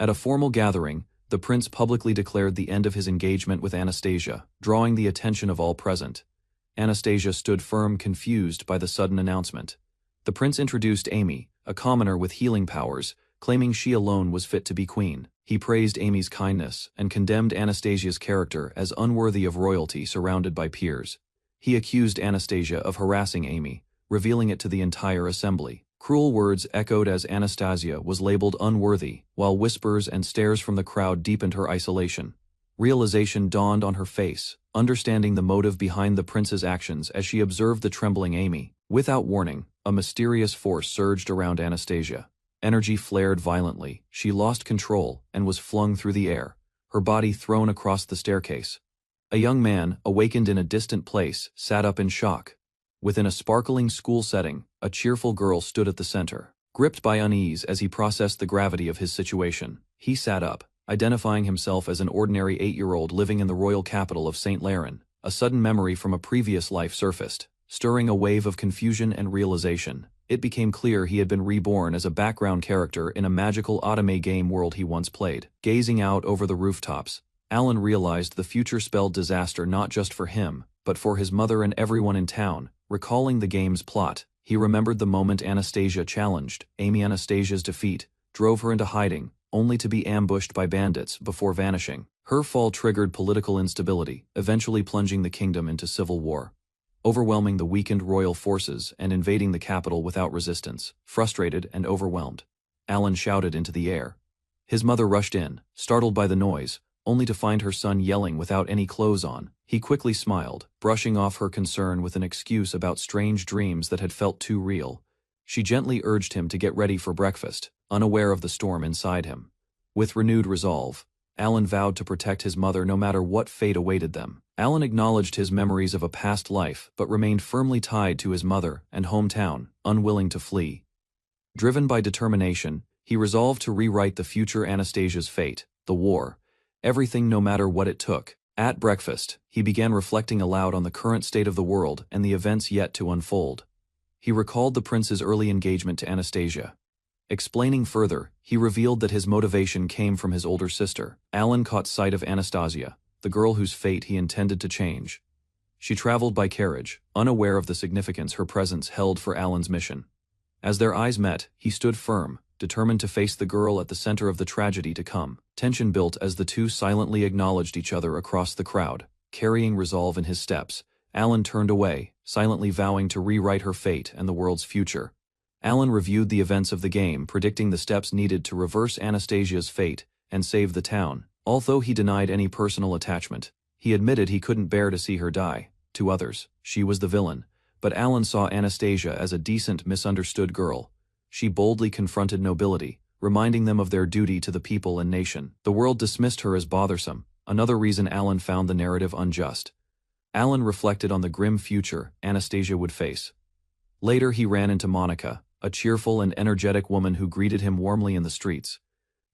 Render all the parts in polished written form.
At a formal gathering, the prince publicly declared the end of his engagement with Anastasia, drawing the attention of all present. Anastasia stood firm, confused by the sudden announcement. The prince introduced Amy, a commoner with healing powers, claiming she alone was fit to be queen. He praised Amy's kindness and condemned Anastasia's character as unworthy of royalty surrounded by peers. He accused Anastasia of harassing Amy, revealing it to the entire assembly. Cruel words echoed as Anastasia was labeled unworthy, while whispers and stares from the crowd deepened her isolation. Realization dawned on her face, understanding the motive behind the prince's actions as she observed the trembling Amy. Without warning, a mysterious force surged around Anastasia. Energy flared violently, she lost control and was flung through the air, her body thrown across the staircase. A young man, awakened in a distant place, sat up in shock. Within a sparkling school setting, a cheerful girl stood at the center. Gripped by unease as he processed the gravity of his situation, he sat up, identifying himself as an ordinary 8-year-old living in the royal capital of St. Laren. A sudden memory from a previous life surfaced, stirring a wave of confusion and realization. It became clear he had been reborn as a background character in a magical anime game world he once played. Gazing out over the rooftops, Alan realized the future spelled disaster not just for him, but for his mother and everyone in town. Recalling the game's plot, he remembered the moment Anastasia challenged Amy. Anastasia's defeat drove her into hiding, only to be ambushed by bandits before vanishing. Her fall triggered political instability, eventually plunging the kingdom into civil war, overwhelming the weakened royal forces and invading the capital without resistance. Frustrated and overwhelmed, Alan shouted into the air. His mother rushed in, startled by the noise, only to find her son yelling without any clothes on. He quickly smiled, brushing off her concern with an excuse about strange dreams that had felt too real. She gently urged him to get ready for breakfast, unaware of the storm inside him. With renewed resolve, Alan vowed to protect his mother no matter what fate awaited them. Alan acknowledged his memories of a past life but remained firmly tied to his mother and hometown, unwilling to flee. Driven by determination, he resolved to rewrite the future Anastasia's fate, the war. Everything, no matter what it took. At breakfast, he began reflecting aloud on the current state of the world and the events yet to unfold. He recalled the prince's early engagement to Anastasia. Explaining further, he revealed that his motivation came from his older sister. Alan caught sight of Anastasia, the girl whose fate he intended to change. She traveled by carriage, unaware of the significance her presence held for Alan's mission. As their eyes met, he stood firm, determined to face the girl at the center of the tragedy to come. Tension built as the two silently acknowledged each other across the crowd. Carrying resolve in his steps, Alan turned away, silently vowing to rewrite her fate and the world's future. Alan reviewed the events of the game, predicting the steps needed to reverse Anastasia's fate and save the town. Although he denied any personal attachment, he admitted he couldn't bear to see her die. To others, she was the villain, but Alan saw Anastasia as a decent, misunderstood girl. She boldly confronted nobility, reminding them of their duty to the people and nation. The world dismissed her as bothersome, another reason Alan found the narrative unjust. Alan reflected on the grim future Anastasia would face. Later he ran into Monica, a cheerful and energetic woman who greeted him warmly in the streets.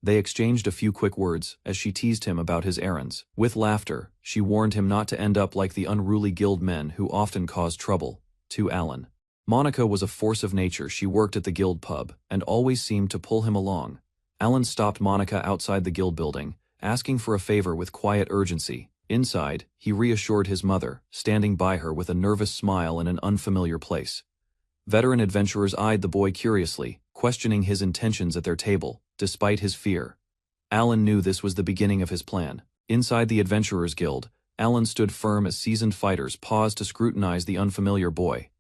They exchanged a few quick words as she teased him about his errands. With laughter, she warned him not to end up like the unruly guild men who often caused trouble. To Alan, Monica was a force of nature. She worked at the guild pub and always seemed to pull him along. Alan stopped Monica outside the guild building, asking for a favor with quiet urgency. Inside, he reassured his mother, standing by her with a nervous smile in an unfamiliar place. Veteran adventurers eyed the boy curiously, questioning his intentions at their table, despite his fear. Alan knew this was the beginning of his plan. Inside the Adventurers Guild, Alan stood firm as seasoned fighters paused to scrutinize the unfamiliar boy.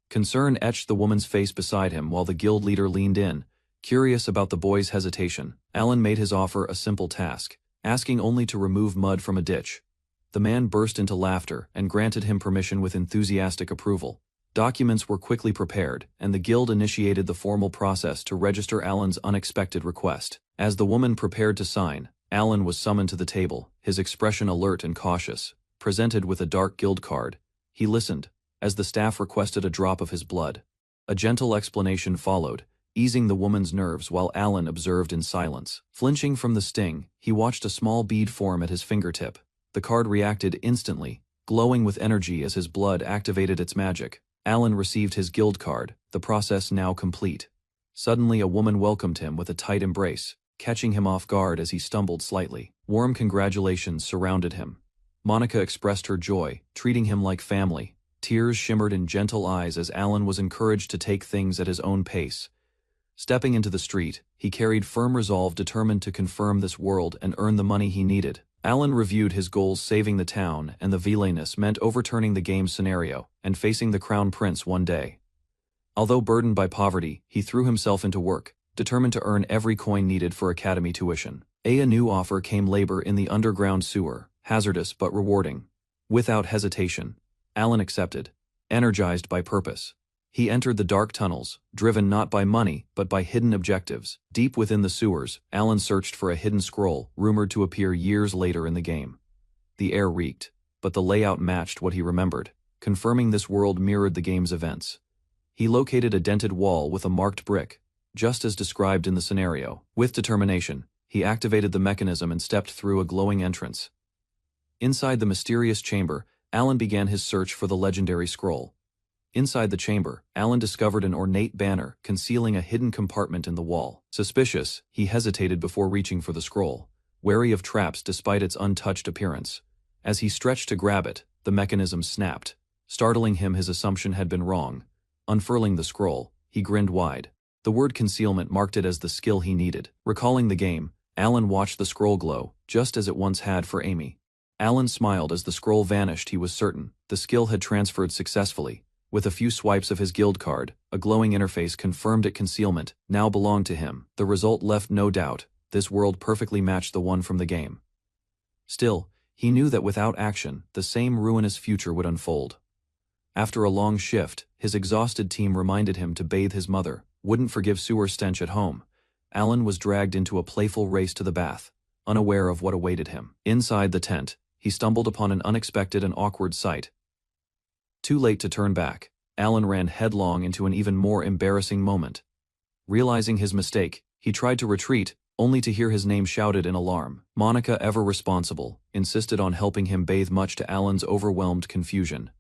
Concern etched the woman's face beside him while the guild leader leaned in, curious about the boy's hesitation. Alan made his offer a simple task, asking only to remove mud from a ditch. The man burst into laughter and granted him permission with enthusiastic approval. Documents were quickly prepared, and the guild initiated the formal process to register Alan's unexpected request. As the woman prepared to sign, Alan was summoned to the table, his expression alert and cautious. Presented with a dark guild card, he listened, as the staff requested a drop of his blood. A gentle explanation followed, easing the woman's nerves while Alan observed in silence. Flinching from the sting, he watched a small bead form at his fingertip. The card reacted instantly, glowing with energy as his blood activated its magic. Alan received his guild card, the process now complete. Suddenly a woman welcomed him with a tight embrace. catching him off guard as he stumbled slightly. Warm congratulations surrounded him. Monica expressed her joy, treating him like family. Tears shimmered in gentle eyes as Alan was encouraged to take things at his own pace. Stepping into the street, he carried firm resolve, determined to confirm this world and earn the money he needed. Alan reviewed his goals: saving the town, and the Villainess meant overturning the game's scenario and facing the Crown Prince one day. Although burdened by poverty, he threw himself into work, determined to earn every coin needed for academy tuition. A new offer came: labor in the underground sewer, hazardous but rewarding. Without hesitation, Alan accepted, energized by purpose. He entered the dark tunnels, driven not by money but by hidden objectives. Deep within the sewers, Alan searched for a hidden scroll, rumored to appear years later in the game. The air reeked, but the layout matched what he remembered, confirming this world mirrored the game's events. He located a dented wall with a marked brick, just as described in the scenario. With determination, he activated the mechanism and stepped through a glowing entrance. Inside the mysterious chamber, Alan began his search for the legendary scroll. Inside the chamber, Alan discovered an ornate banner concealing a hidden compartment in the wall. Suspicious, he hesitated before reaching for the scroll, wary of traps despite its untouched appearance. As he stretched to grab it, the mechanism snapped, startling him. His assumption had been wrong. Unfurling the scroll, he grinned wide. The word concealment marked it as the skill he needed. Recalling the game, Alan watched the scroll glow, just as it once had for Amy. Alan smiled as the scroll vanished. He was certain the skill had transferred successfully. With a few swipes of his guild card, a glowing interface confirmed it. Concealment now belonged to him. The result left no doubt. This world perfectly matched the one from the game. Still, he knew that without action, the same ruinous future would unfold. After a long shift, his exhausted team reminded him to bathe his mother. Wouldn't forgive sewer stench at home. Alan was dragged into a playful race to the bath, unaware of what awaited him. Inside the tent, he stumbled upon an unexpected and awkward sight. Too late to turn back, Alan ran headlong into an even more embarrassing moment. Realizing his mistake, he tried to retreat, only to hear his name shouted in alarm. Monica, ever responsible, insisted on helping him bathe, much to Alan's overwhelmed confusion.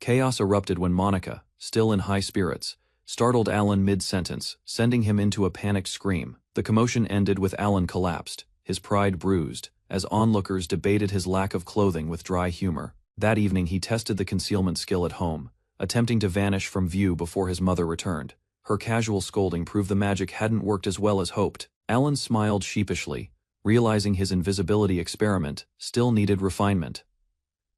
Chaos erupted when Monica, still in high spirits, startled Alan mid-sentence, sending him into a panicked scream. The commotion ended with Alan collapsed, his pride bruised, as onlookers debated his lack of clothing with dry humor. That evening he tested the concealment skill at home, attempting to vanish from view before his mother returned. Her casual scolding proved the magic hadn't worked as well as hoped. Alan smiled sheepishly, realizing his invisibility experiment still needed refinement.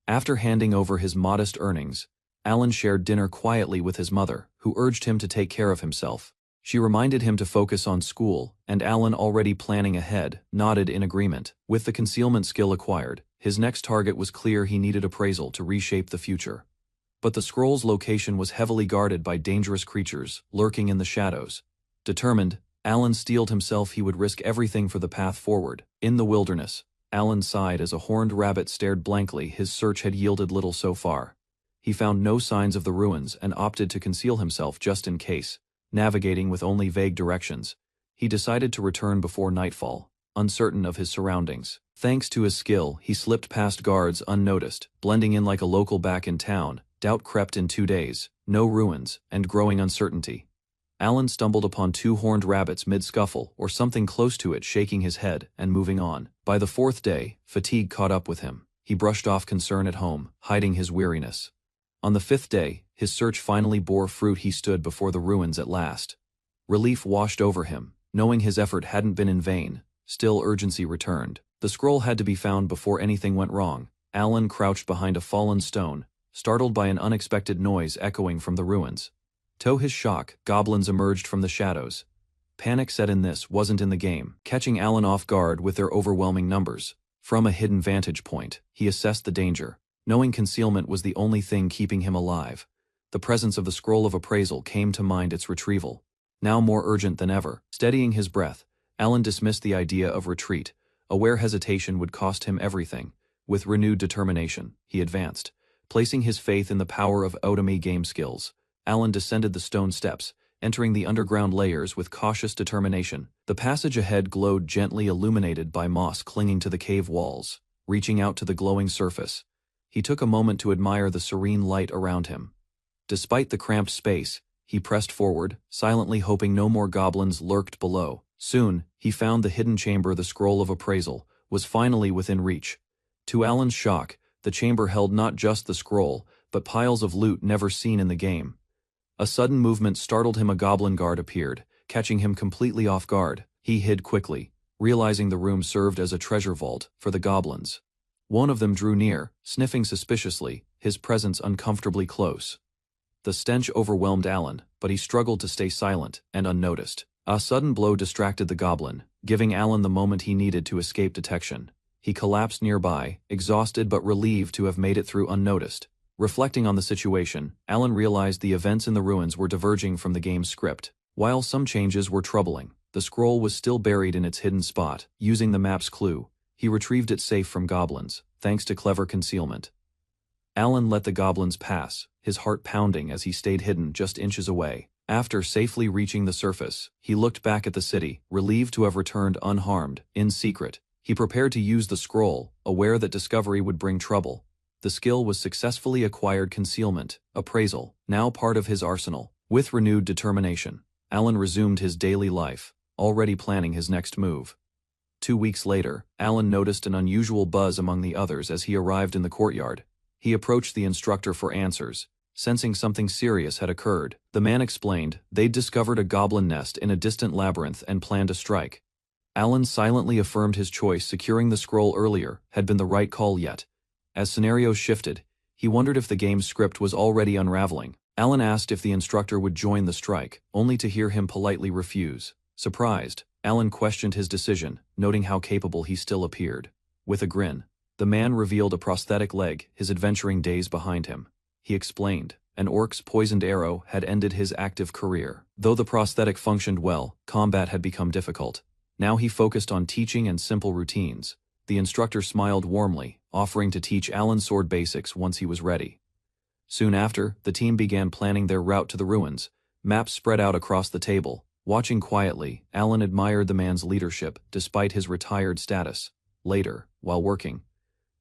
After handing over his modest earnings, Alan shared dinner quietly with his mother, who urged him to take care of himself. She reminded him to focus on school, and Alan, already planning ahead, nodded in agreement. With the concealment skill acquired, his next target was clear: he needed appraisal to reshape the future. But the scroll's location was heavily guarded by dangerous creatures, lurking in the shadows. Determined, Alan steeled himself. He would risk everything for the path forward. In the wilderness, Alan sighed as a horned rabbit stared blankly. His search had yielded little so far. He found no signs of the ruins and opted to conceal himself just in case. Navigating with only vague directions, he decided to return before nightfall, uncertain of his surroundings. Thanks to his skill, he slipped past guards unnoticed, blending in like a local back in town. Doubt crept in. 2 days, no ruins, and growing uncertainty. Alan stumbled upon 2 horned rabbits mid-scuffle, or something close to it, shaking his head and moving on. By the 4th day, fatigue caught up with him. He brushed off concern at home, hiding his weariness. On the 5th day, his search finally bore fruit. He stood before the ruins at last. Relief washed over him, knowing his effort hadn't been in vain. Still, urgency returned. The scroll had to be found before anything went wrong. Alan crouched behind a fallen stone, startled by an unexpected noise echoing from the ruins. To his shock, goblins emerged from the shadows. Panic set in. This wasn't in the game, catching Alan off guard with their overwhelming numbers. From a hidden vantage point, he assessed the danger, knowing concealment was the only thing keeping him alive. The presence of the scroll of appraisal came to mind, its retrieval, now more urgent than ever. Steadying his breath, Alan dismissed the idea of retreat, aware hesitation would cost him everything. With renewed determination, he advanced, placing his faith in the power of Otami game skills. Alan descended the stone steps, entering the underground layers with cautious determination. The passage ahead glowed gently, illuminated by moss clinging to the cave walls. Reaching out to the glowing surface, he took a moment to admire the serene light around him. Despite the cramped space, he pressed forward, silently hoping no more goblins lurked below. Soon, he found the hidden chamber. The scroll of appraisal was finally within reach. To Alan's shock, the chamber held not just the scroll, but piles of loot never seen in the game. A sudden movement startled him. A goblin guard appeared, catching him completely off guard. He hid quickly, realizing the room served as a treasure vault for the goblins. One of them drew near, sniffing suspiciously, his presence uncomfortably close. The stench overwhelmed Alan, but he struggled to stay silent and unnoticed. A sudden blow distracted the goblin, giving Alan the moment he needed to escape detection. He collapsed nearby, exhausted but relieved to have made it through unnoticed. Reflecting on the situation, Alan realized the events in the ruins were diverging from the game's script. While some changes were troubling, the scroll was still buried in its hidden spot. Using the map's clue, he retrieved it safe from goblins, thanks to clever concealment. Alan let the goblins pass, his heart pounding as he stayed hidden just inches away. After safely reaching the surface, he looked back at the city, relieved to have returned unharmed. In secret, he prepared to use the scroll, aware that discovery would bring trouble. The skill was successfully acquired. Concealment, appraisal, now part of his arsenal. With renewed determination, Alan resumed his daily life, already planning his next move. 2 weeks later, Alan noticed an unusual buzz among the others as he arrived in the courtyard. He approached the instructor for answers, sensing something serious had occurred. The man explained they'd discovered a goblin nest in a distant labyrinth and planned to strike. Alan silently affirmed his choice. Securing the scroll earlier had been the right call. Yet, as scenarios shifted, he wondered if the game's script was already unraveling. Alan asked if the instructor would join the strike, only to hear him politely refuse. Surprised, Alan questioned his decision, noting how capable he still appeared. With a grin, the man revealed a prosthetic leg, his adventuring days behind him. He explained, an orc's poisoned arrow had ended his active career. Though the prosthetic functioned well, combat had become difficult. Now he focused on teaching and simple routines. The instructor smiled warmly, offering to teach Alan sword basics once he was ready. Soon after, the team began planning their route to the ruins. Maps spread out across the table. Watching quietly, Alan admired the man's leadership, despite his retired status. Later, while working,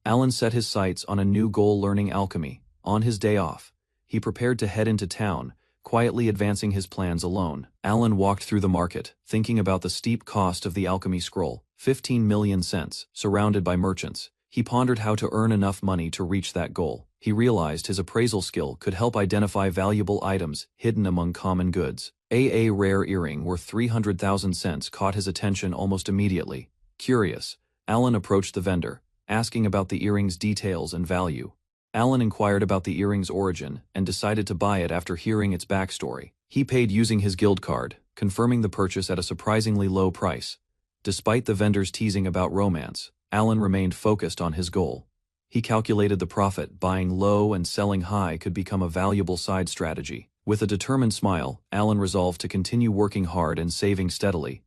Alan set his sights on a new goal: learning alchemy. On his day off, he prepared to head into town, quietly advancing his plans alone. Alan walked through the market, thinking about the steep cost of the alchemy scroll, 15 million cents. Surrounded by merchants, he pondered how to earn enough money to reach that goal. He realized his appraisal skill could help identify valuable items hidden among common goods. A rare earring worth 300,000 cents caught his attention almost immediately. Curious, Alan approached the vendor, asking about the earring's details and value. Alan inquired about the earring's origin and decided to buy it after hearing its backstory. He paid using his guild card, confirming the purchase at a surprisingly low price. Despite the vendor's teasing about romance, Alan remained focused on his goal. He calculated the profit. Buying low and selling high could become a valuable side strategy. With a determined smile, Alan resolved to continue working hard and saving steadily.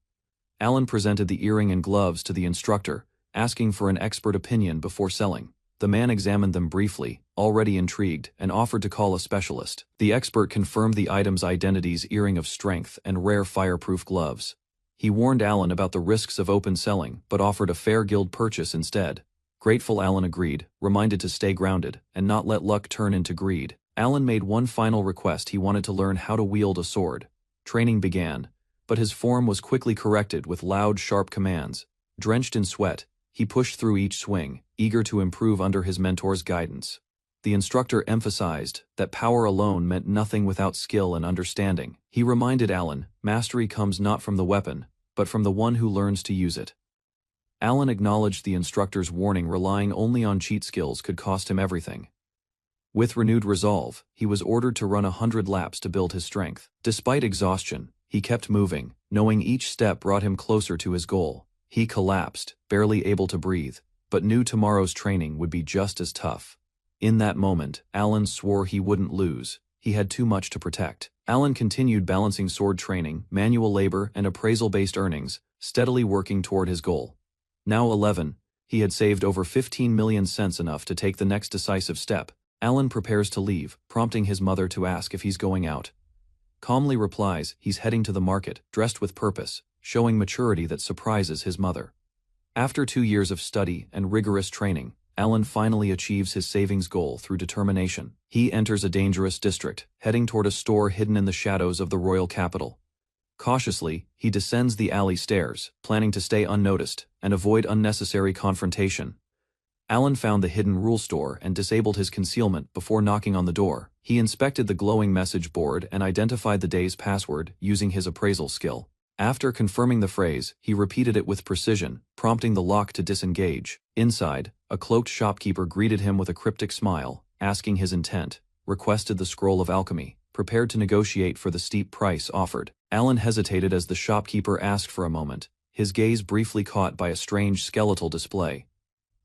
Alan presented the earring and gloves to the instructor, asking for an expert opinion before selling. The man examined them briefly, already intrigued, and offered to call a specialist. The expert confirmed the item's identities: earring of strength and rare fireproof gloves. He warned Alan about the risks of open selling, but offered a fair guild purchase instead. Grateful, Alan agreed, reminded to stay grounded and not let luck turn into greed. Alan made one final request: he wanted to learn how to wield a sword. Training began, but his form was quickly corrected with loud, sharp commands. Drenched in sweat, he pushed through each swing, eager to improve under his mentor's guidance. The instructor emphasized that power alone meant nothing without skill and understanding. He reminded Alan, mastery comes not from the weapon, but from the one who learns to use it. Alan acknowledged the instructor's warning: relying only on cheat skills could cost him everything. With renewed resolve, he was ordered to run 100 laps to build his strength. Despite exhaustion, he kept moving, knowing each step brought him closer to his goal. He collapsed, barely able to breathe, but knew tomorrow's training would be just as tough. In that moment, Alan swore he wouldn't lose. He had too much to protect. Alan continued balancing sword training, manual labor, and appraisal-based earnings, steadily working toward his goal. Now 11, he had saved over 15 million cents, enough to take the next decisive step. Alan prepares to leave, prompting his mother to ask if he's going out. Calmly replies he's heading to the market, dressed with purpose, showing maturity that surprises his mother. After 2 years of study and rigorous training, Alan finally achieves his savings goal through determination. He enters a dangerous district, heading toward a store hidden in the shadows of the royal capital. Cautiously, he descends the alley stairs, planning to stay unnoticed and avoid unnecessary confrontation. Alan found the hidden rule store and disabled his concealment before knocking on the door. He inspected the glowing message board and identified the day's password using his appraisal skill. After confirming the phrase, he repeated it with precision, prompting the lock to disengage. Inside, a cloaked shopkeeper greeted him with a cryptic smile, asking his intent, requested the scroll of alchemy, prepared to negotiate for the steep price offered. Alan hesitated as the shopkeeper asked for a moment, his gaze briefly caught by a strange skeletal display.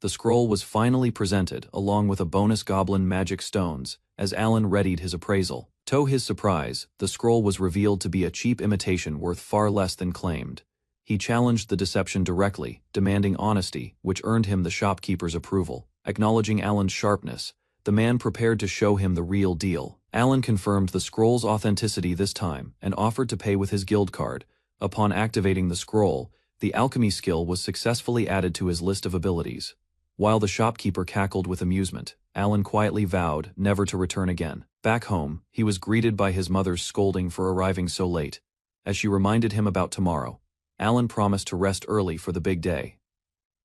The scroll was finally presented, along with a bonus goblin magic stones, as Alan readied his appraisal. To his surprise, the scroll was revealed to be a cheap imitation worth far less than claimed. He challenged the deception directly, demanding honesty, which earned him the shopkeeper's approval. Acknowledging Alan's sharpness, the man prepared to show him the real deal. Alan confirmed the scroll's authenticity this time and offered to pay with his guild card. Upon activating the scroll, the alchemy skill was successfully added to his list of abilities. While the shopkeeper cackled with amusement, Alan quietly vowed never to return again. Back home, he was greeted by his mother's scolding for arriving so late. As she reminded him about tomorrow, Alan promised to rest early for the big day.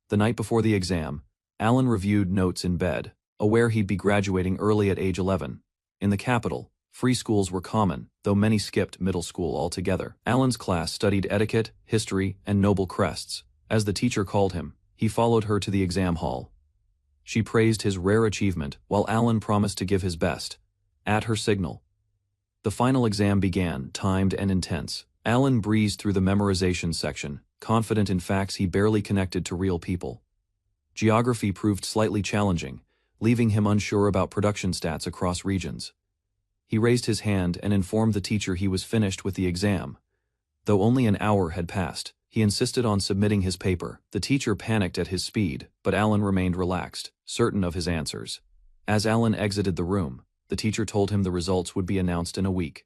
The night before the exam, Alan reviewed notes in bed, aware he'd be graduating early at age 11. In the capital, free schools were common, though many skipped middle school altogether. Alan's class studied etiquette, history, and noble crests. As the teacher called him, he followed her to the exam hall. She praised his rare achievement, while Alan promised to give his best. At her signal, the final exam began, timed and intense. Alan breezed through the memorization section, confident in facts he barely connected to real people. Geography proved slightly challenging, leaving him unsure about production stats across regions. He raised his hand and informed the teacher he was finished with the exam. Though only an hour had passed, he insisted on submitting his paper. The teacher panicked at his speed, but Alan remained relaxed, certain of his answers. As Alan exited the room, the teacher told him the results would be announced in a week.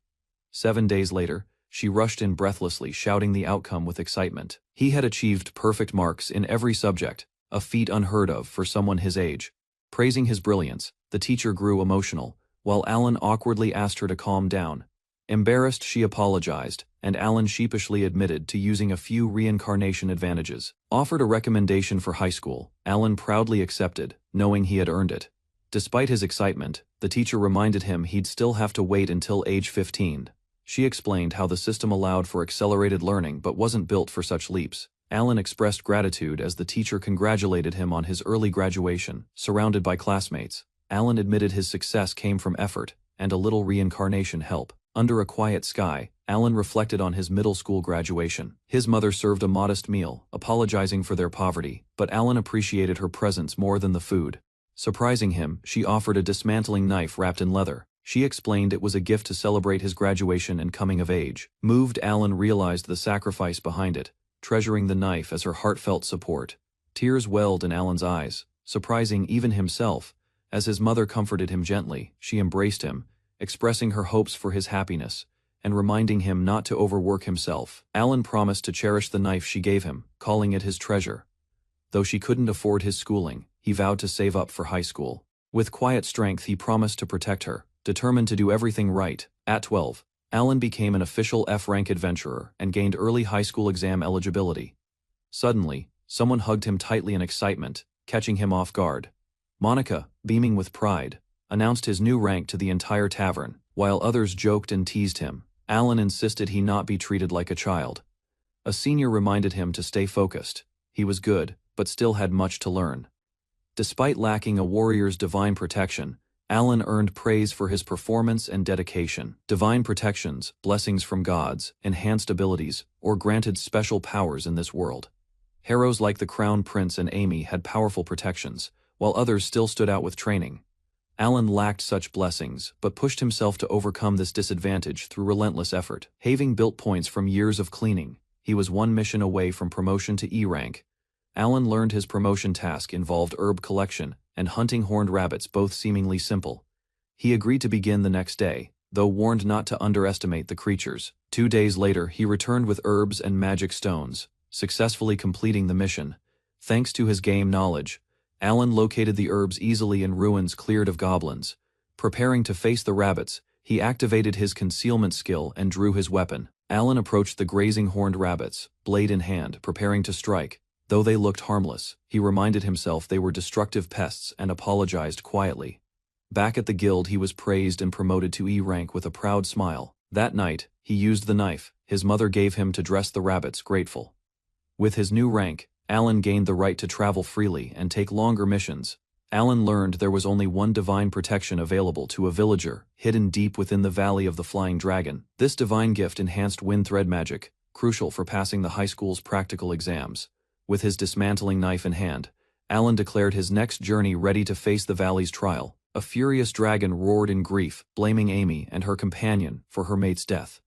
7 days later, she rushed in breathlessly, shouting the outcome with excitement. He had achieved perfect marks in every subject, a feat unheard of for someone his age. Praising his brilliance, the teacher grew emotional, while Alan awkwardly asked her to calm down. Embarrassed, she apologized, and Alan sheepishly admitted to using a few reincarnation advantages. Offered a recommendation for high school, Alan proudly accepted, knowing he had earned it. Despite his excitement, the teacher reminded him he'd still have to wait until age 15. She explained how the system allowed for accelerated learning but wasn't built for such leaps. Alan expressed gratitude as the teacher congratulated him on his early graduation. Surrounded by classmates, Alan admitted his success came from effort and a little reincarnation help. Under a quiet sky, Alan reflected on his middle school graduation. His mother served a modest meal, apologizing for their poverty, but Alan appreciated her presence more than the food. Surprising him, she offered a dismantling knife wrapped in leather. She explained it was a gift to celebrate his graduation and coming of age. Moved, Alan realized the sacrifice behind it, treasuring the knife as her heartfelt support. Tears welled in Alan's eyes, surprising even himself. As his mother comforted him gently, she embraced him, expressing her hopes for his happiness, and reminding him not to overwork himself. Alan promised to cherish the knife she gave him, calling it his treasure. Though she couldn't afford his schooling, he vowed to save up for high school. With quiet strength, he promised to protect her, determined to do everything right. At 12, Alan became an official F-rank adventurer and gained early high school exam eligibility. Suddenly, someone hugged him tightly in excitement, catching him off guard. Monica, beaming with pride, announced his new rank to the entire tavern. While others joked and teased him, Alan insisted he not be treated like a child. A senior reminded him to stay focused. He was good, but still had much to learn. Despite lacking a warrior's divine protection, Alan earned praise for his performance and dedication. Divine protections, blessings from gods, enhanced abilities, or granted special powers in this world. Heroes like the Crown Prince and Amy had powerful protections, while others still stood out with training. Alan lacked such blessings, but pushed himself to overcome this disadvantage through relentless effort. Having built points from years of cleaning, he was one mission away from promotion to E rank. Alan learned his promotion task involved herb collection and hunting horned rabbits, both seemingly simple. He agreed to begin the next day, though warned not to underestimate the creatures. 2 days later, he returned with herbs and magic stones, successfully completing the mission. Thanks to his game knowledge, Alan located the herbs easily in ruins cleared of goblins. Preparing to face the rabbits, he activated his concealment skill and drew his weapon. Alan approached the grazing horned rabbits, blade in hand, preparing to strike. Though they looked harmless, he reminded himself they were destructive pests and apologized quietly. Back at the guild he was praised and promoted to E rank with a proud smile. That night, he used the knife his mother gave him to dress the rabbits grateful. With his new rank, Alan gained the right to travel freely and take longer missions. Alan learned there was only one divine protection available to a villager, hidden deep within the Valley of the Flying Dragon. This divine gift enhanced wind thread magic, crucial for passing the high school's practical exams. With his dismantling knife in hand, Alan declared his next journey ready to face the valley's trial. A furious dragon roared in grief, blaming Amy and her companion for her mate's death.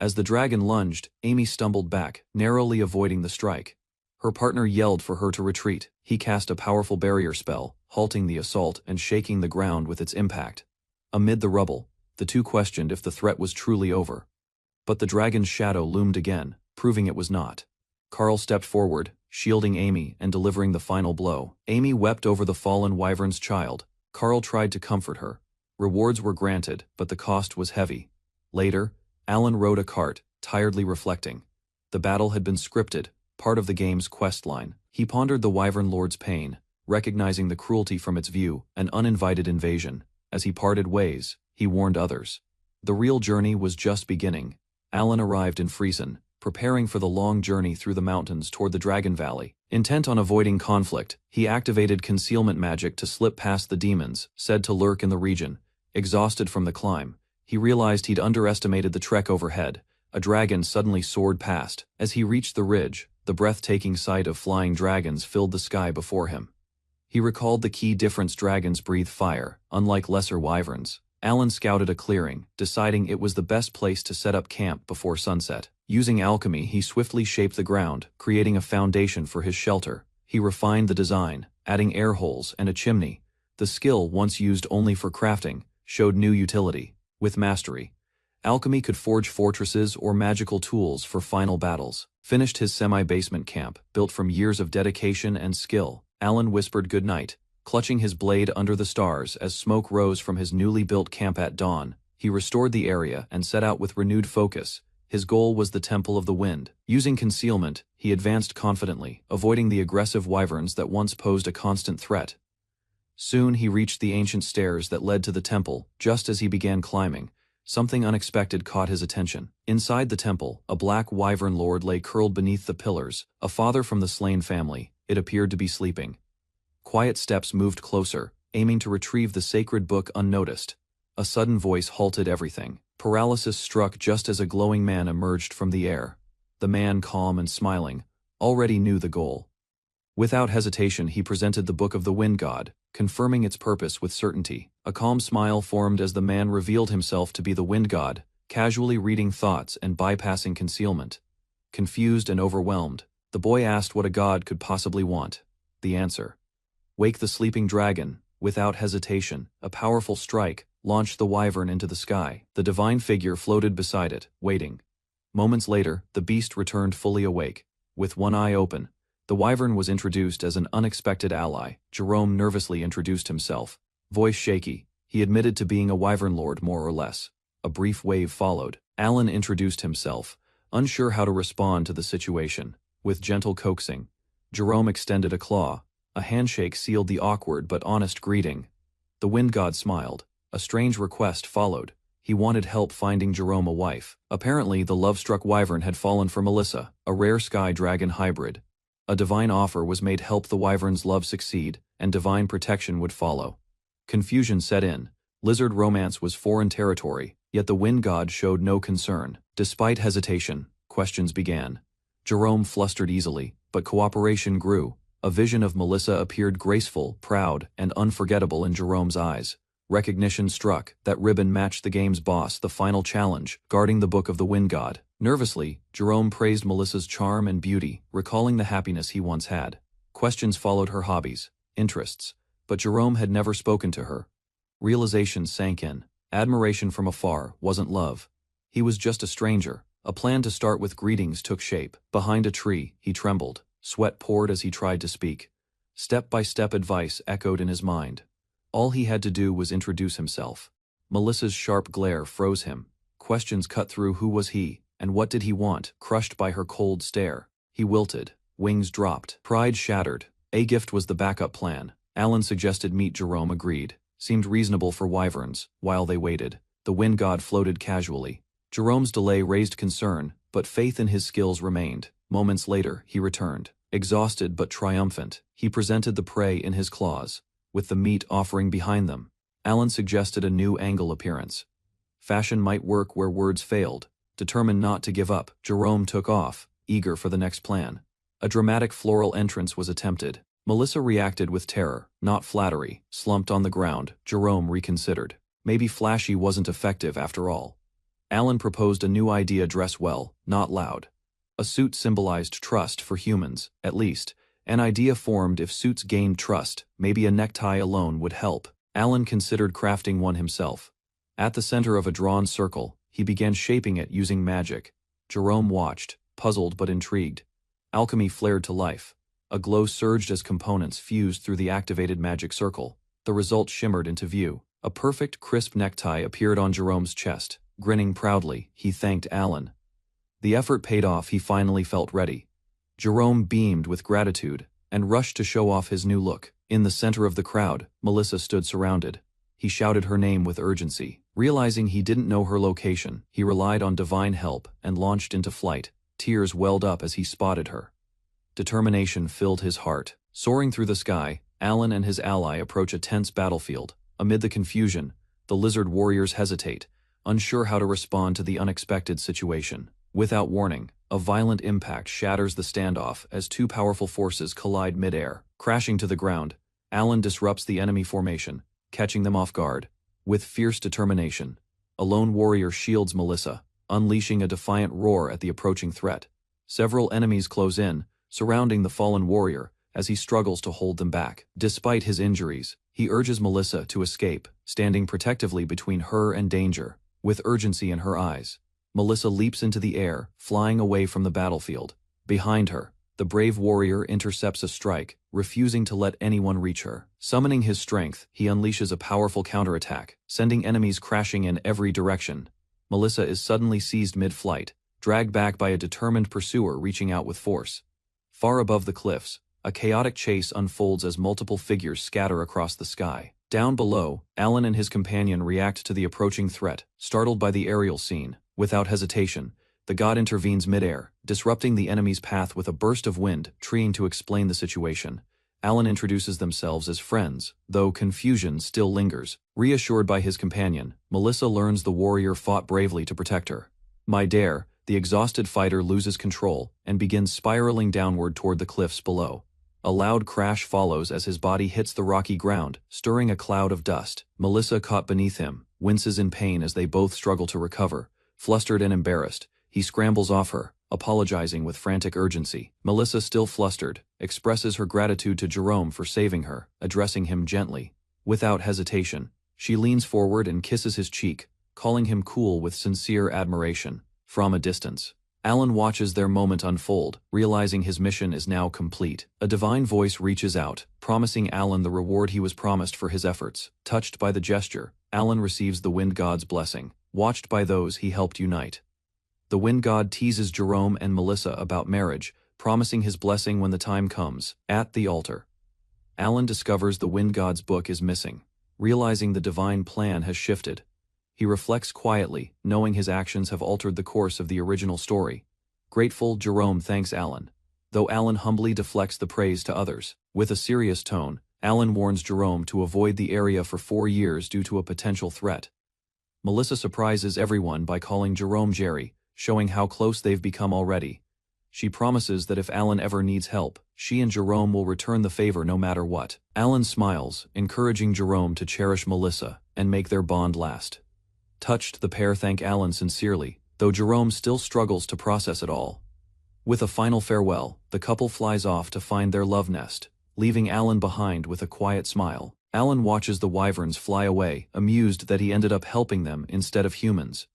As the dragon lunged, Amy stumbled back, narrowly avoiding the strike. Her partner yelled for her to retreat. He cast a powerful barrier spell, halting the assault and shaking the ground with its impact. Amid the rubble, the two questioned if the threat was truly over. But the dragon's shadow loomed again, proving it was not. Carl stepped forward, shielding Amy and delivering the final blow. Amy wept over the fallen wyvern's child. Carl tried to comfort her. Rewards were granted, but the cost was heavy. Later, Alan rode a cart, tiredly reflecting. The battle had been scripted, part of the game's quest line. He pondered the Wyvern Lord's pain, recognizing the cruelty from its view, an uninvited invasion. As he parted ways, he warned others. The real journey was just beginning. Alan arrived in Friesen, preparing for the long journey through the mountains toward the Dragon Valley. Intent on avoiding conflict, he activated concealment magic to slip past the demons, said to lurk in the region. Exhausted from the climb, he realized he'd underestimated the trek overhead. A dragon suddenly soared past. As he reached the ridge, the breathtaking sight of flying dragons filled the sky before him. He recalled the key difference: dragons breathe fire, unlike lesser wyverns. Alan scouted a clearing, deciding it was the best place to set up camp before sunset. Using alchemy, he swiftly shaped the ground, creating a foundation for his shelter. He refined the design, adding air holes and a chimney. The skill, once used only for crafting, showed new utility. With mastery, alchemy could forge fortresses or magical tools for final battles. Finished his semi-basement camp, built from years of dedication and skill. Alan whispered goodnight, clutching his blade under the stars as smoke rose from his newly built camp at dawn. He restored the area and set out with renewed focus. His goal was the Temple of the Wind. Using concealment, he advanced confidently, avoiding the aggressive wyverns that once posed a constant threat. Soon he reached the ancient stairs that led to the temple. Just as he began climbing, something unexpected caught his attention. Inside the temple, a black wyvern lord lay curled beneath the pillars, a father from the slain family. It appeared to be sleeping. Quiet steps moved closer, aiming to retrieve the sacred book unnoticed. A sudden voice halted everything. Paralysis struck just as a glowing man emerged from the air. The man, calm and smiling, already knew the goal. Without hesitation, he presented the Book of the Wind God, confirming its purpose with certainty. A calm smile formed as the man revealed himself to be the Wind God, casually reading thoughts and bypassing concealment. Confused and overwhelmed, the boy asked what a god could possibly want. The answer: wake the sleeping dragon. Without hesitation, a powerful strike launched the wyvern into the sky. The divine figure floated beside it, waiting. Moments later, the beast returned fully awake. With one eye open, the wyvern was introduced as an unexpected ally. Jerome nervously introduced himself. Voice shaky, he admitted to being a wyvern lord more or less. A brief wave followed. Alan introduced himself, unsure how to respond to the situation. With gentle coaxing, Jerome extended a claw. A handshake sealed the awkward but honest greeting. The wind god smiled. A strange request followed. He wanted help finding Jerome a wife. Apparently, the love-struck wyvern had fallen for Melissa, a rare sky dragon hybrid. A divine offer was made: help the wyvern's love succeed, and divine protection would follow. Confusion set in. Lizard romance was foreign territory, yet the wind god showed no concern. Despite hesitation, questions began. Jerome flustered easily, but cooperation grew. A vision of Melissa appeared, graceful, proud, and unforgettable in Jerome's eyes. Recognition struck. That ribbon matched the game's boss, the final challenge, guarding the Book of the Wind God. Nervously, Jerome praised Melissa's charm and beauty, recalling the happiness he once had. Questions followed: her hobbies, interests, but Jerome had never spoken to her. Realization sank in. Admiration from afar wasn't love. He was just a stranger. A plan to start with greetings took shape. Behind a tree, he trembled. Sweat poured as he tried to speak. Step-by-step advice echoed in his mind. All he had to do was introduce himself. Melissa's sharp glare froze him. Questions cut through: who was he, And what did he want? Crushed by her cold stare, he wilted, wings dropped, pride shattered. A gift was the backup plan. Alan suggested meet. Jerome agreed. Seemed reasonable for wyverns. While they waited, the wind god floated casually. Jerome's delay raised concern, but faith in his skills remained. Moments later, he returned. Exhausted but triumphant, he presented the prey in his claws, with the meat offering behind them. Alan suggested a new angle appearance. Fashion might work where words failed. Determined not to give up, Jerome took off, eager for the next plan. A dramatic floral entrance was attempted. Melissa reacted with terror, not flattery. Slumped on the ground, Jerome reconsidered. Maybe flashy wasn't effective after all. Alan proposed a new idea: dress well, not loud. A suit symbolized trust for humans, at least. An idea formed: if suits gained trust, maybe a necktie alone would help. Alan considered crafting one himself. At the center of a drawn circle, he began shaping it using magic. Jerome watched, puzzled but intrigued. Alchemy flared to life. A glow surged as components fused through the activated magic circle. The result shimmered into view. A perfect, crisp necktie appeared on Jerome's chest. Grinning proudly, he thanked Alan. The effort paid off. He finally felt ready. Jerome beamed with gratitude and rushed to show off his new look. In the center of the crowd, Melissa stood surrounded. He shouted her name with urgency. Realizing he didn't know her location, he relied on divine help and launched into flight. Tears welled up as he spotted her. Determination filled his heart. Soaring through the sky, Alan and his ally approach a tense battlefield. Amid the confusion, the lizard warriors hesitate, unsure how to respond to the unexpected situation. Without warning, a violent impact shatters the standoff as two powerful forces collide midair. Crashing to the ground, Alan disrupts the enemy formation, catching them off guard. With fierce determination, a lone warrior shields Melissa, unleashing a defiant roar at the approaching threat. Several enemies close in, surrounding the fallen warrior as he struggles to hold them back. Despite his injuries, he urges Melissa to escape, standing protectively between her and danger. With urgency in her eyes, Melissa leaps into the air, flying away from the battlefield. Behind her, the brave warrior intercepts a strike, refusing to let anyone reach her. Summoning his strength, he unleashes a powerful counterattack, sending enemies crashing in every direction. Melissa is suddenly seized mid-flight, dragged back by a determined pursuer reaching out with force. Far above the cliffs, a chaotic chase unfolds as multiple figures scatter across the sky. Down below, Alan and his companion react to the approaching threat, startled by the aerial scene. Without hesitation, the god intervenes midair, disrupting the enemy's path with a burst of wind, trying to explain the situation. Alan introduces themselves as friends, though confusion still lingers. Reassured by his companion, Melissa learns the warrior fought bravely to protect her. Midair, the exhausted fighter loses control and begins spiraling downward toward the cliffs below. A loud crash follows as his body hits the rocky ground, stirring a cloud of dust. Melissa, caught beneath him, winces in pain as they both struggle to recover. Flustered and embarrassed, he scrambles off her, apologizing with frantic urgency. Melissa, still flustered, expresses her gratitude to Jerome for saving her, addressing him gently. Without hesitation, she leans forward and kisses his cheek, calling him cool with sincere admiration. From a distance, Alan watches their moment unfold, realizing his mission is now complete. A divine voice reaches out, promising Alan the reward he was promised for his efforts. Touched by the gesture, Alan receives the wind god's blessing, watched by those he helped unite. The wind god teases Jerome and Melissa about marriage, promising his blessing when the time comes. At the altar, Alan discovers the wind god's book is missing. Realizing the divine plan has shifted, he reflects quietly, knowing his actions have altered the course of the original story. Grateful, Jerome thanks Alan, though Alan humbly deflects the praise to others. With a serious tone, Alan warns Jerome to avoid the area for 4 years due to a potential threat. Melissa surprises everyone by calling Jerome Jerry, showing how close they've become already. She promises that if Alan ever needs help, she and Jerome will return the favor no matter what. Alan smiles, encouraging Jerome to cherish Melissa and make their bond last. Touched, the pair thank Alan sincerely, though Jerome still struggles to process it all. With a final farewell, the couple flies off to find their love nest, leaving Alan behind with a quiet smile. Alan watches the wyverns fly away, amused that he ended up helping them instead of humans.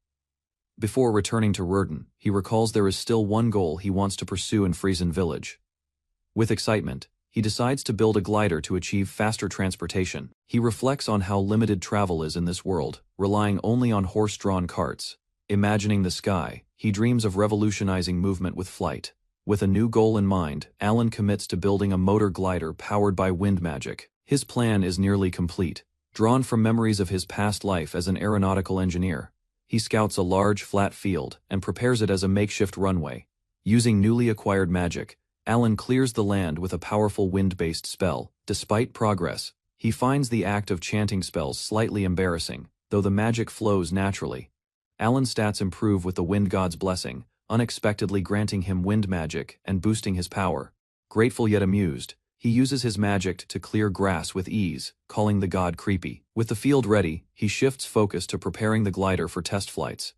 Before returning to Rurden, he recalls there is still one goal he wants to pursue in Friesen Village. With excitement, he decides to build a glider to achieve faster transportation. He reflects on how limited travel is in this world, relying only on horse-drawn carts. Imagining the sky, he dreams of revolutionizing movement with flight. With a new goal in mind, Alan commits to building a motor glider powered by wind magic. His plan is nearly complete. Drawn from memories of his past life as an aeronautical engineer, he scouts a large, flat field and prepares it as a makeshift runway. Using newly acquired magic, Alan clears the land with a powerful wind-based spell. Despite progress, he finds the act of chanting spells slightly embarrassing, though the magic flows naturally. Alan's stats improve with the wind god's blessing, unexpectedly granting him wind magic and boosting his power. Grateful yet amused, he uses his magic to clear grass with ease, calling the god creepy. With the field ready, he shifts focus to preparing the glider for test flights.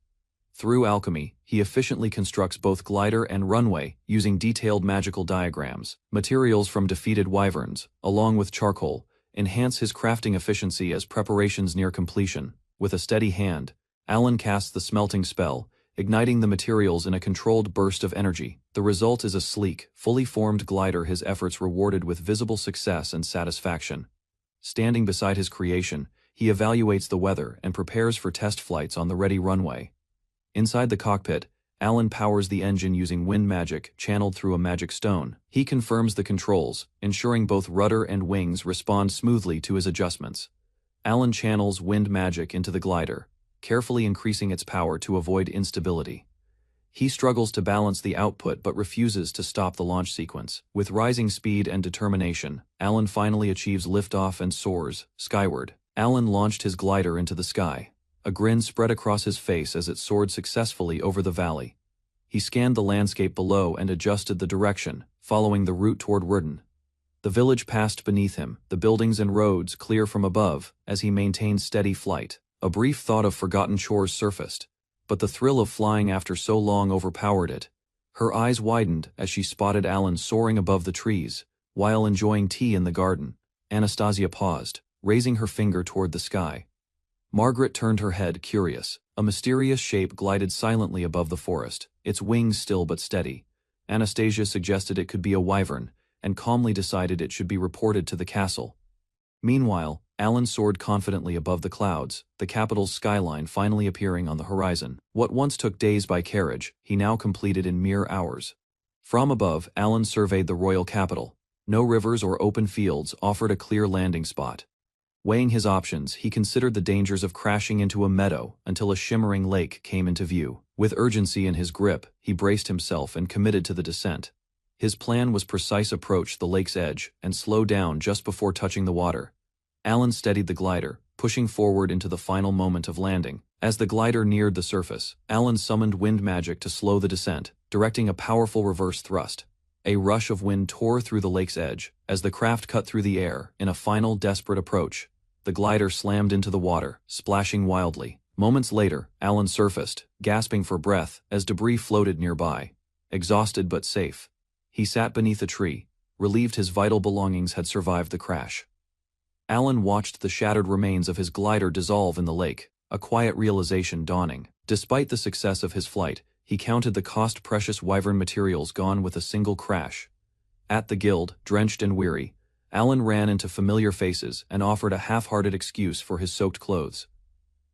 Through alchemy, he efficiently constructs both glider and runway using detailed magical diagrams. Materials from defeated wyverns, along with charcoal, enhance his crafting efficiency as preparations near completion. With a steady hand, Alan casts the smelting spell, igniting the materials in a controlled burst of energy. The result is a sleek, fully formed glider, his efforts rewarded with visible success and satisfaction. Standing beside his creation, he evaluates the weather and prepares for test flights on the ready runway. Inside the cockpit, Alan powers the engine using wind magic channeled through a magic stone. He confirms the controls, ensuring both rudder and wings respond smoothly to his adjustments. Alan channels wind magic into the glider, carefully increasing its power to avoid instability. He struggles to balance the output but refuses to stop the launch sequence. With rising speed and determination, Alan finally achieves liftoff and soars skyward. Alan launched his glider into the sky. A grin spread across his face as it soared successfully over the valley. He scanned the landscape below and adjusted the direction, following the route toward Werden. The village passed beneath him, the buildings and roads clear from above, as he maintained steady flight. A brief thought of forgotten chores surfaced, but the thrill of flying after so long overpowered it. Her eyes widened as she spotted Alan soaring above the trees, while enjoying tea in the garden. Anastasia paused, raising her finger toward the sky. Margaret turned her head, curious. A mysterious shape glided silently above the forest, its wings still but steady. Anastasia suggested it could be a wyvern, and calmly decided it should be reported to the castle. Meanwhile, Alan soared confidently above the clouds, the capital's skyline finally appearing on the horizon. What once took days by carriage, he now completed in mere hours. From above, Alan surveyed the royal capital. No rivers or open fields offered a clear landing spot. Weighing his options, he considered the dangers of crashing into a meadow until a shimmering lake came into view. With urgency in his grip, he braced himself and committed to the descent. His plan was precise: approach the lake's edge and slow down just before touching the water. Alan steadied the glider, pushing forward into the final moment of landing. As the glider neared the surface, Alan summoned wind magic to slow the descent, directing a powerful reverse thrust. A rush of wind tore through the lake's edge. As the craft cut through the air in a final desperate approach, the glider slammed into the water, splashing wildly. Moments later, Alan surfaced, gasping for breath as debris floated nearby. Exhausted but safe, he sat beneath a tree, relieved his vital belongings had survived the crash. Alan watched the shattered remains of his glider dissolve in the lake, a quiet realization dawning. Despite the success of his flight, he counted the cost-precious wyvern materials gone with a single crash. At the guild, drenched and weary, Alan ran into familiar faces and offered a half-hearted excuse for his soaked clothes.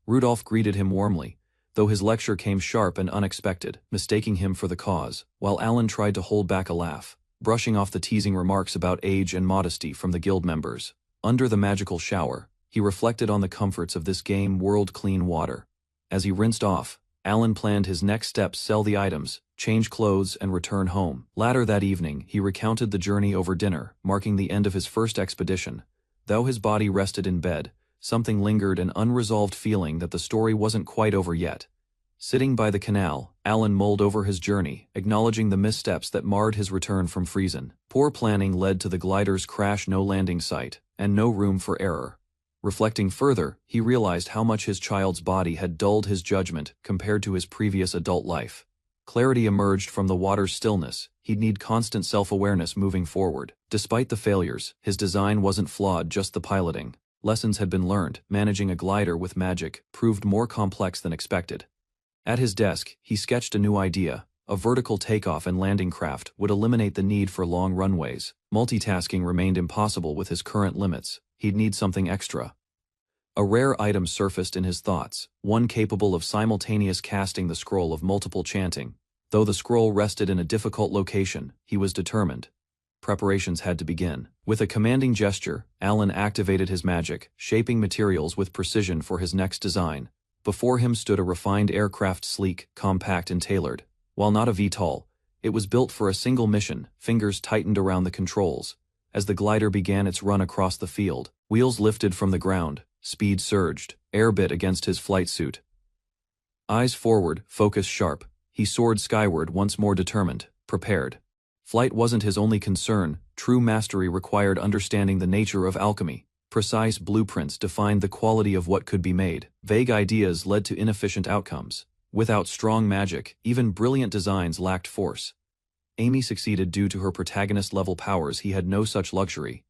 Rudolph greeted him warmly, though his lecture came sharp and unexpected, mistaking him for the cause, while Alan tried to hold back a laugh, brushing off the teasing remarks about age and modesty from the guild members. Under the magical shower, he reflected on the comforts of this game world clean water. As he rinsed off, Alan planned his next steps: sell the items, change clothes, and return home. Later that evening, he recounted the journey over dinner, marking the end of his first expedition. Though his body rested in bed, something lingered, an unresolved feeling that the story wasn't quite over yet. Sitting by the canal, Alan mulled over his journey, acknowledging the missteps that marred his return from Friesen. Poor planning led to the glider's crash, no landing site, and no room for error. Reflecting further, he realized how much his child's body had dulled his judgment compared to his previous adult life. Clarity emerged from the water's stillness. He'd need constant self-awareness moving forward. Despite the failures, his design wasn't flawed, just the piloting. Lessons had been learned. Managing a glider with magic proved more complex than expected. At his desk, he sketched a new idea. A vertical takeoff and landing craft would eliminate the need for long runways. Multitasking remained impossible with his current limits. He'd need something extra. A rare item surfaced in his thoughts, one capable of simultaneous casting the scroll of multiple chanting. Though the scroll rested in a difficult location, he was determined. Preparations had to begin. With a commanding gesture, Alan activated his magic, shaping materials with precision for his next design. Before him stood a refined aircraft, sleek, compact and tailored. While not a VTOL, it was built for a single mission. Fingers tightened around the controls. As the glider began its run across the field, wheels lifted from the ground, speed surged, air bit against his flight suit. Eyes forward, focus sharp, he soared skyward, once more determined, prepared. Flight wasn't his only concern. True mastery required understanding the nature of alchemy. Precise blueprints defined the quality of what could be made. Vague ideas led to inefficient outcomes. Without strong magic, even brilliant designs lacked force. Amy succeeded due to her protagonist-level powers. He had no such luxury.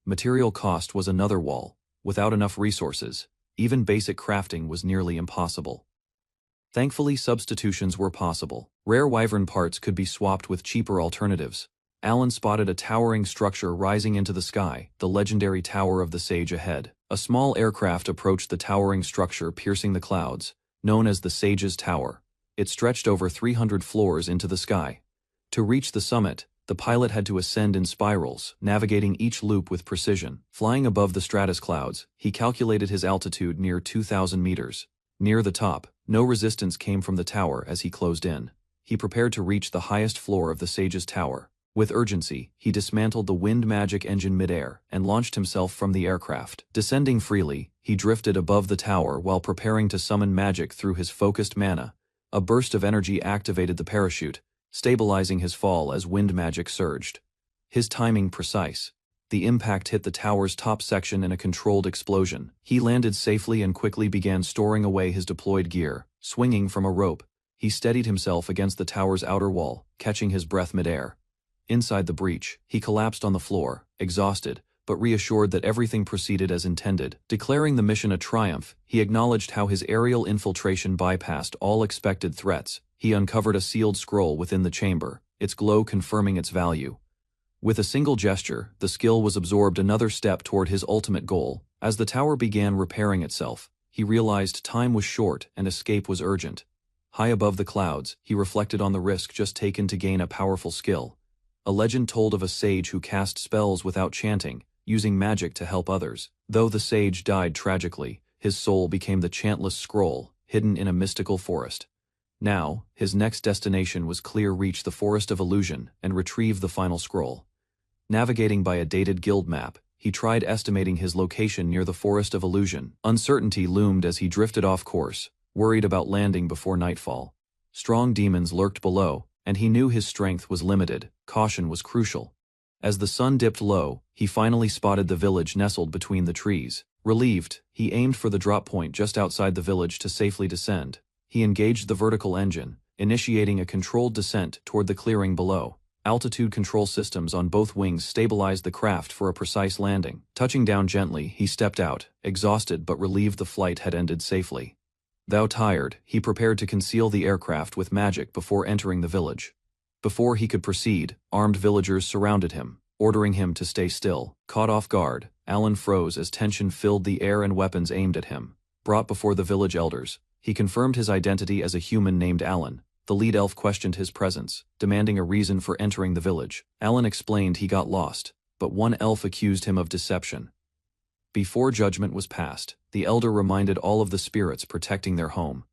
Material cost was another wall. Without enough resources, even basic crafting was nearly impossible. Thankfully, substitutions were possible. Rare wyvern parts could be swapped with cheaper alternatives. Alan spotted a towering structure rising into the sky, the legendary Tower of the Sage ahead. A small aircraft approached the towering structure, piercing the clouds, known as the Sage's Tower. It stretched over 300 floors into the sky. To reach the summit, the pilot had to ascend in spirals, navigating each loop with precision. Flying above the stratus clouds, he calculated his altitude near 2,000 meters. Near the top, no resistance came from the tower as he closed in. He prepared to reach the highest floor of the Sage's Tower. With urgency, he dismantled the wind magic engine midair and launched himself from the aircraft. Descending freely, he drifted above the tower while preparing to summon magic through his focused mana. A burst of energy activated the parachute, stabilizing his fall as wind magic surged. His timing precise. The impact hit the tower's top section in a controlled explosion. He landed safely and quickly began storing away his deployed gear. Swinging from a rope, he steadied himself against the tower's outer wall, catching his breath midair. Inside the breach, he collapsed on the floor, exhausted, but reassured that everything proceeded as intended. Declaring the mission a triumph, he acknowledged how his aerial infiltration bypassed all expected threats. He uncovered a sealed scroll within the chamber, its glow confirming its value. With a single gesture, the skill was absorbed, another step toward his ultimate goal. As the tower began repairing itself, he realized time was short and escape was urgent. High above the clouds, he reflected on the risk just taken to gain a powerful skill. A legend told of a sage who cast spells without chanting, using magic to help others. Though the sage died tragically, his soul became the chantless scroll, hidden in a mystical forest. Now, his next destination was clear: reach the Forest of Illusion and retrieve the final scroll. Navigating by a dated guild map, he tried estimating his location near the Forest of Illusion. Uncertainty loomed as he drifted off course, worried about landing before nightfall. Strong demons lurked below, and he knew his strength was limited. Caution was crucial. As the sun dipped low, he finally spotted the village nestled between the trees. Relieved, he aimed for the drop point just outside the village to safely descend. He engaged the vertical engine, initiating a controlled descent toward the clearing below. Altitude control systems on both wings stabilized the craft for a precise landing. Touching down gently, he stepped out, exhausted but relieved the flight had ended safely. Though tired, he prepared to conceal the aircraft with magic before entering the village. Before he could proceed, armed villagers surrounded him, ordering him to stay still. Caught off guard, Alan froze as tension filled the air and weapons aimed at him. Brought before the village elders, he confirmed his identity as a human named Alan. The lead elf questioned his presence, demanding a reason for entering the village. Alan explained he got lost, but one elf accused him of deception. Before judgment was passed, the elder reminded all of the spirits protecting their home.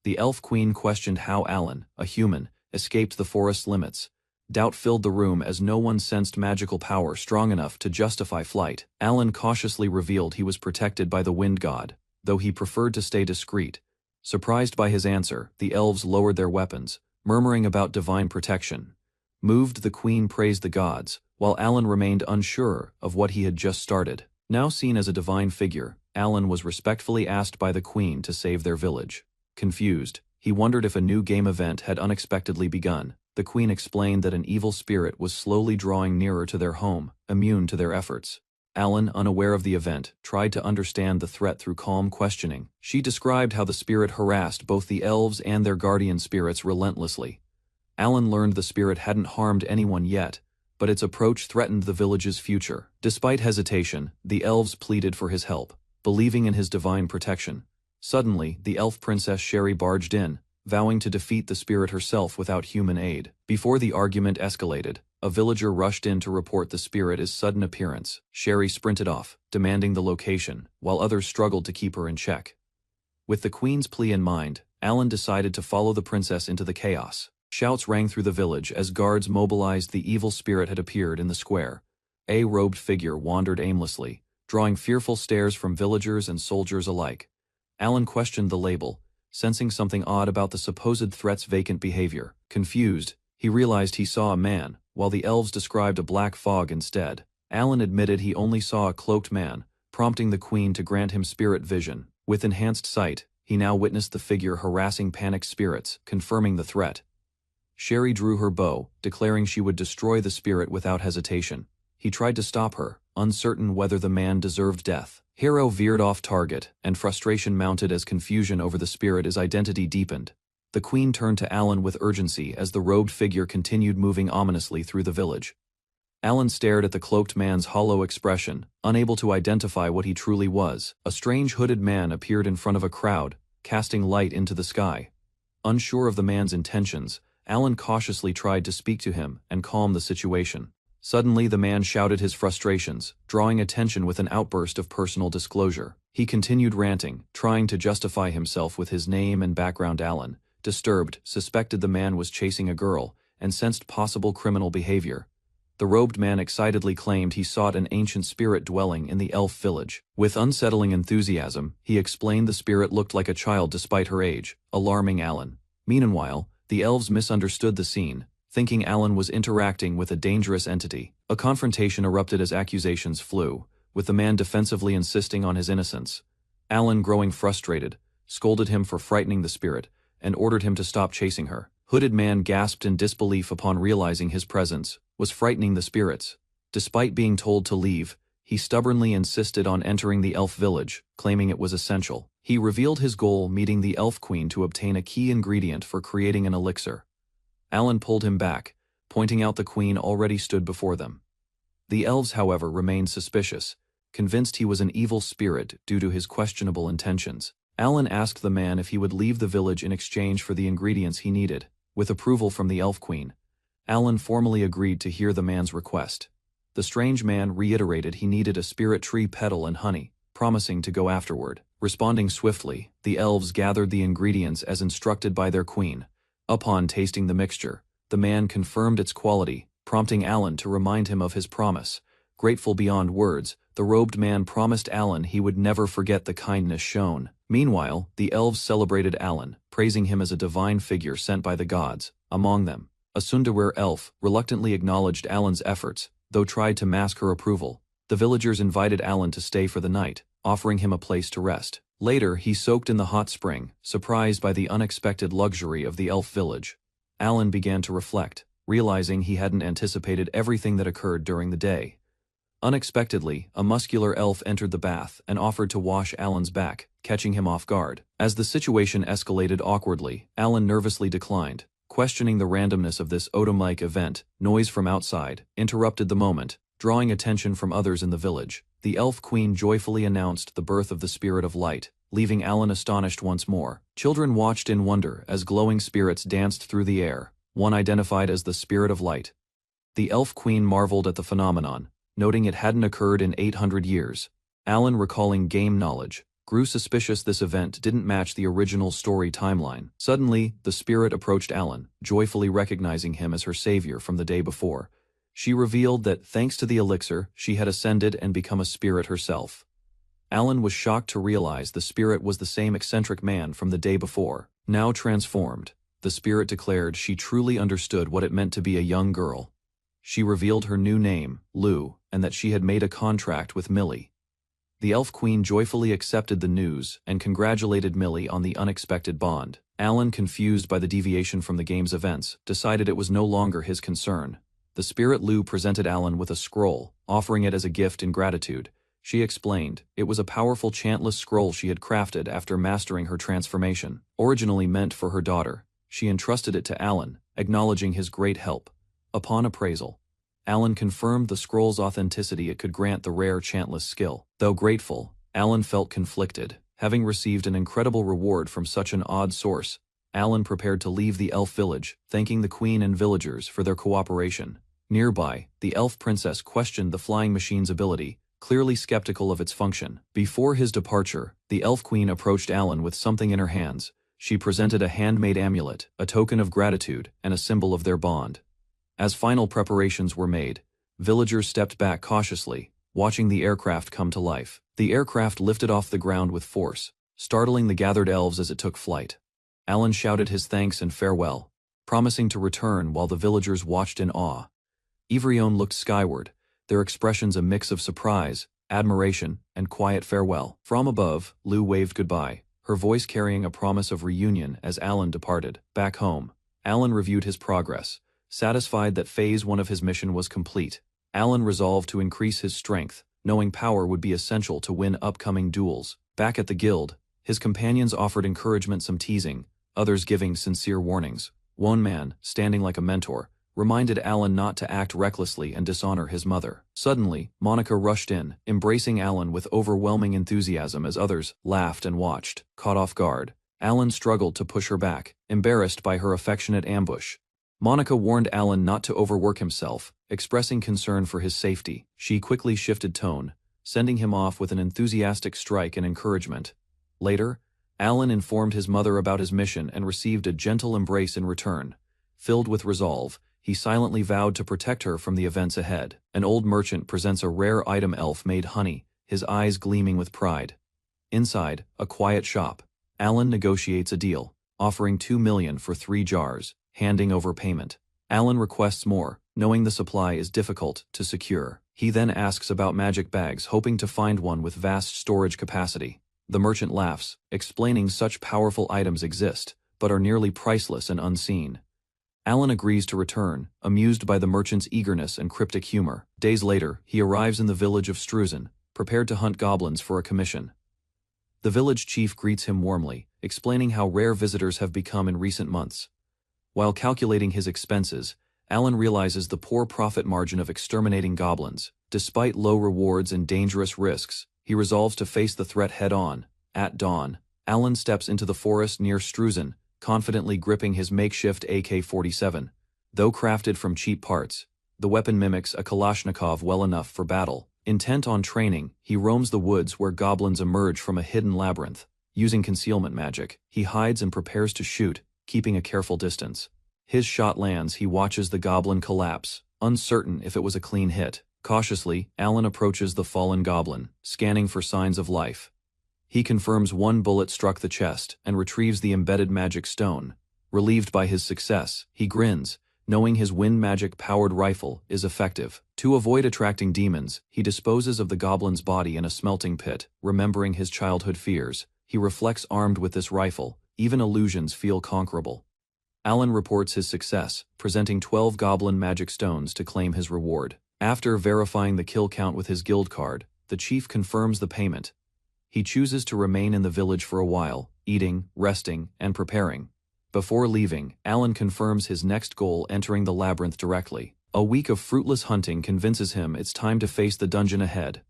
The elf queen questioned how Alan, a human, escaped the forest's limits. Doubt filled the room as no one sensed magical power strong enough to justify flight. Alan cautiously revealed he was protected by the wind god, though he preferred to stay discreet. Surprised by his answer, the elves lowered their weapons, murmuring about divine protection. Moved, the queen praised the gods, while Alan remained unsure of what he had just started. Now seen as a divine figure, Alan was respectfully asked by the queen to save their village. Confused, he wondered if a new game event had unexpectedly begun. The queen explained that an evil spirit was slowly drawing nearer to their home, immune to their efforts. Alan, unaware of the event, tried to understand the threat through calm questioning. She described how the spirit harassed both the elves and their guardian spirits relentlessly. Alan learned the spirit hadn't harmed anyone yet, but its approach threatened the village's future. Despite hesitation, the elves pleaded for his help. believing in his divine protection. Suddenly, the elf princess Sherry barged in, vowing to defeat the spirit herself without human aid. Before the argument escalated, a villager rushed in to report the spirit's sudden appearance. Sherry sprinted off, demanding the location, while others struggled to keep her in check. With the queen's plea in mind, Alan decided to follow the princess into the chaos. Shouts rang through the village as guards mobilized. The evil spirit had appeared in the square. A robed figure wandered aimlessly, drawing fearful stares from villagers and soldiers alike. Alan questioned the label, sensing something odd about the supposed threat's vacant behavior. Confused, he realized he saw a man, while the elves described a black fog instead. Alan admitted he only saw a cloaked man, prompting the queen to grant him spirit vision. With enhanced sight, he now witnessed the figure harassing panicked spirits, confirming the threat. Sherry drew her bow, declaring she would destroy the spirit without hesitation. He tried to stop her, uncertain whether the man deserved death. Hero veered off target, and frustration mounted as confusion over the spirit's identity deepened. The queen turned to Alan with urgency as the robed figure continued moving ominously through the village. Alan stared at the cloaked man's hollow expression, unable to identify what he truly was. A strange hooded man appeared in front of a crowd, casting light into the sky. Unsure of the man's intentions, Alan cautiously tried to speak to him and calm the situation. Suddenly the man shouted his frustrations, drawing attention with an outburst of personal disclosure. He continued ranting, trying to justify himself with his name and background. Alan, disturbed, suspected the man was chasing a girl, and sensed possible criminal behavior. The robed man excitedly claimed he sought an ancient spirit dwelling in the elf village. With unsettling enthusiasm, he explained the spirit looked like a child despite her age, alarming Alan. Meanwhile, the elves misunderstood the scene, thinking Alan was interacting with a dangerous entity. A confrontation erupted as accusations flew, with the man defensively insisting on his innocence. Alan, growing frustrated, scolded him for frightening the spirit, and ordered him to stop chasing her. Hooded man gasped in disbelief upon realizing his presence was frightening the spirits. Despite being told to leave, he stubbornly insisted on entering the elf village, claiming it was essential. He revealed his goal, meeting the elf queen to obtain a key ingredient for creating an elixir. Alan pulled him back, pointing out the queen already stood before them. The elves, however, remained suspicious, convinced he was an evil spirit due to his questionable intentions. Alan asked the man if he would leave the village in exchange for the ingredients he needed. With approval from the elf queen, Alan formally agreed to hear the man's request. The strange man reiterated he needed a spirit tree petal and honey, promising to go afterward. Responding swiftly, the elves gathered the ingredients as instructed by their queen. Upon tasting the mixture, the man confirmed its quality, prompting Alan to remind him of his promise. Grateful beyond words, the robed man promised Alan he would never forget the kindness shown. Meanwhile, the elves celebrated Alan, praising him as a divine figure sent by the gods. Among them, a Sundaware elf reluctantly acknowledged Alan's efforts, though tried to mask her approval. The villagers invited Alan to stay for the night, offering him a place to rest. Later, he soaked in the hot spring, surprised by the unexpected luxury of the elf village. Alan began to reflect, realizing he hadn't anticipated everything that occurred during the day. Unexpectedly, a muscular elf entered the bath and offered to wash Alan's back, catching him off guard. As the situation escalated awkwardly, Alan nervously declined. Questioning the randomness of this Otomike event, noise from outside interrupted the moment, drawing attention from others in the village. The elf queen joyfully announced the birth of the spirit of light, leaving Alan astonished once more. Children watched in wonder as glowing spirits danced through the air, one identified as the spirit of light. The elf queen marveled at the phenomenon, noting it hadn't occurred in 800 years. Alan, recalling game knowledge, grew suspicious this event didn't match the original story timeline. Suddenly, the spirit approached Alan, joyfully recognizing him as her savior from the day before. She revealed that, thanks to the elixir, she had ascended and become a spirit herself. Alan was shocked to realize the spirit was the same eccentric man from the day before. Now transformed, the spirit declared she truly understood what it meant to be a young girl. She revealed her new name, Lou, and that she had made a contract with Millie. The elf queen joyfully accepted the news and congratulated Millie on the unexpected bond. Alan, confused by the deviation from the game's events, decided it was no longer his concern. The spirit Lou presented Alan with a scroll, offering it as a gift in gratitude. She explained, it was a powerful chantless scroll she had crafted after mastering her transformation. Originally meant for her daughter, she entrusted it to Alan, acknowledging his great help. Upon appraisal, Alan confirmed the scroll's authenticity. It could grant the rare chantless skill. Though grateful, Alan felt conflicted. Having received an incredible reward from such an odd source, Alan prepared to leave the elf village, thanking the queen and villagers for their cooperation. Nearby, the elf princess questioned the flying machine's ability, clearly skeptical of its function. Before his departure, the elf queen approached Alan with something in her hands. She presented a handmade amulet, a token of gratitude, and a symbol of their bond. As final preparations were made, villagers stepped back cautiously, watching the aircraft come to life. The aircraft lifted off the ground with force, startling the gathered elves as it took flight. Alan shouted his thanks and farewell, promising to return while the villagers watched in awe. Ivrion looked skyward, their expressions a mix of surprise, admiration, and quiet farewell. From above, Lou waved goodbye, her voice carrying a promise of reunion as Alan departed. Back home, Alan reviewed his progress. Satisfied that Phase 1 of his mission was complete, Alan resolved to increase his strength, knowing power would be essential to win upcoming duels. Back at the guild, his companions offered encouragement, some teasing, others giving sincere warnings. One man, standing like a mentor, reminded Alan not to act recklessly and dishonor his mother. Suddenly, Monica rushed in, embracing Alan with overwhelming enthusiasm as others laughed and watched. Caught off guard, Alan struggled to push her back, embarrassed by her affectionate ambush. Monica warned Alan not to overwork himself, expressing concern for his safety. She quickly shifted tone, sending him off with an enthusiastic strike and encouragement. Later, Alan informed his mother about his mission and received a gentle embrace in return. Filled with resolve, he silently vowed to protect her from the events ahead. An old merchant presents a rare item, elf-made honey, his eyes gleaming with pride. Inside, a quiet shop, Alan negotiates a deal, offering 2 million for 3 jars, handing over payment. Alan requests more, knowing the supply is difficult to secure. He then asks about magic bags, hoping to find one with vast storage capacity. The merchant laughs, explaining such powerful items exist, but are nearly priceless and unseen. Alan agrees to return, amused by the merchant's eagerness and cryptic humor. Days later, he arrives in the village of Struzen, prepared to hunt goblins for a commission. The village chief greets him warmly, explaining how rare visitors have become in recent months. While calculating his expenses, Alan realizes the poor profit margin of exterminating goblins. Despite low rewards and dangerous risks, he resolves to face the threat head-on. At dawn, Alan steps into the forest near Struzen, confidently gripping his makeshift AK-47. Though crafted from cheap parts, the weapon mimics a Kalashnikov well enough for battle. Intent on training, he roams the woods where goblins emerge from a hidden labyrinth. Using concealment magic, he hides and prepares to shoot, keeping a careful distance. His shot lands, he watches the goblin collapse, uncertain if it was a clean hit. Cautiously, Alan approaches the fallen goblin, scanning for signs of life. He confirms one bullet struck the chest and retrieves the embedded magic stone. Relieved by his success, he grins, knowing his wind magic-powered rifle is effective. To avoid attracting demons, he disposes of the goblin's body in a smelting pit. Remembering his childhood fears, he reflects armed with this rifle. Even illusions feel conquerable. Alan reports his success, presenting 12 goblin magic stones to claim his reward. After verifying the kill count with his guild card, the chief confirms the payment. He chooses to remain in the village for a while, eating, resting, and preparing. Before leaving, Alan confirms his next goal, entering the labyrinth directly. A week of fruitless hunting convinces him it's time to face the dungeon ahead.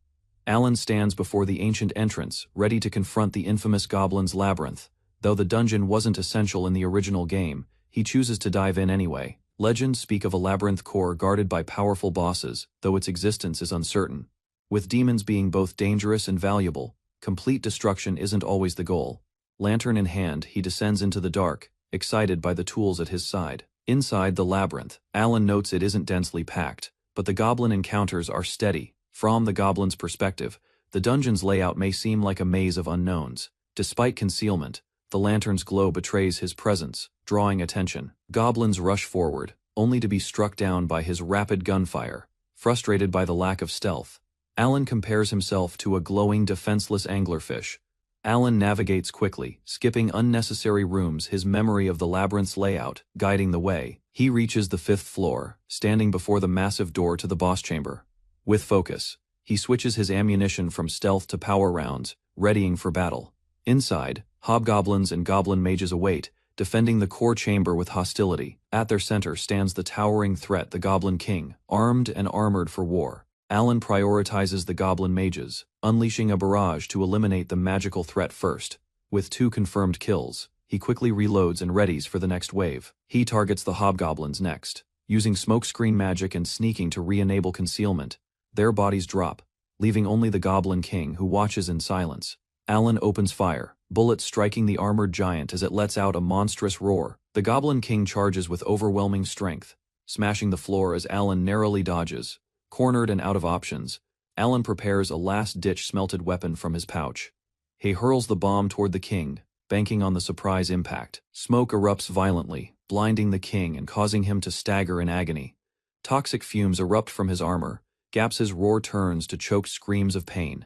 Alan stands before the ancient entrance, ready to confront the infamous goblin's labyrinth. Though the dungeon wasn't essential in the original game, he chooses to dive in anyway. Legends speak of a labyrinth core guarded by powerful bosses, though its existence is uncertain. With demons being both dangerous and valuable, complete destruction isn't always the goal. Lantern in hand, he descends into the dark, excited by the tools at his side. Inside the labyrinth, Alan notes it isn't densely packed, but the goblin encounters are steady. From the goblin's perspective, the dungeon's layout may seem like a maze of unknowns. Despite concealment, the lantern's glow betrays his presence, drawing attention. Goblins rush forward, only to be struck down by his rapid gunfire. Frustrated by the lack of stealth, Alan compares himself to a glowing, defenseless anglerfish. Alan navigates quickly, skipping unnecessary rooms, his memory of the labyrinth's layout guiding the way. He reaches the 5th floor, standing before the massive door to the boss chamber. With focus, he switches his ammunition from stealth to power rounds, readying for battle. Inside, hobgoblins and goblin mages await, defending the core chamber with hostility. At their center stands the towering threat, the Goblin King, armed and armored for war. Alan prioritizes the goblin mages, unleashing a barrage to eliminate the magical threat first. With 2 confirmed kills, he quickly reloads and readies for the next wave. He targets the hobgoblins next, using smokescreen magic and sneaking to re-enable concealment. Their bodies drop, leaving only the Goblin King who watches in silence. Alan opens fire, bullets striking the armored giant as it lets out a monstrous roar. The Goblin King charges with overwhelming strength, smashing the floor as Alan narrowly dodges. Cornered and out of options, Alan prepares a last-ditch smelted weapon from his pouch. He hurls the bomb toward the king, banking on the surprise impact. Smoke erupts violently, blinding the king and causing him to stagger in agony. Toxic fumes erupt from his armor. Gap's roar turns to choked screams of pain.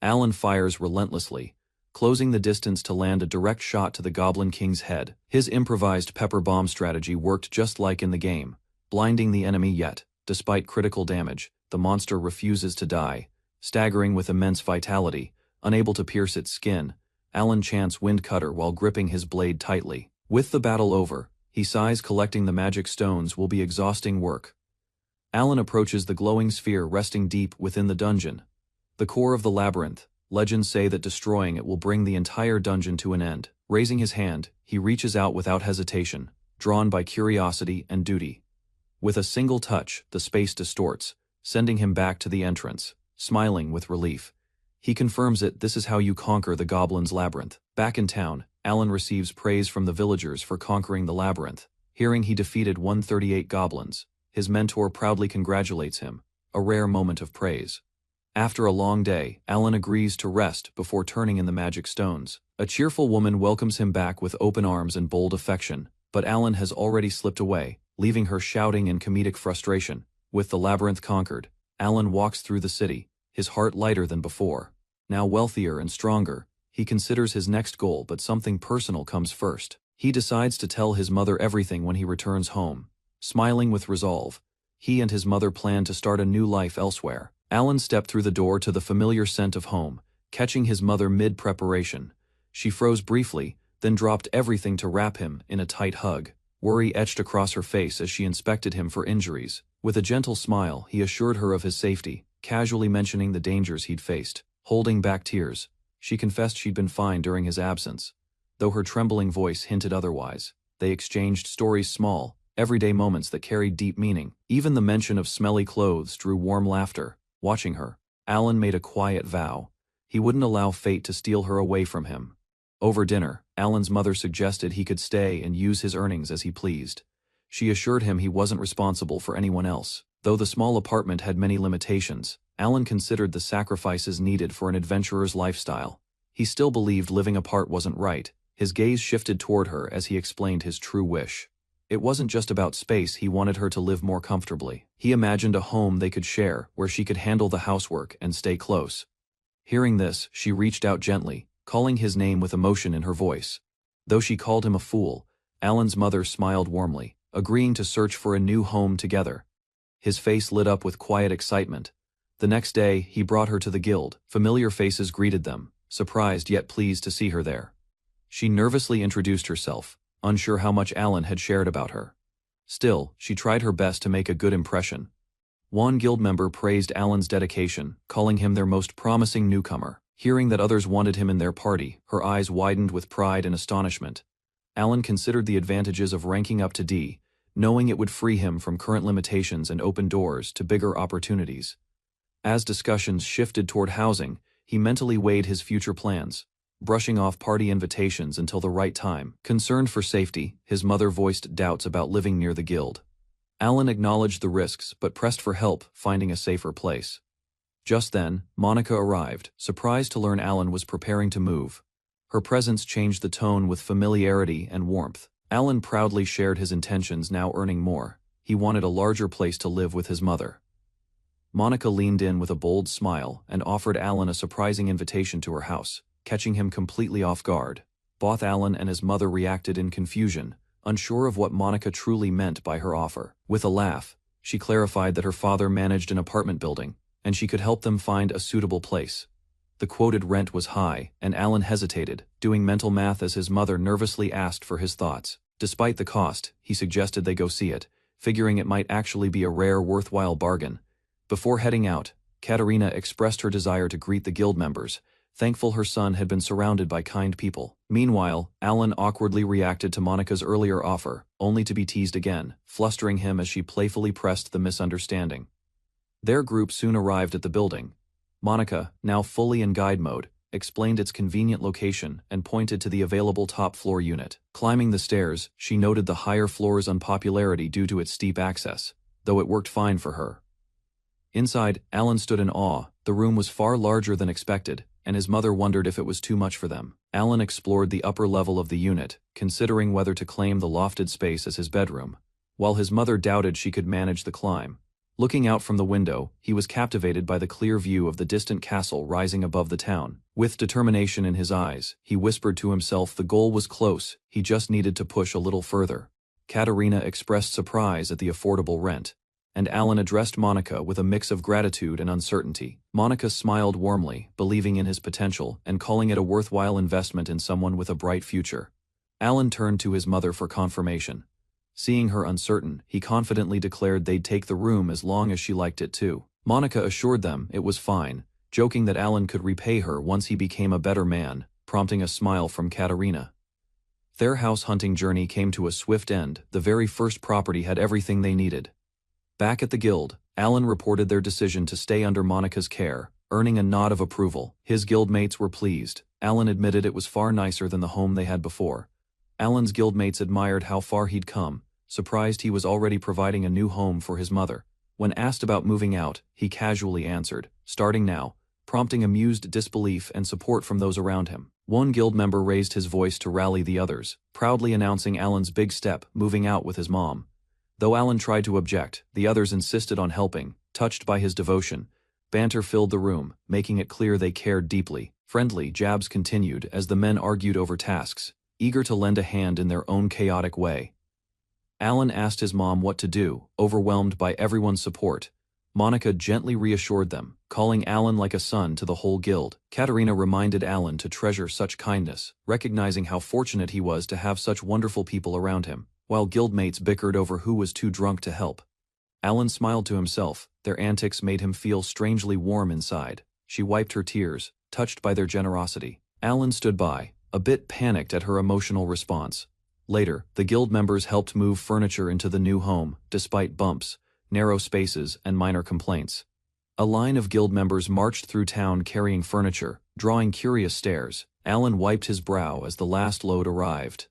Alan fires relentlessly, closing the distance to land a direct shot to the Goblin King's head. His improvised pepper bomb strategy worked just like in the game, blinding the enemy yet, despite critical damage, the monster refuses to die. Staggering with immense vitality, unable to pierce its skin, Alan chants Windcutter while gripping his blade tightly. With the battle over, he sighs, collecting the magic stones will be exhausting work. Alan approaches the glowing sphere resting deep within the dungeon. The core of the labyrinth, legends say that destroying it will bring the entire dungeon to an end. Raising his hand, he reaches out without hesitation, drawn by curiosity and duty. With a single touch, the space distorts, sending him back to the entrance, smiling with relief. He confirms it. This is how you conquer the Goblin's Labyrinth. Back in town, Alan receives praise from the villagers for conquering the labyrinth. Hearing he defeated 138 goblins, his mentor proudly congratulates him, a rare moment of praise. After a long day, Alan agrees to rest before turning in the magic stones. A cheerful woman welcomes him back with open arms and bold affection, but Alan has already slipped away, leaving her shouting in comedic frustration. With the labyrinth conquered, Alan walks through the city, his heart lighter than before. Now wealthier and stronger, he considers his next goal, but something personal comes first. He decides to tell his mother everything when he returns home. Smiling with resolve, he and his mother plan to start a new life elsewhere. Alan stepped through the door to the familiar scent of home, catching his mother mid-preparation. She froze briefly, then dropped everything to wrap him in a tight hug. Worry etched across her face as she inspected him for injuries. With a gentle smile, he assured her of his safety, casually mentioning the dangers he'd faced. Holding back tears, she confessed she'd been fine during his absence, though her trembling voice hinted otherwise. They exchanged stories, small, everyday moments that carried deep meaning. Even the mention of smelly clothes drew warm laughter. Watching her, Alan made a quiet vow. He wouldn't allow fate to steal her away from him. Over dinner, Alan's mother suggested he could stay and use his earnings as he pleased. She assured him he wasn't responsible for anyone else. Though the small apartment had many limitations, Alan considered the sacrifices needed for an adventurer's lifestyle. He still believed living apart wasn't right. His gaze shifted toward her as he explained his true wish. It wasn't just about space, he wanted her to live more comfortably. He imagined a home they could share, where she could handle the housework and stay close. Hearing this, she reached out gently, calling his name with emotion in her voice. Though she called him a fool, Alan's mother smiled warmly, agreeing to search for a new home together. His face lit up with quiet excitement. The next day, he brought her to the guild. Familiar faces greeted them, surprised yet pleased to see her there. She nervously introduced herself, unsure how much Alan had shared about her. Still, she tried her best to make a good impression. One guild member praised Alan's dedication, calling him their most promising newcomer. Hearing that others wanted him in their party, her eyes widened with pride and astonishment. Alan considered the advantages of ranking up to D, knowing it would free him from current limitations and open doors to bigger opportunities. As discussions shifted toward housing, he mentally weighed his future plans, brushing off party invitations until the right time. Concerned for safety, his mother voiced doubts about living near the guild. Alan acknowledged the risks but pressed for help finding a safer place. Just then, Monica arrived, surprised to learn Alan was preparing to move. Her presence changed the tone with familiarity and warmth. Alan proudly shared his intentions, now earning more. He wanted a larger place to live with his mother. Monica leaned in with a bold smile and offered Alan a surprising invitation to her house, catching him completely off guard. Both Alan and his mother reacted in confusion, unsure of what Monica truly meant by her offer. With a laugh, she clarified that her father managed an apartment building, and she could help them find a suitable place. The quoted rent was high, and Alan hesitated, doing mental math as his mother nervously asked for his thoughts. Despite the cost, he suggested they go see it, figuring it might actually be a rare, worthwhile bargain. Before heading out, Katerina expressed her desire to greet the guild members, thankful her son had been surrounded by kind people. Meanwhile, Alan awkwardly reacted to Monica's earlier offer, only to be teased again, flustering him as she playfully pressed the misunderstanding. Their group soon arrived at the building. Monica, now fully in guide mode, explained its convenient location and pointed to the available top-floor unit. Climbing the stairs, she noted the higher floor's unpopularity due to its steep access, though it worked fine for her. Inside, Alan stood in awe. The room was far larger than expected, and his mother wondered if it was too much for them. Alan explored the upper level of the unit, considering whether to claim the lofted space as his bedroom, while his mother doubted she could manage the climb. Looking out from the window, he was captivated by the clear view of the distant castle rising above the town. With determination in his eyes, he whispered to himself the goal was close, he just needed to push a little further. Katerina expressed surprise at the affordable rent, and Alan addressed Monica with a mix of gratitude and uncertainty. Monica smiled warmly, believing in his potential and calling it a worthwhile investment in someone with a bright future. Alan turned to his mother for confirmation. Seeing her uncertain, he confidently declared they'd take the room as long as she liked it too. Monica assured them it was fine, joking that Alan could repay her once he became a better man, prompting a smile from Katerina. Their house hunting journey came to a swift end. The very first property had everything they needed. Back at the guild, Alan reported their decision to stay under Monica's care, earning a nod of approval. His guildmates were pleased. Alan admitted it was far nicer than the home they had before. Alan's guildmates admired how far he'd come, surprised he was already providing a new home for his mother. When asked about moving out, he casually answered, starting now, prompting amused disbelief and support from those around him. One guild member raised his voice to rally the others, proudly announcing Alan's big step, moving out with his mom. Though Alan tried to object, the others insisted on helping, touched by his devotion. Banter filled the room, making it clear they cared deeply. Friendly jabs continued as the men argued over tasks, eager to lend a hand in their own chaotic way. Alan asked his mom what to do, overwhelmed by everyone's support. Monica gently reassured them, calling Alan like a son to the whole guild. Katerina reminded Alan to treasure such kindness, recognizing how fortunate he was to have such wonderful people around him. While guildmates bickered over who was too drunk to help, Alan smiled to himself. Their antics made him feel strangely warm inside. She wiped her tears, touched by their generosity. Alan stood by, a bit panicked at her emotional response. Later, the guild members helped move furniture into the new home, despite bumps, narrow spaces, and minor complaints. A line of guild members marched through town carrying furniture, drawing curious stares. Alan wiped his brow as the last load arrived.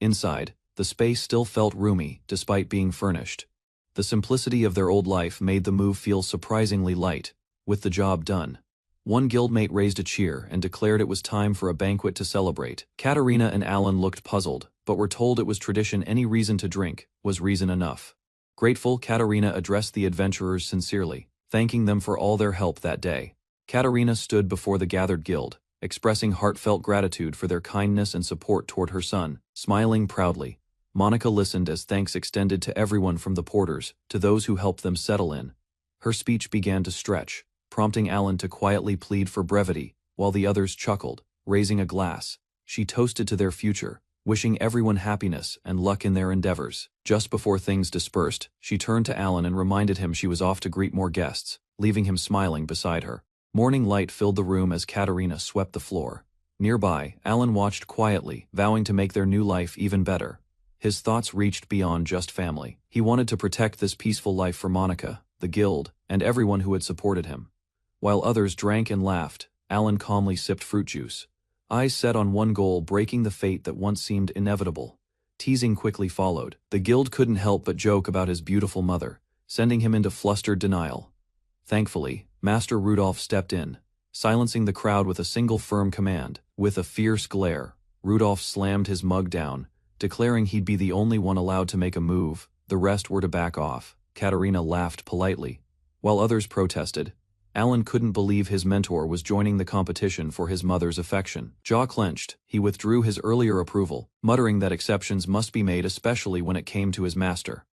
Inside, the space still felt roomy, despite being furnished. The simplicity of their old life made the move feel surprisingly light, with the job done. One guildmate raised a cheer and declared it was time for a banquet to celebrate. Katerina and Alan looked puzzled, but were told it was tradition. Any reason to drink was reason enough. Grateful, Katerina addressed the adventurers sincerely, thanking them for all their help that day. Katerina stood before the gathered guild, expressing heartfelt gratitude for their kindness and support toward her son, smiling proudly. Monica listened as thanks extended to everyone from the porters to those who helped them settle in. Her speech began to stretch, prompting Alan to quietly plead for brevity, while the others chuckled. Raising a glass, she toasted to their future, wishing everyone happiness and luck in their endeavors. Just before things dispersed, she turned to Alan and reminded him she was off to greet more guests, leaving him smiling beside her. Morning light filled the room as Katerina swept the floor. Nearby, Alan watched quietly, vowing to make their new life even better. His thoughts reached beyond just family. He wanted to protect this peaceful life for Monica, the guild, and everyone who had supported him. While others drank and laughed, Alan calmly sipped fruit juice, eyes set on one goal: breaking the fate that once seemed inevitable. Teasing quickly followed. The guild couldn't help but joke about his beautiful mother, sending him into flustered denial. Thankfully, Master Rudolph stepped in, silencing the crowd with a single firm command. With a fierce glare, Rudolph slammed his mug down, declaring he'd be the only one allowed to make a move. The rest were to back off. Katerina laughed politely. While others protested, Alan couldn't believe his mentor was joining the competition for his mother's affection. Jaw clenched, he withdrew his earlier approval, muttering that exceptions must be made, especially when it came to his master.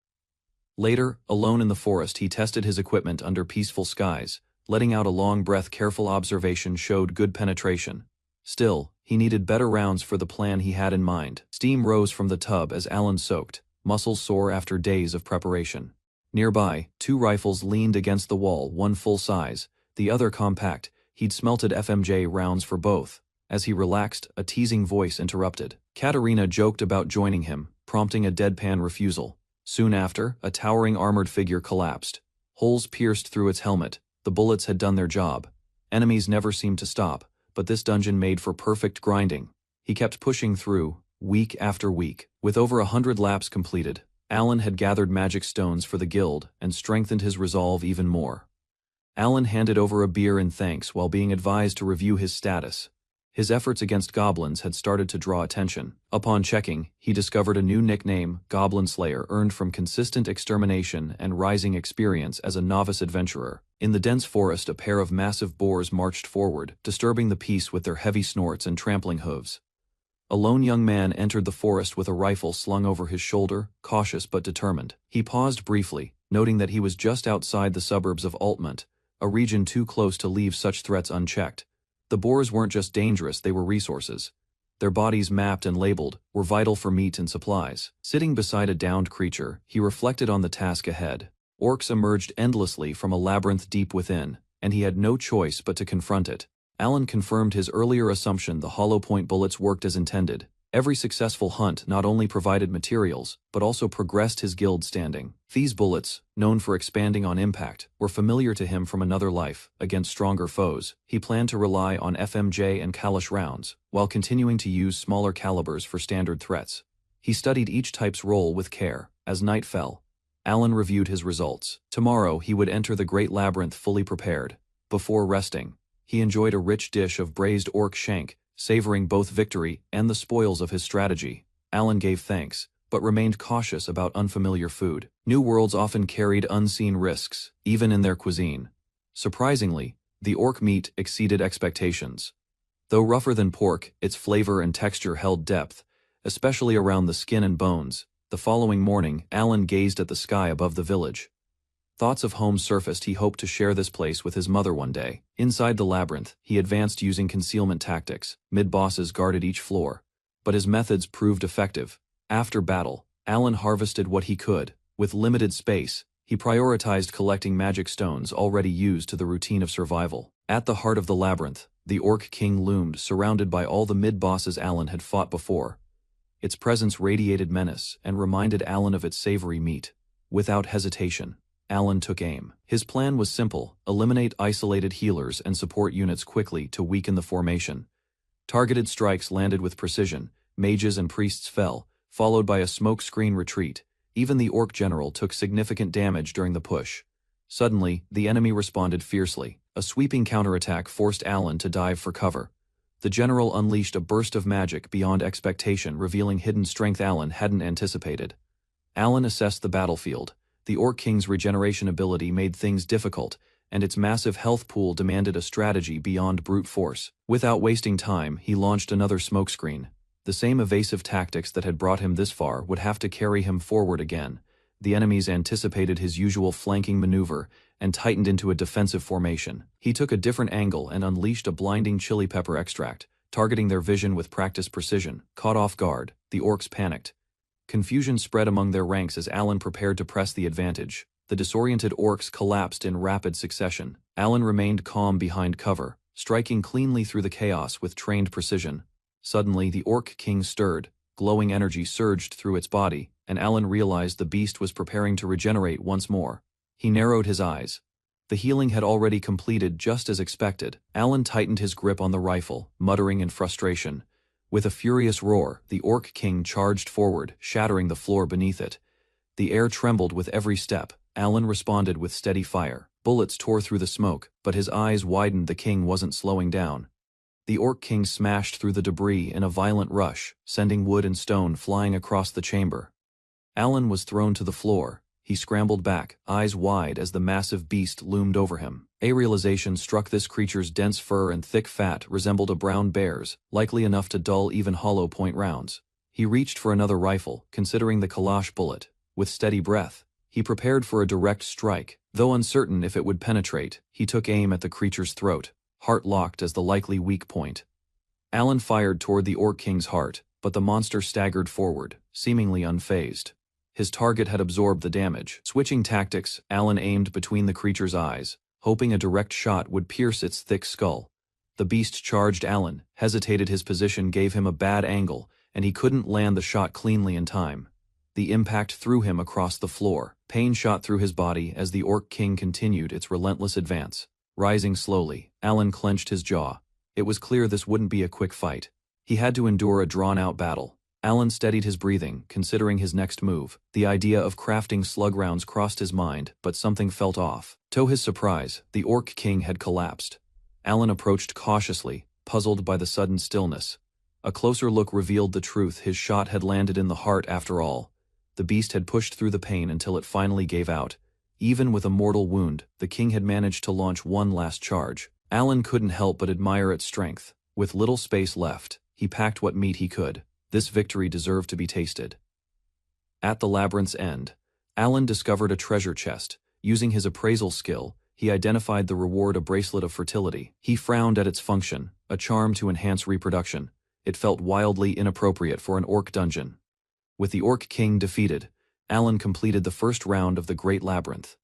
Later, alone in the forest, he tested his equipment under peaceful skies, letting out a long breath. Careful observation showed good penetration. Still, he needed better rounds for the plan he had in mind. Steam rose from the tub as Alan soaked, muscles sore after days of preparation. Nearby, two rifles leaned against the wall, one full size, the other compact. He'd smelted FMJ rounds for both. As he relaxed, a teasing voice interrupted. Katerina joked about joining him, prompting a deadpan refusal. Soon after, a towering armored figure collapsed. Holes pierced through its helmet. The bullets had done their job. Enemies never seemed to stop, but this dungeon made for perfect grinding. He kept pushing through, week after week. With over 100 laps completed, Alan had gathered magic stones for the guild and strengthened his resolve even more. Alan handed over a beer in thanks while being advised to review his status. His efforts against goblins had started to draw attention. Upon checking, he discovered a new nickname, Goblin Slayer, earned from consistent extermination and rising experience as a novice adventurer. In the dense forest, a pair of massive boars marched forward, disturbing the peace with their heavy snorts and trampling hooves. A lone young man entered the forest with a rifle slung over his shoulder, cautious but determined. He paused briefly, noting that he was just outside the suburbs of Altmont, a region too close to leave such threats unchecked. The boars weren't just dangerous, they were resources. Their bodies mapped and labeled, were vital for meat and supplies. Sitting beside a downed creature, he reflected on the task ahead. Orcs emerged endlessly from a labyrinth deep within, and he had no choice but to confront it. Alan confirmed his earlier assumption: the hollow point bullets worked as intended. Every successful hunt not only provided materials, but also progressed his guild standing. These bullets, known for expanding on impact, were familiar to him from another life. Against stronger foes, he planned to rely on FMJ and Kalash rounds, while continuing to use smaller calibers for standard threats. He studied each type's role with care. As night fell, Alan reviewed his results. Tomorrow he would enter the Great Labyrinth fully prepared. Before resting, he enjoyed a rich dish of braised orc shank, savoring both victory and the spoils of his strategy. Alan gave thanks, but remained cautious about unfamiliar food. New worlds often carried unseen risks, even in their cuisine. Surprisingly, the orc meat exceeded expectations. Though rougher than pork, its flavor and texture held depth, especially around the skin and bones. The following morning, Alan gazed at the sky above the village. Thoughts of home surfaced. He hoped to share this place with his mother one day. Inside the labyrinth, he advanced using concealment tactics. Mid-bosses guarded each floor, but his methods proved effective. After battle, Alan harvested what he could. With limited space, he prioritized collecting magic stones already used to the routine of survival. At the heart of the labyrinth, the Orc King loomed, surrounded by all the mid-bosses Alan had fought before. Its presence radiated menace and reminded Alan of its savory meat. Without hesitation, Alan took aim. His plan was simple: eliminate isolated healers and support units quickly to weaken the formation. Targeted strikes landed with precision. Mages and priests fell, followed by a smoke-screen retreat. Even the orc general took significant damage during the push. Suddenly, the enemy responded fiercely. A sweeping counterattack forced Alan to dive for cover. The general unleashed a burst of magic beyond expectation, revealing hidden strength Alan hadn't anticipated. Alan assessed the battlefield. The Orc King's regeneration ability made things difficult, and its massive health pool demanded a strategy beyond brute force. Without wasting time, he launched another smokescreen. The same evasive tactics that had brought him this far would have to carry him forward again. The enemies anticipated his usual flanking maneuver and tightened into a defensive formation. He took a different angle and unleashed a blinding chili pepper extract, targeting their vision with practiced precision. Caught off guard, the orcs panicked. Confusion spread among their ranks as Alan prepared to press the advantage. The disoriented orcs collapsed in rapid succession. Alan remained calm behind cover, striking cleanly through the chaos with trained precision. Suddenly, the Orc King stirred. Glowing energy surged through its body, and Alan realized the beast was preparing to regenerate once more. He narrowed his eyes. The healing had already completed just as expected. Alan tightened his grip on the rifle, muttering in frustration. With a furious roar, the Orc King charged forward, shattering the floor beneath it. The air trembled with every step. Alan responded with steady fire. Bullets tore through the smoke, but his eyes widened. The king wasn't slowing down. The Orc King smashed through the debris in a violent rush, sending wood and stone flying across the chamber. Alan was thrown to the floor. He scrambled back, eyes wide as the massive beast loomed over him. A realization struck: this creature's dense fur and thick fat resembled a brown bear's, likely enough to dull even hollow point rounds. He reached for another rifle, considering the Kalash bullet. With steady breath, he prepared for a direct strike. Though uncertain if it would penetrate, he took aim at the creature's throat, heart locked as the likely weak point. Alan fired toward the Orc King's heart, but the monster staggered forward, seemingly unfazed. His target had absorbed the damage. Switching tactics, Alan aimed between the creature's eyes, hoping a direct shot would pierce its thick skull. The beast charged Alan, hesitated, his position gave him a bad angle, and he couldn't land the shot cleanly in time. The impact threw him across the floor. Pain shot through his body as the Orc King continued its relentless advance. Rising slowly, Alan clenched his jaw. It was clear this wouldn't be a quick fight. He had to endure a drawn-out battle. Alan steadied his breathing, considering his next move. The idea of crafting slug rounds crossed his mind, but something felt off. To his surprise, the Orc King had collapsed. Alan approached cautiously, puzzled by the sudden stillness. A closer look revealed the truth: his shot had landed in the heart after all. The beast had pushed through the pain until it finally gave out. Even with a mortal wound, the king had managed to launch one last charge. Alan couldn't help but admire its strength. With little space left, he packed what meat he could. This victory deserved to be tasted. At the labyrinth's end, Alan discovered a treasure chest. Using his appraisal skill, he identified the reward: a bracelet of fertility. He frowned at its function, a charm to enhance reproduction. It felt wildly inappropriate for an orc dungeon. With the Orc King defeated, Alan completed the first round of the Great Labyrinth.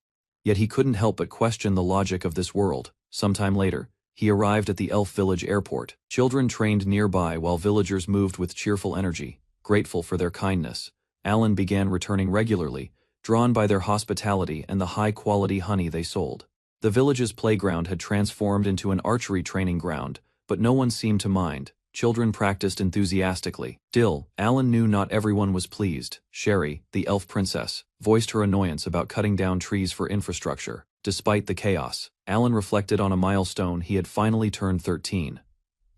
Yet he couldn't help but question the logic of this world. Sometime later, he arrived at the Elf Village airport. Children trained nearby while villagers moved with cheerful energy. Grateful for their kindness, Alan began returning regularly, drawn by their hospitality and the high-quality honey they sold. The village's playground had transformed into an archery training ground, but no one seemed to mind. Children practiced enthusiastically. Still, Alan knew not everyone was pleased. Sherry, the elf princess, voiced her annoyance about cutting down trees for infrastructure. Despite the chaos, Alan reflected on a milestone: he had finally turned 13.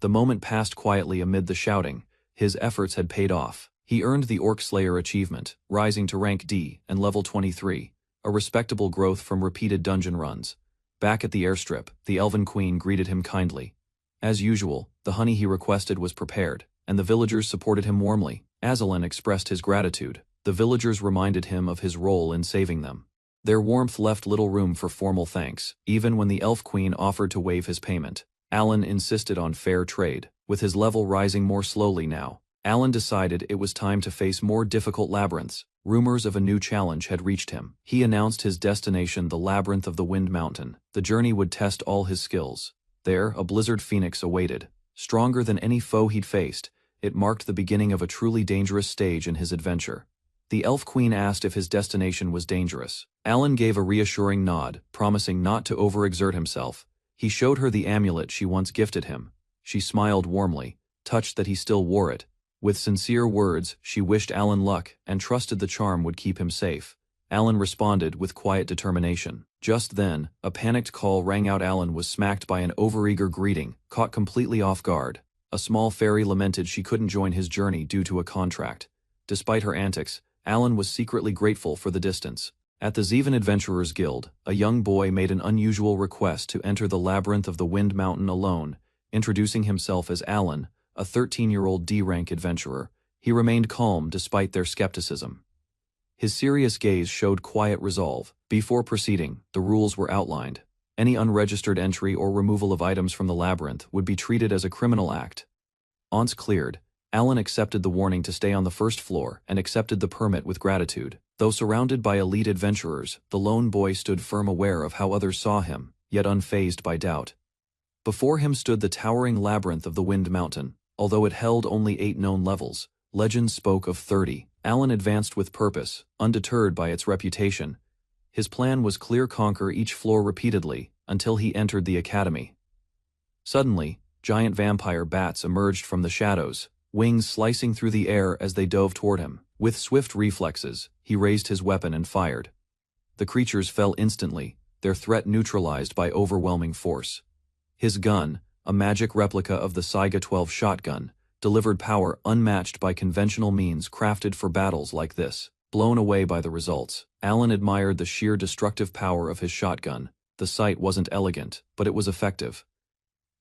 The moment passed quietly amid the shouting. His efforts had paid off. He earned the Orc Slayer achievement, rising to rank D and level 23, a respectable growth from repeated dungeon runs. Back at the airstrip, the Elven Queen greeted him kindly. As usual, the honey he requested was prepared, and the villagers supported him warmly. Aslan expressed his gratitude. The villagers reminded him of his role in saving them. Their warmth left little room for formal thanks. Even when the Elf Queen offered to waive his payment, Alan insisted on fair trade. With his level rising more slowly now, Alan decided it was time to face more difficult labyrinths. Rumors of a new challenge had reached him. He announced his destination: the Labyrinth of the Wind Mountain. The journey would test all his skills. There, a blizzard phoenix awaited. Stronger than any foe he'd faced, it marked the beginning of a truly dangerous stage in his adventure. The Elf Queen asked if his destination was dangerous. Alan gave a reassuring nod, promising not to overexert himself. He showed her the amulet she once gifted him. She smiled warmly, touched that he still wore it. With sincere words, she wished Alan luck and trusted the charm would keep him safe. Alan responded with quiet determination. Just then, a panicked call rang out. Alan was smacked by an overeager greeting, caught completely off guard. A small fairy lamented she couldn't join his journey due to a contract. Despite her antics, Alan was secretly grateful for the distance. At the Zeven Adventurers Guild, a young boy made an unusual request to enter the Labyrinth of the Wind Mountain alone. Introducing himself as Alan, a 13-year-old D-rank adventurer, he remained calm despite their skepticism. His serious gaze showed quiet resolve. Before proceeding, the rules were outlined. Any unregistered entry or removal of items from the labyrinth would be treated as a criminal act. Once cleared, Alan accepted the warning to stay on the first floor and accepted the permit with gratitude. Though surrounded by elite adventurers, the lone boy stood firm, aware of how others saw him, yet unfazed by doubt. Before him stood the towering labyrinth of the Wind Mountain. Although it held only 8 known levels, legend spoke of 30. Alan advanced with purpose, undeterred by its reputation. His plan was clear: conquer each floor repeatedly, until he entered the academy. Suddenly, giant vampire bats emerged from the shadows, wings slicing through the air as they dove toward him. With swift reflexes, he raised his weapon and fired. The creatures fell instantly, their threat neutralized by overwhelming force. His gun, a magic replica of the Saiga 12 shotgun, delivered power unmatched by conventional means, crafted for battles like this. Blown away by the results, Alan admired the sheer destructive power of his shotgun. The sight wasn't elegant, but it was effective.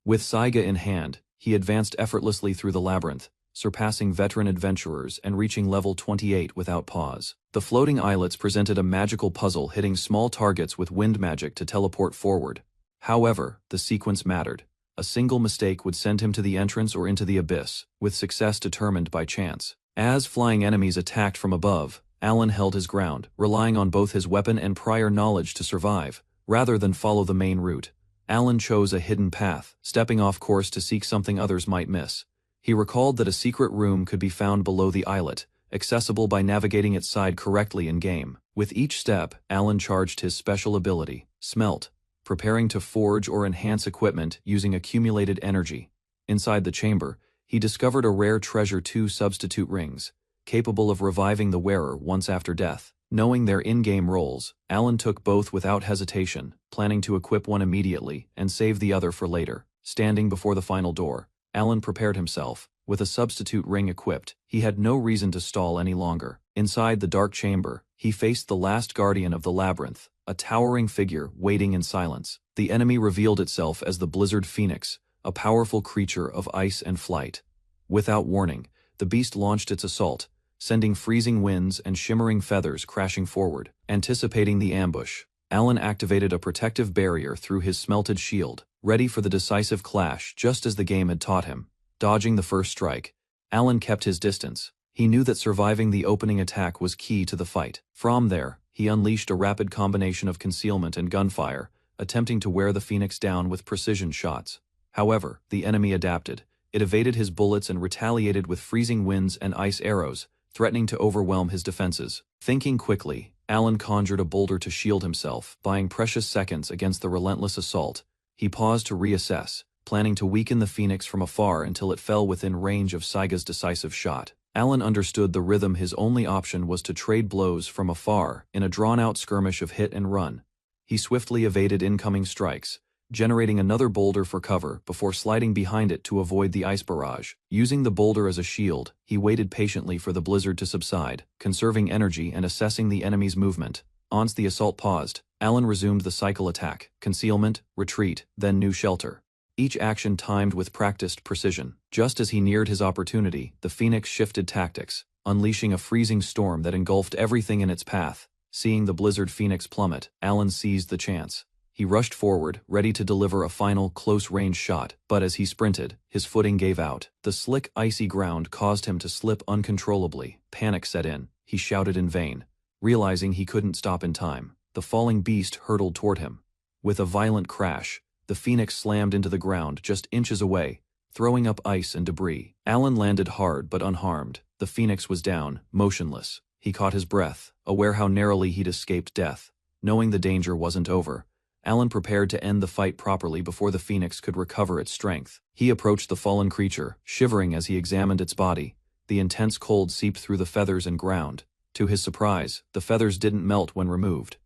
With Saiga in hand, he advanced effortlessly through the labyrinth, surpassing veteran adventurers and reaching level 28 without pause. The floating islets presented a magical puzzle, hitting small targets with wind magic to teleport forward. However, the sequence mattered. A single mistake would send him to the entrance or into the abyss, with success determined by chance. As flying enemies attacked from above, Alan held his ground, relying on both his weapon and prior knowledge to survive. Rather than follow the main route, Alan chose a hidden path, stepping off course to seek something others might miss. He recalled that a secret room could be found below the islet, accessible by navigating its side correctly in-game. With each step, Alan charged his special ability, Smelt, preparing to forge or enhance equipment using accumulated energy. Inside the chamber, he discovered a rare treasure, 2 substitute rings, capable of reviving the wearer once after death. Knowing their in-game roles, Alan took both without hesitation, planning to equip one immediately and save the other for later. Standing before the final door, Alan prepared himself. With a substitute ring equipped, he had no reason to stall any longer. Inside the dark chamber, he faced the last guardian of the labyrinth, a towering figure waiting in silence. The enemy revealed itself as the Blizzard Phoenix, a powerful creature of ice and flight. Without warning, the beast launched its assault, sending freezing winds and shimmering feathers crashing forward. Anticipating the ambush, Alan activated a protective barrier through his smelted shield, ready for the decisive clash just as the game had taught him. Dodging the first strike, Alan kept his distance. He knew that surviving the opening attack was key to the fight. From there, he unleashed a rapid combination of concealment and gunfire, attempting to wear the Phoenix down with precision shots. However, the enemy adapted. It evaded his bullets and retaliated with freezing winds and ice arrows, threatening to overwhelm his defenses. Thinking quickly, Alan conjured a boulder to shield himself, buying precious seconds against the relentless assault. He paused to reassess, planning to weaken the Phoenix from afar until it fell within range of Saiga's decisive shot. Alan understood the rhythm. His only option was to trade blows from afar in a drawn-out skirmish of hit and run. He swiftly evaded incoming strikes, generating another boulder for cover before sliding behind it to avoid the ice barrage. Using the boulder as a shield, he waited patiently for the blizzard to subside, conserving energy and assessing the enemy's movement. Once the assault paused, Alan resumed the cycle attack, concealment, retreat, then new shelter. Each action timed with practiced precision. Just as he neared his opportunity, the Phoenix shifted tactics, unleashing a freezing storm that engulfed everything in its path. Seeing the Blizzard Phoenix plummet, Alan seized the chance. He rushed forward, ready to deliver a final, close-range shot, but as he sprinted, his footing gave out. The slick, icy ground caused him to slip uncontrollably. Panic set in. He shouted in vain. Realizing he couldn't stop in time, the falling beast hurtled toward him. With a violent crash, the Phoenix slammed into the ground just inches away, throwing up ice and debris. Alan landed hard but unharmed. The Phoenix was down, motionless. He caught his breath, aware how narrowly he'd escaped death. Knowing the danger wasn't over, Alan prepared to end the fight properly before the Phoenix could recover its strength. He approached the fallen creature, shivering as he examined its body. The intense cold seeped through the feathers and ground. To his surprise, the feathers didn't melt when removed.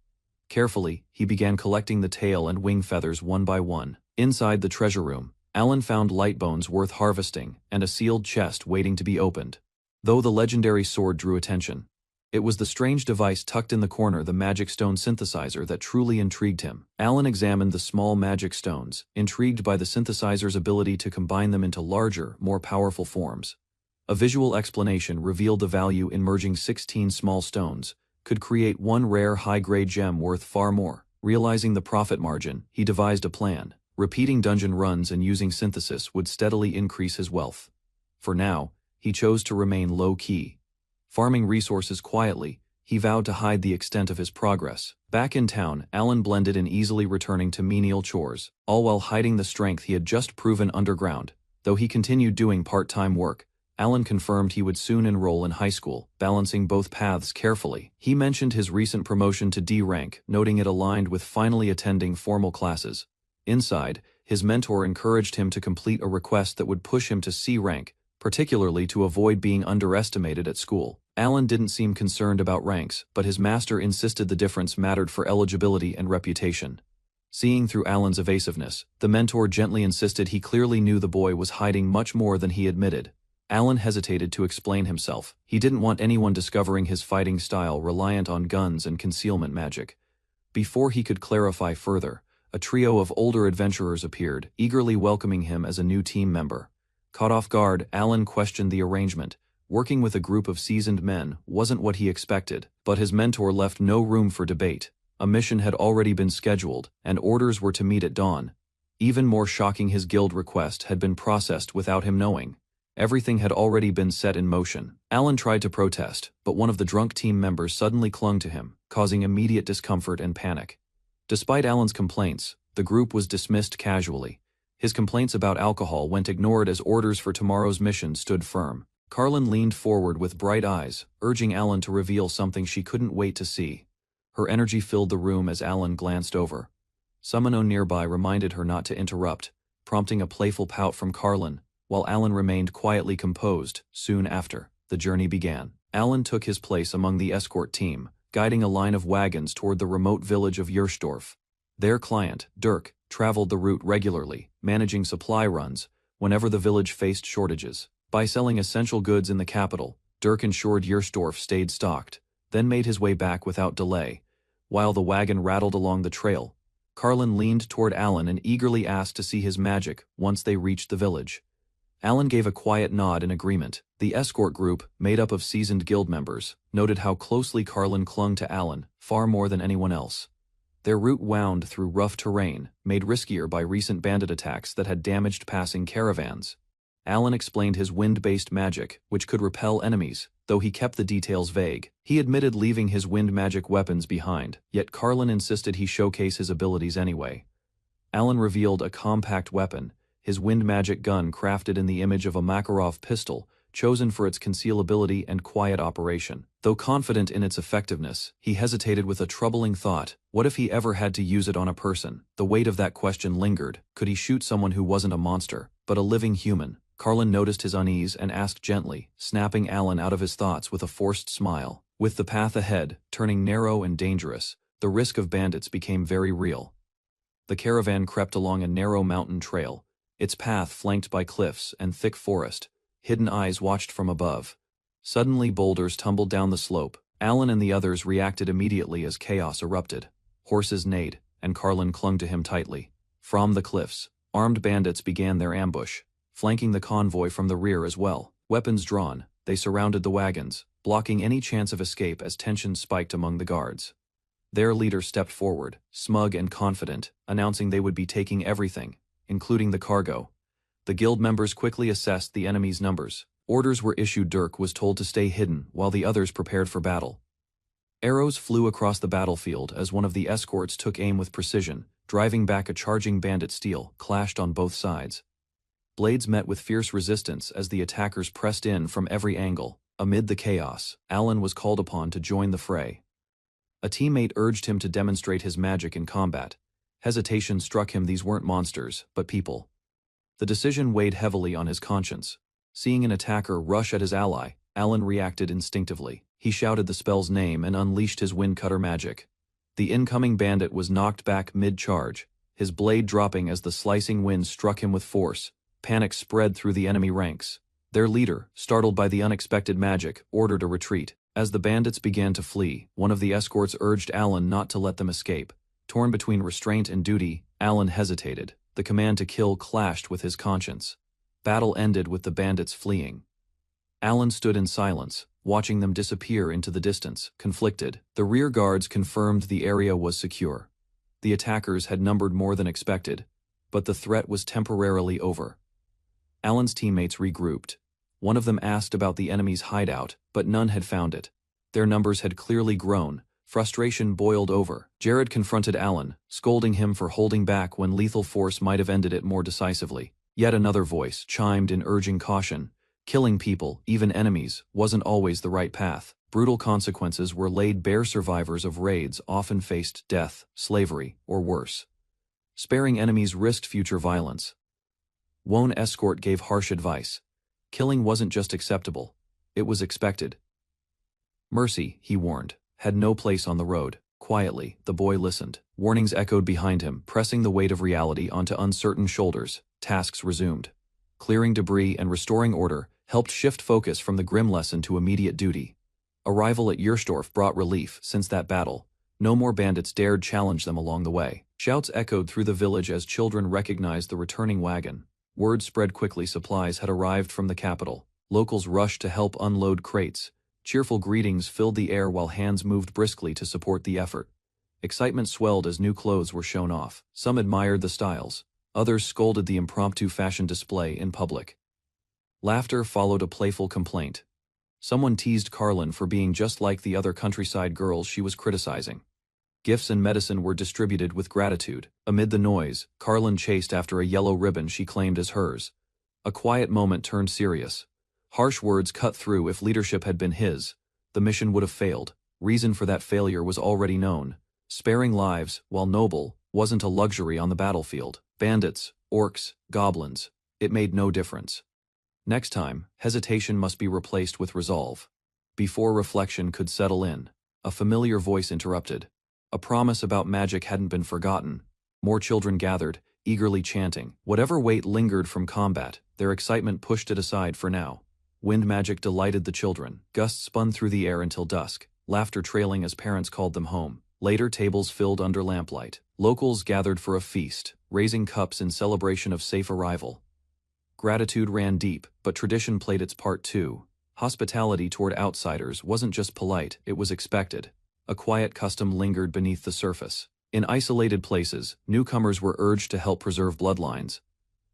Carefully, he began collecting the tail and wing feathers one by one. Inside the treasure room, Alan found light bones worth harvesting and a sealed chest waiting to be opened. Though the legendary sword drew attention, it was the strange device tucked in the corner, the magic stone synthesizer, that truly intrigued him. Alan examined the small magic stones, intrigued by the synthesizer's ability to combine them into larger, more powerful forms. A visual explanation revealed the value in merging 16 small stones could create one rare high-grade gem worth far more. Realizing the profit margin, he devised a plan. Repeating dungeon runs and using synthesis would steadily increase his wealth. For now, he chose to remain low-key. Farming resources quietly, he vowed to hide the extent of his progress. Back in town, Alan blended in, easily returning to menial chores, all while hiding the strength he had just proven underground. Though he continued doing part-time work, Alan confirmed he would soon enroll in high school, balancing both paths carefully. He mentioned his recent promotion to D rank, noting it aligned with finally attending formal classes. Inside, his mentor encouraged him to complete a request that would push him to C rank, particularly to avoid being underestimated at school. Alan didn't seem concerned about ranks, but his master insisted the difference mattered for eligibility and reputation. Seeing through Alan's evasiveness, the mentor gently insisted he clearly knew the boy was hiding much more than he admitted. Alan hesitated to explain himself. He didn't want anyone discovering his fighting style reliant on guns and concealment magic. Before he could clarify further, a trio of older adventurers appeared, eagerly welcoming him as a new team member. Caught off guard, Alan questioned the arrangement. Working with a group of seasoned men wasn't what he expected, but his mentor left no room for debate. A mission had already been scheduled, and orders were to meet at dawn. Even more shocking, his guild request had been processed without him knowing. Everything had already been set in motion. Alan tried to protest, but one of the drunk team members suddenly clung to him, causing immediate discomfort and panic. Despite Alan's complaints, the group was dismissed casually. His complaints about alcohol went ignored as orders for tomorrow's mission stood firm. Carlin leaned forward with bright eyes, urging Alan to reveal something she couldn't wait to see. Her energy filled the room as Alan glanced over. Someone nearby reminded her not to interrupt, prompting a playful pout from Carlin, while Alan remained quietly composed. Soon after, the journey began. Alan took his place among the escort team, guiding a line of wagons toward the remote village of Yerstorf. Their client, Dirk, traveled the route regularly, managing supply runs whenever the village faced shortages. By selling essential goods in the capital, Dirk ensured Yerstorf stayed stocked, then made his way back without delay. While the wagon rattled along the trail, Carlin leaned toward Alan and eagerly asked to see his magic once they reached the village. Alan gave a quiet nod in agreement. The escort group, made up of seasoned guild members, noted how closely Carlin clung to Alan, far more than anyone else. Their route wound through rough terrain, made riskier by recent bandit attacks that had damaged passing caravans. Alan explained his wind-based magic, which could repel enemies, though he kept the details vague. He admitted leaving his wind magic weapons behind, yet Carlin insisted he showcase his abilities anyway. Alan revealed a compact weapon, his wind magic gun crafted in the image of a Makarov pistol, chosen for its concealability and quiet operation. Though confident in its effectiveness, he hesitated with a troubling thought. What if he ever had to use it on a person? The weight of that question lingered. Could he shoot someone who wasn't a monster, but a living human? Carlin noticed his unease and asked gently, snapping Alan out of his thoughts with a forced smile. With the path ahead, turning narrow and dangerous, the risk of bandits became very real. The caravan crept along a narrow mountain trail, its path flanked by cliffs and thick forest. Hidden eyes watched from above. Suddenly boulders tumbled down the slope. Alan and the others reacted immediately as chaos erupted. Horses neighed, and Carlin clung to him tightly. From the cliffs, armed bandits began their ambush, flanking the convoy from the rear as well. Weapons drawn, they surrounded the wagons, blocking any chance of escape as tension spiked among the guards. Their leader stepped forward, smug and confident, announcing they would be taking everything, including the cargo. The guild members quickly assessed the enemy's numbers. Orders were issued. Dirk was told to stay hidden while the others prepared for battle. Arrows flew across the battlefield as one of the escorts took aim with precision, driving back a charging bandit. Steel clashed on both sides. Blades met with fierce resistance as the attackers pressed in from every angle. Amid the chaos, Alan was called upon to join the fray. A teammate urged him to demonstrate his magic in combat. Hesitation struck him. These weren't monsters, but people. The decision weighed heavily on his conscience. Seeing an attacker rush at his ally, Alan reacted instinctively. He shouted the spell's name and unleashed his windcutter magic. The incoming bandit was knocked back mid-charge, his blade dropping as the slicing wind struck him with force. Panic spread through the enemy ranks. Their leader, startled by the unexpected magic, ordered a retreat. As the bandits began to flee, one of the escorts urged Alan not to let them escape. Torn between restraint and duty, Alan hesitated. The command to kill clashed with his conscience. Battle ended with the bandits fleeing. Alan stood in silence, watching them disappear into the distance, conflicted. The rear guards confirmed the area was secure. The attackers had numbered more than expected, but the threat was temporarily over. Alan's teammates regrouped. One of them asked about the enemy's hideout, but none had found it. Their numbers had clearly grown. Frustration boiled over. Jared confronted Alan, scolding him for holding back when lethal force might have ended it more decisively. Yet another voice chimed in, urging caution. Killing people, even enemies, wasn't always the right path. Brutal consequences were laid bare. Survivors of raids often faced death, slavery, or worse. Sparing enemies risked future violence. One escort gave harsh advice. Killing wasn't just acceptable, it was expected. Mercy, he warned, had no place on the road. Quietly, the boy listened. Warnings echoed behind him, pressing the weight of reality onto uncertain shoulders. Tasks resumed. Clearing debris and restoring order helped shift focus from the grim lesson to immediate duty. Arrival at Yerstorf brought relief. Since that battle, no more bandits dared challenge them along the way. Shouts echoed through the village as children recognized the returning wagon. Word spread quickly. Supplies had arrived from the capital. Locals rushed to help unload crates. Cheerful greetings filled the air while hands moved briskly to support the effort. Excitement swelled as new clothes were shown off. Some admired the styles. Others scolded the impromptu fashion display in public. Laughter followed a playful complaint. Someone teased Carlin for being just like the other countryside girls she was criticizing. Gifts and medicine were distributed with gratitude. Amid the noise, Carlin chased after a yellow ribbon she claimed as hers. A quiet moment turned serious. Harsh words cut through. If leadership had been his, the mission would have failed. Reason for that failure was already known. Sparing lives, while noble, wasn't a luxury on the battlefield. Bandits, orcs, goblins, it made no difference. Next time, hesitation must be replaced with resolve. Before reflection could settle in, a familiar voice interrupted. A promise about magic hadn't been forgotten. More children gathered, eagerly chanting. Whatever weight lingered from combat, their excitement pushed it aside for now. Wind magic delighted the children. Gusts spun through the air until dusk, laughter trailing as parents called them home. Later, tables filled under lamplight. Locals gathered for a feast, raising cups in celebration of safe arrival. Gratitude ran deep, but tradition played its part too. Hospitality toward outsiders wasn't just polite, it was expected. A quiet custom lingered beneath the surface. In isolated places, newcomers were urged to help preserve bloodlines.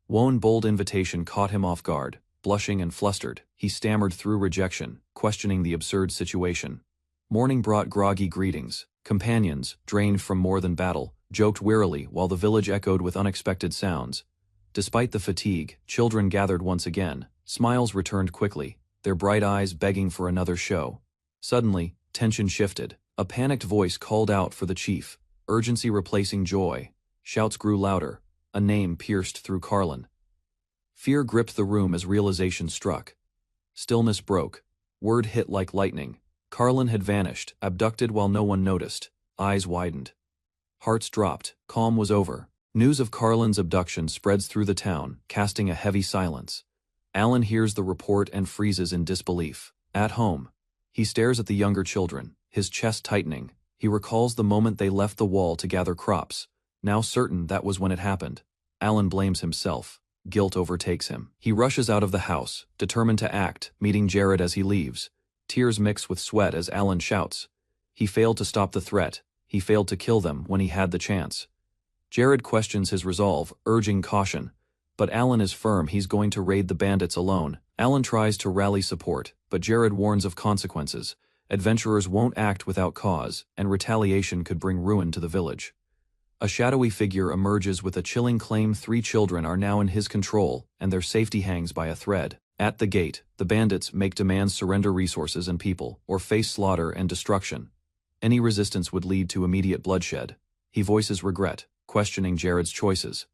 Owen's bold invitation caught him off guard. Blushing and flustered, he stammered through rejection, questioning the absurd situation. Morning brought groggy greetings. Companions, drained from more than battle, joked wearily while the village echoed with unexpected sounds. Despite the fatigue, children gathered once again. Smiles returned quickly, their bright eyes begging for another show. Suddenly, tension shifted. A panicked voice called out for the chief, urgency replacing joy. Shouts grew louder. A name pierced through Carlin. Fear gripped the room as realization struck. Stillness broke. Word hit like lightning. Carlin had vanished, abducted while no one noticed. Eyes widened. Hearts dropped. Calm was over. News of Carlin's abduction spreads through the town, casting a heavy silence. Alan hears the report and freezes in disbelief. At home, he stares at the younger children, his chest tightening. He recalls the moment they left the wall to gather crops. Now certain that was when it happened. Alan blames himself. Guilt overtakes him. He rushes out of the house, determined to act, meeting Jared as he leaves. Tears mix with sweat as Alan shouts. He failed to stop the threat. He failed to kill them when he had the chance. Jared questions his resolve, urging caution. But Alan is firm he's going to raid the bandits alone. Alan tries to rally support, but Jared warns of consequences. Adventurers won't act without cause, and retaliation could bring ruin to the village. A shadowy figure emerges with a chilling claim. 3 children are now in his control, and their safety hangs by a thread. At the gate, the bandits make demands: surrender resources and people, or face slaughter and destruction. Any resistance would lead to immediate bloodshed. He voices regret, questioning Jared's choices.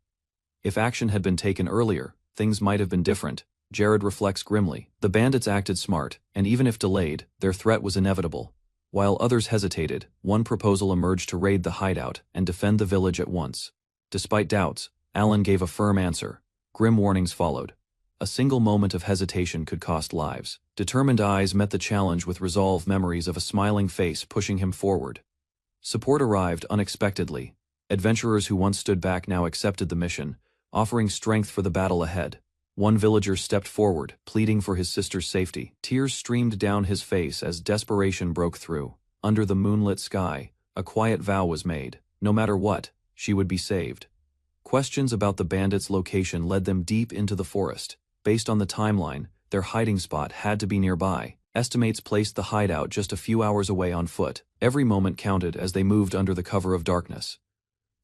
If action had been taken earlier, things might have been different. Jared reflects grimly. The bandits acted smart, and even if delayed, their threat was inevitable. While others hesitated, one proposal emerged to raid the hideout and defend the village at once. Despite doubts, Alan gave a firm answer. Grim warnings followed. A single moment of hesitation could cost lives. Determined eyes met the challenge with resolve, memories of a smiling face pushing him forward. Support arrived unexpectedly. Adventurers who once stood back now accepted the mission, offering strength for the battle ahead. One villager stepped forward, pleading for his sister's safety. Tears streamed down his face as desperation broke through. Under the moonlit sky, a quiet vow was made. No matter what, she would be saved. Questions about the bandits' location led them deep into the forest. Based on the timeline, their hiding spot had to be nearby. Estimates placed the hideout just a few hours away on foot. Every moment counted as they moved under the cover of darkness.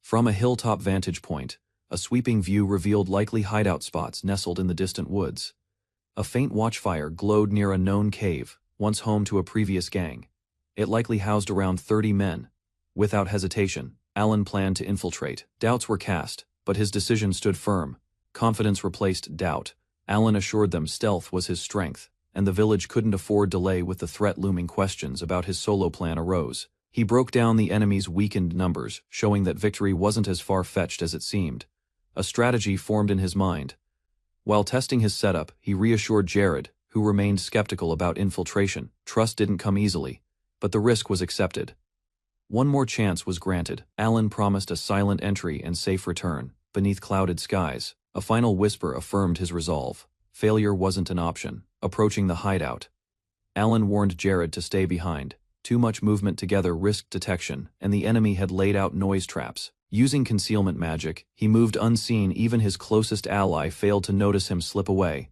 From a hilltop vantage point, a sweeping view revealed likely hideout spots nestled in the distant woods. A faint watchfire glowed near a known cave, once home to a previous gang. It likely housed around 30 men. Without hesitation, Alan planned to infiltrate. Doubts were cast, but his decision stood firm. Confidence replaced doubt. Alan assured them stealth was his strength, and the village couldn't afford delay. With the threat looming, questions about his solo plan arose. He broke down the enemy's weakened numbers, showing that victory wasn't as far-fetched as it seemed. A strategy formed in his mind. While testing his setup, he reassured Jared, who remained skeptical about infiltration. Trust didn't come easily, but the risk was accepted. One more chance was granted. Alan promised a silent entry and safe return. Beneath clouded skies, a final whisper affirmed his resolve. Failure wasn't an option. Approaching the hideout, Alan warned Jared to stay behind. Too much movement together risked detection, and the enemy had laid out noise traps. Using concealment magic, he moved unseen. Even his closest ally failed to notice him slip away.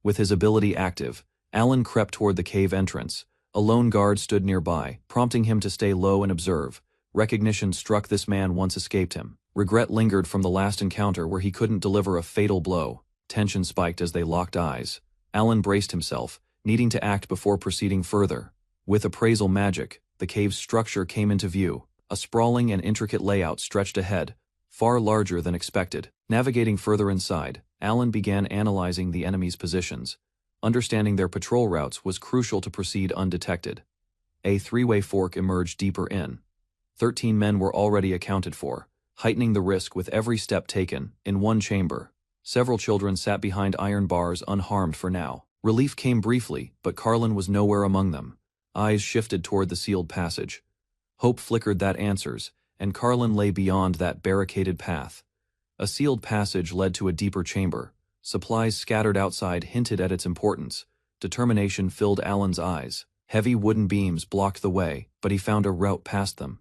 With his ability active, Alan crept toward the cave entrance. A lone guard stood nearby, prompting him to stay low and observe. Recognition struck this man once escaped him. Regret lingered from the last encounter where he couldn't deliver a fatal blow. Tension spiked as they locked eyes. Alan braced himself, needing to act before proceeding further. With appraisal magic, the cave's structure came into view. A sprawling and intricate layout stretched ahead, far larger than expected. Navigating further inside, Alan began analyzing the enemy's positions. Understanding their patrol routes was crucial to proceed undetected. A three-way fork emerged deeper in. 13 men were already accounted for, heightening the risk with every step taken. In one chamber, several children sat behind iron bars unharmed for now. Relief came briefly, but Carlin was nowhere among them. Eyes shifted toward the sealed passage. Hope flickered that answers, and Carlin lay beyond that barricaded path. A sealed passage led to a deeper chamber. Supplies scattered outside hinted at its importance. Determination filled Alan's eyes. Heavy wooden beams blocked the way, but he found a route past them.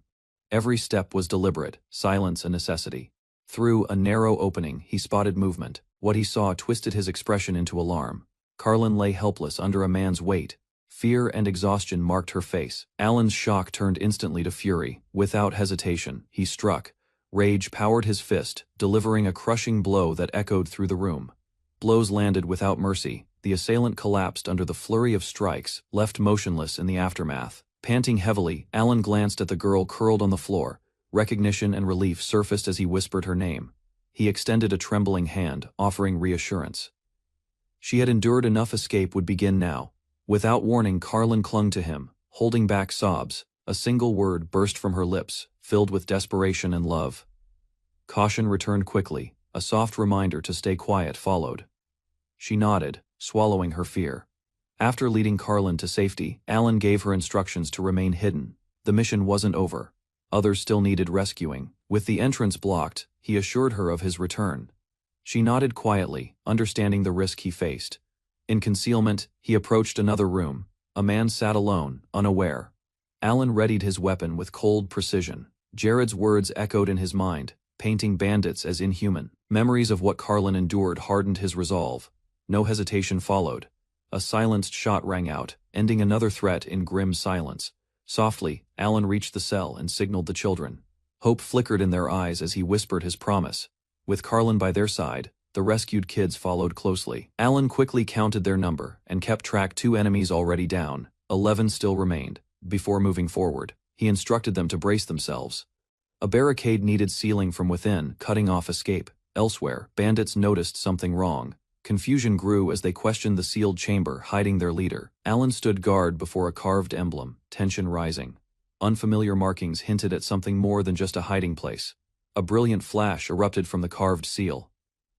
Every step was deliberate, silence a necessity. Through a narrow opening, he spotted movement. What he saw twisted his expression into alarm. Carlin lay helpless under a man's weight. Fear and exhaustion marked her face. Alan's shock turned instantly to fury. Without hesitation, he struck. Rage powered his fist, delivering a crushing blow that echoed through the room. Blows landed without mercy. The assailant collapsed under the flurry of strikes, left motionless in the aftermath. Panting heavily, Alan glanced at the girl curled on the floor. Recognition and relief surfaced as he whispered her name. He extended a trembling hand, offering reassurance. She had endured enough. Escape would begin now. Without warning, Carlin clung to him, holding back sobs. A single word burst from her lips, filled with desperation and love. Caution returned quickly. A soft reminder to stay quiet followed. She nodded, swallowing her fear. After leading Carlin to safety, Alan gave her instructions to remain hidden. The mission wasn't over. Others still needed rescuing. With the entrance blocked, he assured her of his return. She nodded quietly, understanding the risk he faced. In concealment, he approached another room. A man sat alone, unaware. Alan readied his weapon with cold precision. Jared's words echoed in his mind, painting bandits as inhuman. Memories of what Carlin endured hardened his resolve. No hesitation followed. A silenced shot rang out, ending another threat in grim silence. Softly, Alan reached the cell and signaled the children. Hope flickered in their eyes as he whispered his promise. With Carlin by their side, the rescued kids followed closely. Alan quickly counted their number and kept track. 2 enemies already down. 11 still remained. Before moving forward, he instructed them to brace themselves. A barricade needed sealing from within, cutting off escape. Elsewhere, bandits noticed something wrong. Confusion grew as they questioned the sealed chamber hiding their leader. Alan stood guard before a carved emblem, tension rising. Unfamiliar markings hinted at something more than just a hiding place. A brilliant flash erupted from the carved seal.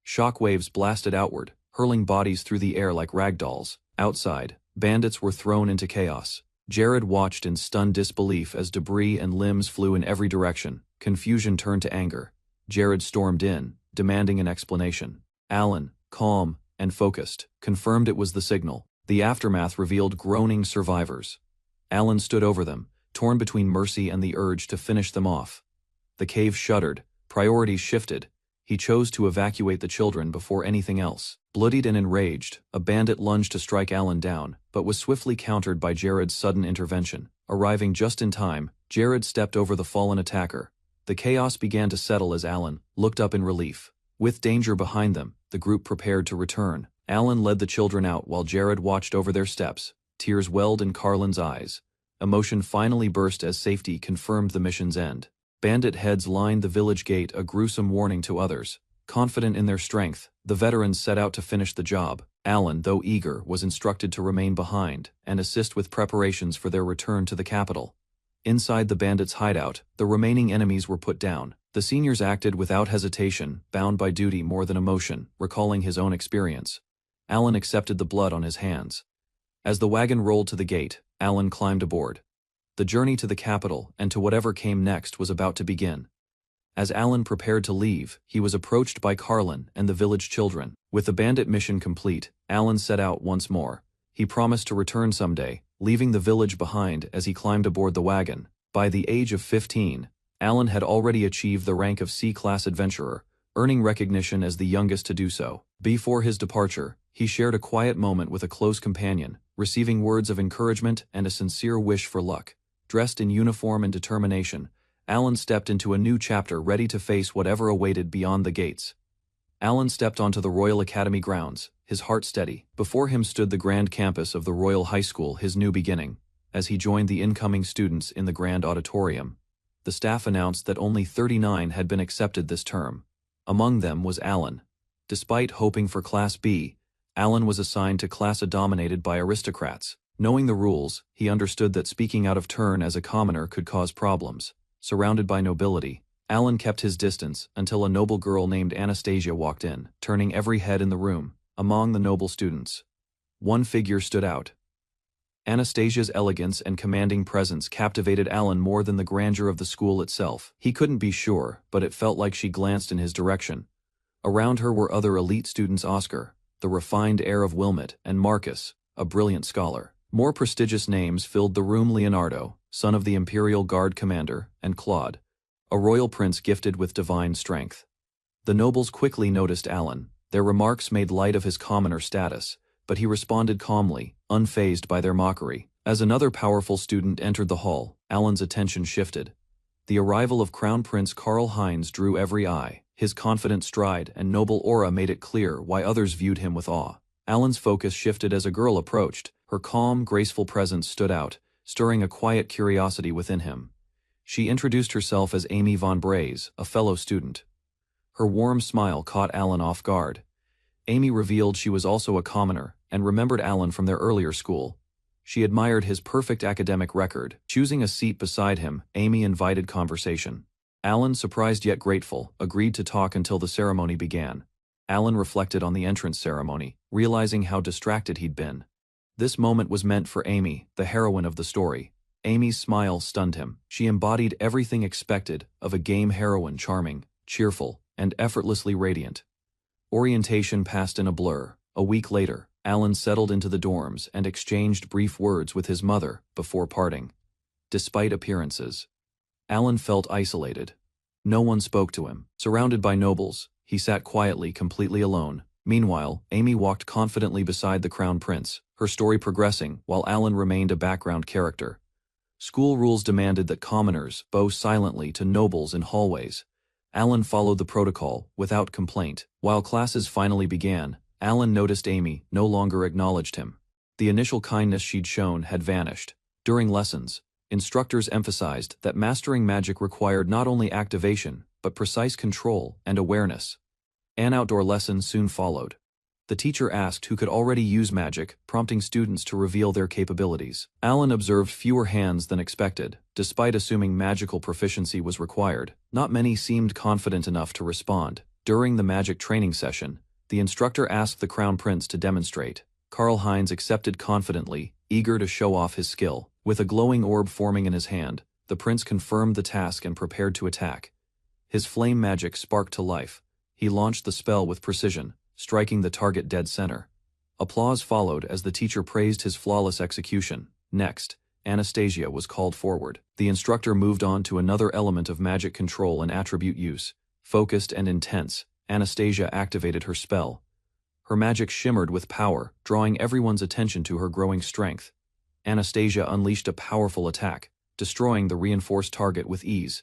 Shockwaves blasted outward, hurling bodies through the air like ragdolls. Outside, bandits were thrown into chaos. Jared watched in stunned disbelief as debris and limbs flew in every direction. Confusion turned to anger. Jared stormed in, demanding an explanation. Alan, calm and focused, confirmed it was the signal. The aftermath revealed groaning survivors. Alan stood over them, torn between mercy and the urge to finish them off. The cave shuddered, priorities shifted. He chose to evacuate the children before anything else. Bloodied and enraged, a bandit lunged to strike Alan down, but was swiftly countered by Jared's sudden intervention. Arriving just in time, Jared stepped over the fallen attacker. The chaos began to settle as Alan looked up in relief. With danger behind them, the group prepared to return. Alan led the children out while Jared watched over their steps. Tears welled in Carlin's eyes. Emotion finally burst as safety confirmed the mission's end. Bandit heads lined the village gate, a gruesome warning to others. Confident in their strength, the veterans set out to finish the job. Alan, though eager, was instructed to remain behind and assist with preparations for their return to the capital. Inside the bandits' hideout, the remaining enemies were put down. The seniors acted without hesitation, bound by duty more than emotion, recalling his own experience. Alan accepted the blood on his hands. As the wagon rolled to the gate, Alan climbed aboard. The journey to the capital and to whatever came next was about to begin. As Alan prepared to leave, he was approached by Carlin and the village children. With the bandit mission complete, Alan set out once more. He promised to return someday, leaving the village behind as he climbed aboard the wagon. By the age of 15, Alan had already achieved the rank of C-class adventurer, earning recognition as the youngest to do so. Before his departure, he shared a quiet moment with a close companion, receiving words of encouragement and a sincere wish for luck. Dressed in uniform and determination, Alan stepped into a new chapter ready to face whatever awaited beyond the gates. Alan stepped onto the Royal Academy grounds, his heart steady. Before him stood the grand campus of the Royal High School, his new beginning. As he joined the incoming students in the grand auditorium, the staff announced that only 39 had been accepted this term. Among them was Alan. Despite hoping for Class B, Alan was assigned to Class A dominated by aristocrats. Knowing the rules, he understood that speaking out of turn as a commoner could cause problems. Surrounded by nobility, Alan kept his distance until a noble girl named Anastasia walked in, turning every head in the room. Among the noble students, one figure stood out. Anastasia's elegance and commanding presence captivated Alan more than the grandeur of the school itself. He couldn't be sure, but it felt like she glanced in his direction. Around her were other elite students: Oscar, the refined heir of Wilmot, and Marcus, a brilliant scholar. More prestigious names filled the room: Leonardo, son of the Imperial Guard commander, and Claude, a royal prince gifted with divine strength. The nobles quickly noticed Alan. Their remarks made light of his commoner status, but he responded calmly, unfazed by their mockery. As another powerful student entered the hall, Alan's attention shifted. The arrival of Crown Prince Karl Heinz drew every eye. His confident stride and noble aura made it clear why others viewed him with awe. Alan's focus shifted as a girl approached. Her calm, graceful presence stood out, stirring a quiet curiosity within him. She introduced herself as Amy von Braze, a fellow student. Her warm smile caught Alan off guard. Amy revealed she was also a commoner and remembered Alan from their earlier school. She admired his perfect academic record. Choosing a seat beside him, Amy invited conversation. Alan, surprised yet grateful, agreed to talk until the ceremony began. Alan reflected on the entrance ceremony, realizing how distracted he'd been. This moment was meant for Amy, the heroine of the story. Amy's smile stunned him. She embodied everything expected of a game heroine: charming, cheerful, and effortlessly radiant. Orientation passed in a blur. A week later, Alan settled into the dorms and exchanged brief words with his mother before parting. Despite appearances, Alan felt isolated. No one spoke to him. Surrounded by nobles, he sat quietly, completely alone. Meanwhile, Amy walked confidently beside the crown prince, her story progressing while Alan remained a background character. School rules demanded that commoners bow silently to nobles in hallways. Alan followed the protocol without complaint. While classes finally began, Alan noticed Amy no longer acknowledged him. The initial kindness she'd shown had vanished. During lessons, instructors emphasized that mastering magic required not only activation, but precise control and awareness. An outdoor lesson soon followed. The teacher asked who could already use magic, prompting students to reveal their capabilities. Alan observed fewer hands than expected. Despite assuming magical proficiency was required, not many seemed confident enough to respond. During the magic training session, the instructor asked the crown prince to demonstrate. Karl Heinz accepted confidently, eager to show off his skill. With a glowing orb forming in his hand, the prince confirmed the task and prepared to attack. His flame magic sparked to life. He launched the spell with precision, striking the target dead center. Applause followed as the teacher praised his flawless execution. Next, Anastasia was called forward. The instructor moved on to another element of magic control and attribute use. Focused and intense, Anastasia activated her spell. Her magic shimmered with power, drawing everyone's attention to her growing strength. Anastasia unleashed a powerful attack, destroying the reinforced target with ease.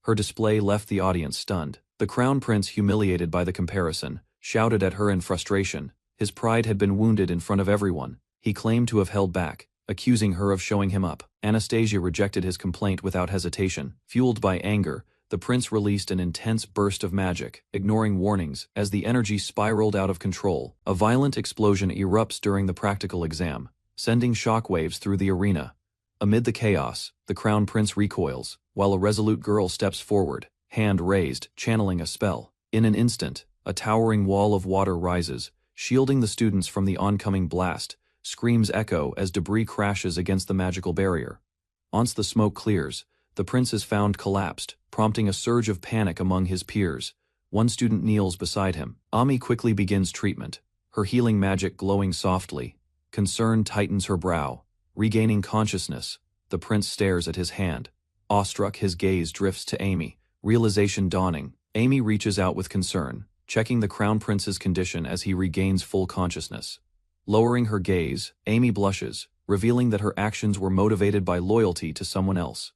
Her display left the audience stunned. The crown prince, humiliated by the comparison, shouted at her in frustration. His pride had been wounded in front of everyone. He claimed to have held back, accusing her of showing him up. Anastasia rejected his complaint without hesitation. Fueled by anger, the prince released an intense burst of magic, ignoring warnings. As the energy spiraled out of control, a violent explosion erupts during the practical exam, sending shockwaves through the arena. Amid the chaos, the crown prince recoils, while a resolute girl steps forward, hand raised, channeling a spell. In an instant, a towering wall of water rises, shielding the students from the oncoming blast. Screams echo as debris crashes against the magical barrier. Once the smoke clears, the prince is found collapsed, prompting a surge of panic among his peers. One student kneels beside him. Ami quickly begins treatment, her healing magic glowing softly. Concern tightens her brow. Regaining consciousness, the prince stares at his hand. Awestruck, his gaze drifts to Amy. Realization dawning, Amy reaches out with concern, checking the crown prince's condition as he regains full consciousness. Lowering her gaze, Amy blushes, revealing that her actions were motivated by loyalty to someone else.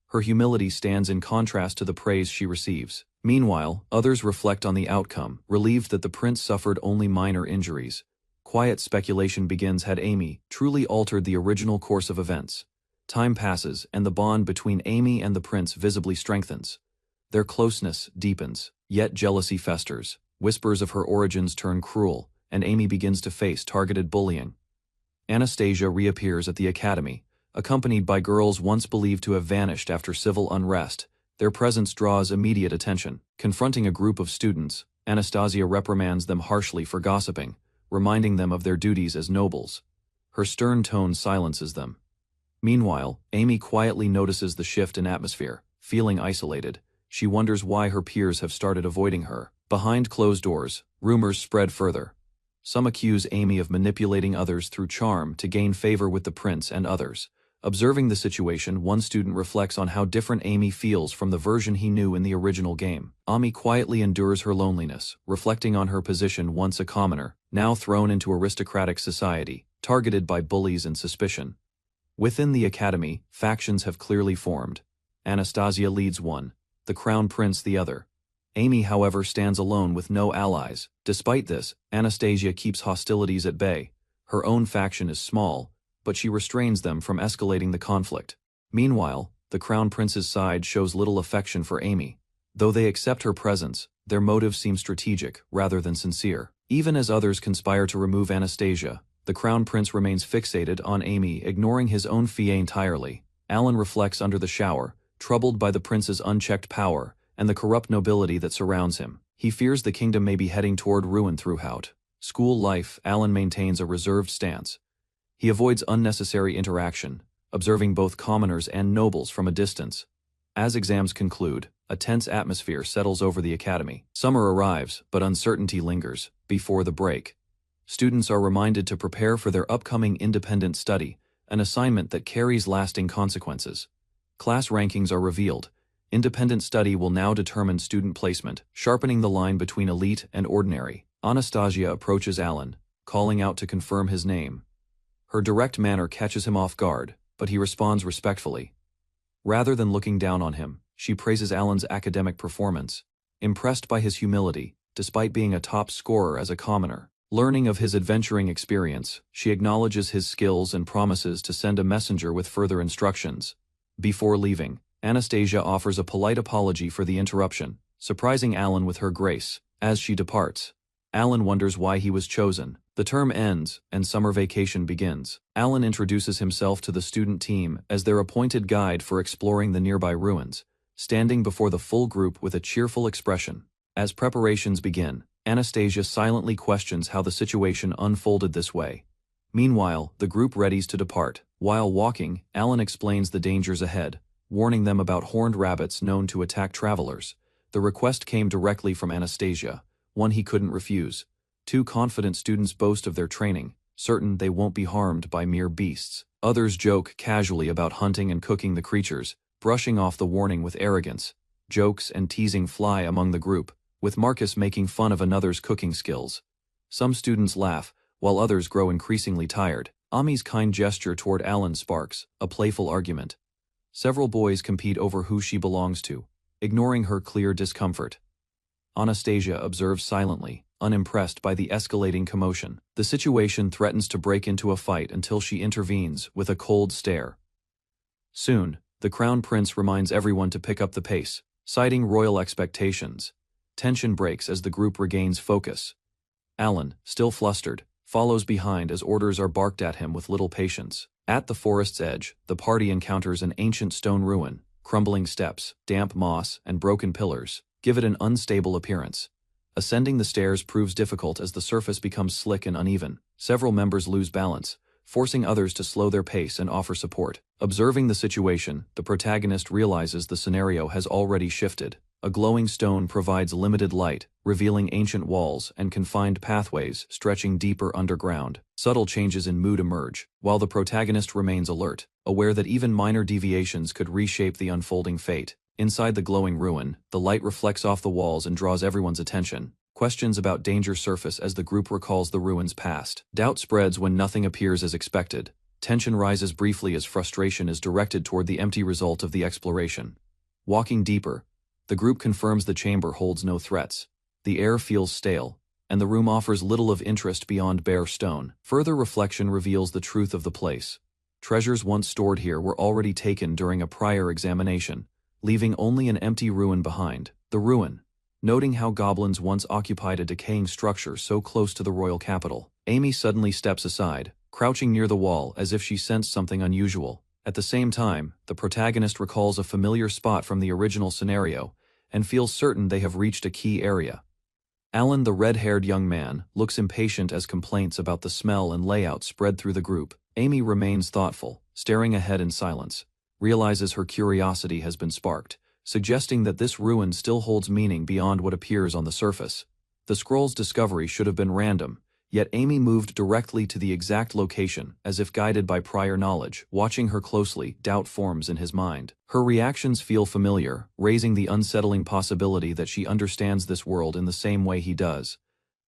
Her humility stands in contrast to the praise she receives. Meanwhile, others reflect on the outcome, relieved that the prince suffered only minor injuries. Quiet speculation begins had Amy truly altered the original course of events. Time passes, and the bond between Amy and the prince visibly strengthens. Their closeness deepens, yet jealousy festers. Whispers of her origins turn cruel, and Amy begins to face targeted bullying. Anastasia reappears at the academy, accompanied by girls once believed to have vanished after civil unrest. Their presence draws immediate attention. Confronting a group of students, Anastasia reprimands them harshly for gossiping, reminding them of their duties as nobles. Her stern tone silences them. Meanwhile, Amy quietly notices the shift in atmosphere. Feeling isolated, she wonders why her peers have started avoiding her. Behind closed doors, rumors spread further. Some accuse Amy of manipulating others through charm to gain favor with the prince and others. Observing the situation, one student reflects on how different Amy feels from the version he knew in the original game. Amy quietly endures her loneliness, reflecting on her position once a commoner, now thrown into aristocratic society, targeted by bullies and suspicion. Within the academy, factions have clearly formed. Anastasia leads one, the crown prince the other. Amy, however, stands alone with no allies. Despite this, Anastasia keeps hostilities at bay. Her own faction is small, but she restrains them from escalating the conflict. Meanwhile, the crown prince's side shows little affection for Amy. Though they accept her presence, their motives seem strategic rather than sincere. Even as others conspire to remove Anastasia, the crown prince remains fixated on Amy, ignoring his own fee entirely. Alan reflects under the shower, troubled by the prince's unchecked power and the corrupt nobility that surrounds him. He fears the kingdom may be heading toward ruin throughout. School life, Alan maintains a reserved stance. He avoids unnecessary interaction, observing both commoners and nobles from a distance. As exams conclude, a tense atmosphere settles over the academy. Summer arrives, but uncertainty lingers. Before the break, students are reminded to prepare for their upcoming independent study, an assignment that carries lasting consequences. Class rankings are revealed. Independent study will now determine student placement, sharpening the line between elite and ordinary. Anastasia approaches Alan, calling out to confirm his name. Her direct manner catches him off guard, but he responds respectfully. Rather than looking down on him, she praises Alan's academic performance, impressed by his humility, despite being a top scorer as a commoner. Learning of his adventuring experience, she acknowledges his skills and promises to send a messenger with further instructions. Before leaving, Anastasia offers a polite apology for the interruption, surprising Alan with her grace. As she departs, Alan wonders why he was chosen. The term ends, and summer vacation begins. Alan introduces himself to the student team as their appointed guide for exploring the nearby ruins, standing before the full group with a cheerful expression. As preparations begin, Anastasia silently questions how the situation unfolded this way. Meanwhile, the group readies to depart. While walking, Alan explains the dangers ahead, warning them about horned rabbits known to attack travelers. The request came directly from Anastasia, one he couldn't refuse. Two confident students boast of their training, certain they won't be harmed by mere beasts. Others joke casually about hunting and cooking the creatures, brushing off the warning with arrogance. Jokes and teasing fly among the group, with Marcus making fun of another's cooking skills. Some students laugh, while others grow increasingly tired. Ami's kind gesture toward Alan sparks a playful argument. Several boys compete over who she belongs to, ignoring her clear discomfort. Anastasia observes silently, unimpressed by the escalating commotion. The situation threatens to break into a fight until she intervenes with a cold stare. Soon, the crown prince reminds everyone to pick up the pace, citing royal expectations. Tension breaks as the group regains focus. Alan, still flustered, follows behind as orders are barked at him with little patience. At the forest's edge, the party encounters an ancient stone ruin. Crumbling steps, damp moss, and broken pillars give it an unstable appearance. Ascending the stairs proves difficult as the surface becomes slick and uneven. Several members lose balance, forcing others to slow their pace and offer support. Observing the situation, the protagonist realizes the scenario has already shifted. A glowing stone provides limited light, revealing ancient walls and confined pathways stretching deeper underground. Subtle changes in mood emerge, while the protagonist remains alert, aware that even minor deviations could reshape the unfolding fate. Inside the glowing ruin, the light reflects off the walls and draws everyone's attention. Questions about danger surface as the group recalls the ruin's past. Doubt spreads when nothing appears as expected. Tension rises briefly as frustration is directed toward the empty result of the exploration. Walking deeper, the group confirms the chamber holds no threats. The air feels stale, and the room offers little of interest beyond bare stone. Further reflection reveals the truth of the place. Treasures once stored here were already taken during a prior examination, leaving only an empty ruin behind. The ruin. Noting how goblins once occupied a decaying structure so close to the royal capital, Amy suddenly steps aside, crouching near the wall as if she sensed something unusual. At the same time, the protagonist recalls a familiar spot from the original scenario and feels certain they have reached a key area. Alan, the red-haired young man, looks impatient as complaints about the smell and layout spread through the group. Amy remains thoughtful, staring ahead in silence, realizes her curiosity has been sparked, suggesting that this ruin still holds meaning beyond what appears on the surface. The scroll's discovery should have been random, yet Amy moved directly to the exact location, as if guided by prior knowledge. Watching her closely, doubt forms in his mind. Her reactions feel familiar, raising the unsettling possibility that she understands this world in the same way he does.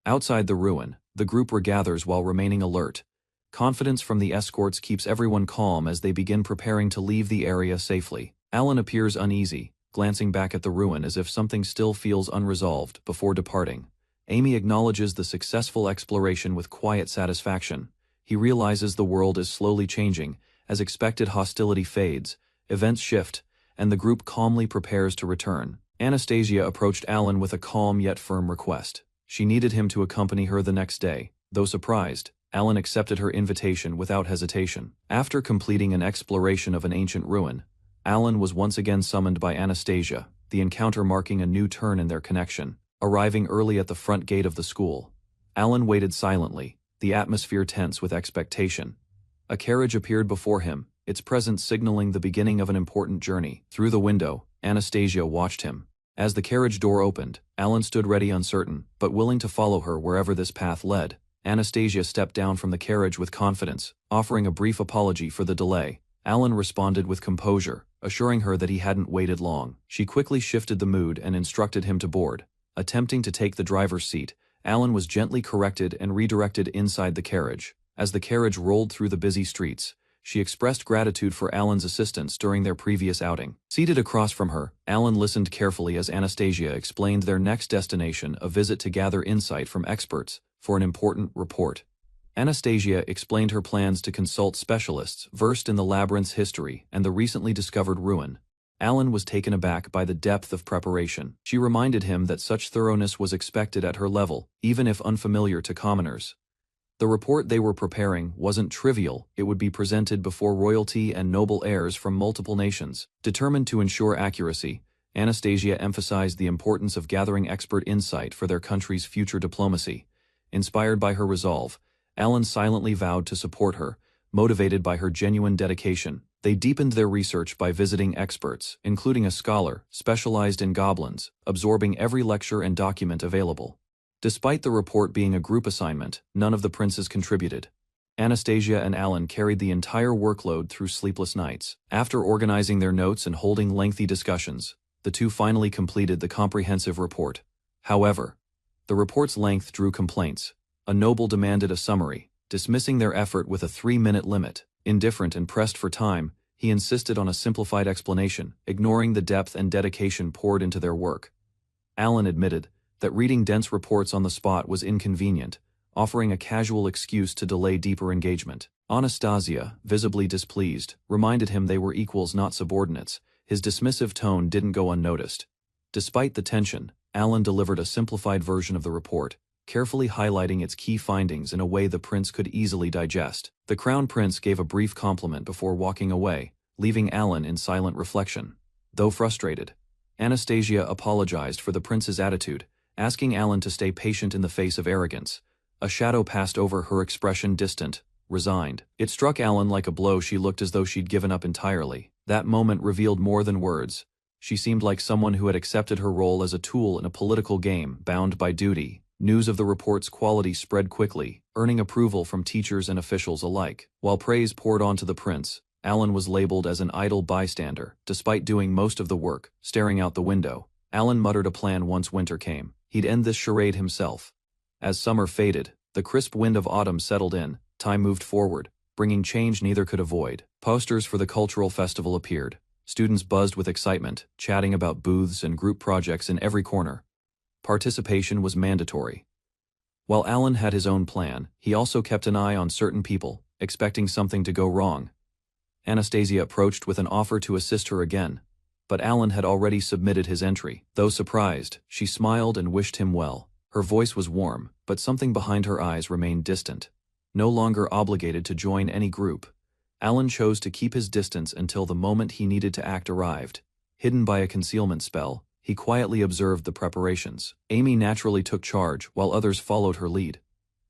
Outside the ruin, the group regathers while remaining alert. Confidence from the escorts keeps everyone calm as they begin preparing to leave the area safely. Alan appears uneasy, glancing back at the ruin as if something still feels unresolved. Before departing, Amy acknowledges the successful exploration with quiet satisfaction. He realizes the world is slowly changing. As expected, hostility fades, events shift, and the group calmly prepares to return. Anastasia approached Alan with a calm yet firm request. She needed him to accompany her the next day. Though surprised, Alan accepted her invitation without hesitation. After completing an exploration of an ancient ruin, Alan was once again summoned by Anastasia, the encounter marking a new turn in their connection. Arriving early at the front gate of the school, Alan waited silently, the atmosphere tense with expectation. A carriage appeared before him, its presence signaling the beginning of an important journey. Through the window, Anastasia watched him. As the carriage door opened, Alan stood ready, uncertain, but willing to follow her wherever this path led. Anastasia stepped down from the carriage with confidence, offering a brief apology for the delay. Alan responded with composure, assuring her that he hadn't waited long. She quickly shifted the mood and instructed him to board. Attempting to take the driver's seat, Alan was gently corrected and redirected inside the carriage. As the carriage rolled through the busy streets, she expressed gratitude for Alan's assistance during their previous outing. Seated across from her, Alan listened carefully as Anastasia explained their next destination, a visit to gather insight from experts for an important report. Anastasia explained her plans to consult specialists versed in the labyrinth's history and the recently discovered ruin. Alan was taken aback by the depth of preparation. She reminded him that such thoroughness was expected at her level, even if unfamiliar to commoners. The report they were preparing wasn't trivial. It would be presented before royalty and noble heirs from multiple nations. Determined to ensure accuracy, Anastasia emphasized the importance of gathering expert insight for their country's future diplomacy. Inspired by her resolve, Alan silently vowed to support her, motivated by her genuine dedication. They deepened their research by visiting experts, including a scholar specialized in goblins, absorbing every lecture and document available. Despite the report being a group assignment, none of the princes contributed. Anastasia and Alan carried the entire workload through sleepless nights. After organizing their notes and holding lengthy discussions, the two finally completed the comprehensive report. However, the report's length drew complaints. A noble demanded a summary, dismissing their effort with a 3-minute limit. Indifferent and pressed for time, he insisted on a simplified explanation, ignoring the depth and dedication poured into their work. Alan admitted that reading dense reports on the spot was inconvenient, offering a casual excuse to delay deeper engagement. Anastasia, visibly displeased, reminded him they were equals, not subordinates. His dismissive tone didn't go unnoticed. Despite the tension, Alan delivered a simplified version of the report, carefully highlighting its key findings in a way the prince could easily digest. The crown prince gave a brief compliment before walking away, leaving Alan in silent reflection. Though frustrated, Anastasia apologized for the prince's attitude, asking Alan to stay patient in the face of arrogance. A shadow passed over her expression, distant, resigned. It struck Alan like a blow. She looked as though she'd given up entirely. That moment revealed more than words. She seemed like someone who had accepted her role as a tool in a political game, bound by duty. News of the report's quality spread quickly, earning approval from teachers and officials alike. While praise poured onto the prince, Alan was labeled as an idle bystander, despite doing most of the work. Staring out the window, Alan muttered a plan once winter came. He'd end this charade himself. As summer faded, the crisp wind of autumn settled in. Time moved forward. bringing change neither could avoid. Posters for the cultural festival appeared. Students buzzed with excitement, chatting about booths and group projects in every corner. Participation was mandatory. While Alan had his own plan, he also kept an eye on certain people, expecting something to go wrong. Anastasia approached with an offer to assist her again, but Alan had already submitted his entry. Though surprised, she smiled and wished him well. Her voice was warm, but something behind her eyes remained distant. No longer obligated to join any group, Alan chose to keep his distance until the moment he needed to act arrived. Hidden by a concealment spell, he quietly observed the preparations. Amy naturally took charge while others followed her lead.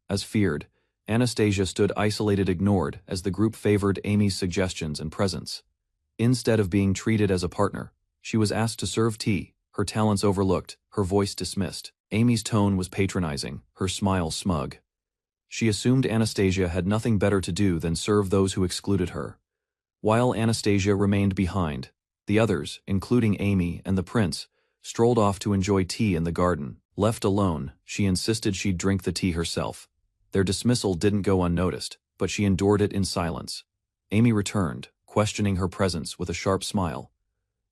As feared, Anastasia stood isolated, ignored as the group favored Amy's suggestions and presence. Instead of being treated as a partner, she was asked to serve tea, her talents overlooked, her voice dismissed. Amy's tone was patronizing, her smile smug. She assumed Anastasia had nothing better to do than serve those who excluded her. While Anastasia remained behind, the others, including Amy and the prince, strolled off to enjoy tea in the garden. Left alone, she insisted she'd drink the tea herself. Their dismissal didn't go unnoticed, but she endured it in silence. Amy returned, questioning her presence with a sharp smile.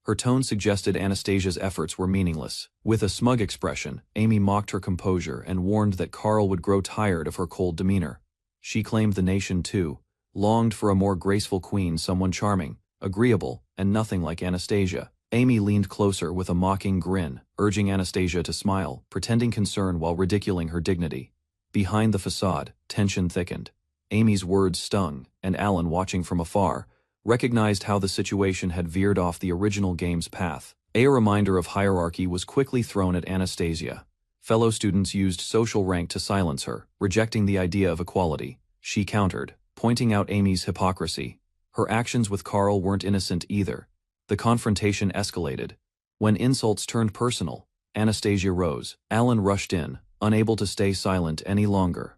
Her tone suggested Anastasia's efforts were meaningless. With a smug expression, Amy mocked her composure and warned that Carl would grow tired of her cold demeanor. She claimed the nation too, longed for a more graceful queen, someone charming, agreeable, and nothing like Anastasia. Amy leaned closer with a mocking grin, urging Anastasia to smile, pretending concern while ridiculing her dignity. Behind the facade, tension thickened. Amy's words stung, and Alan, watching from afar, recognized how the situation had veered off the original game's path. A reminder of hierarchy was quickly thrown at Anastasia. Fellow students used social rank to silence her, rejecting the idea of equality. She countered, pointing out Amy's hypocrisy. Her actions with Carl weren't innocent either. The confrontation escalated. When insults turned personal, Anastasia rose. Alan rushed in, unable to stay silent any longer.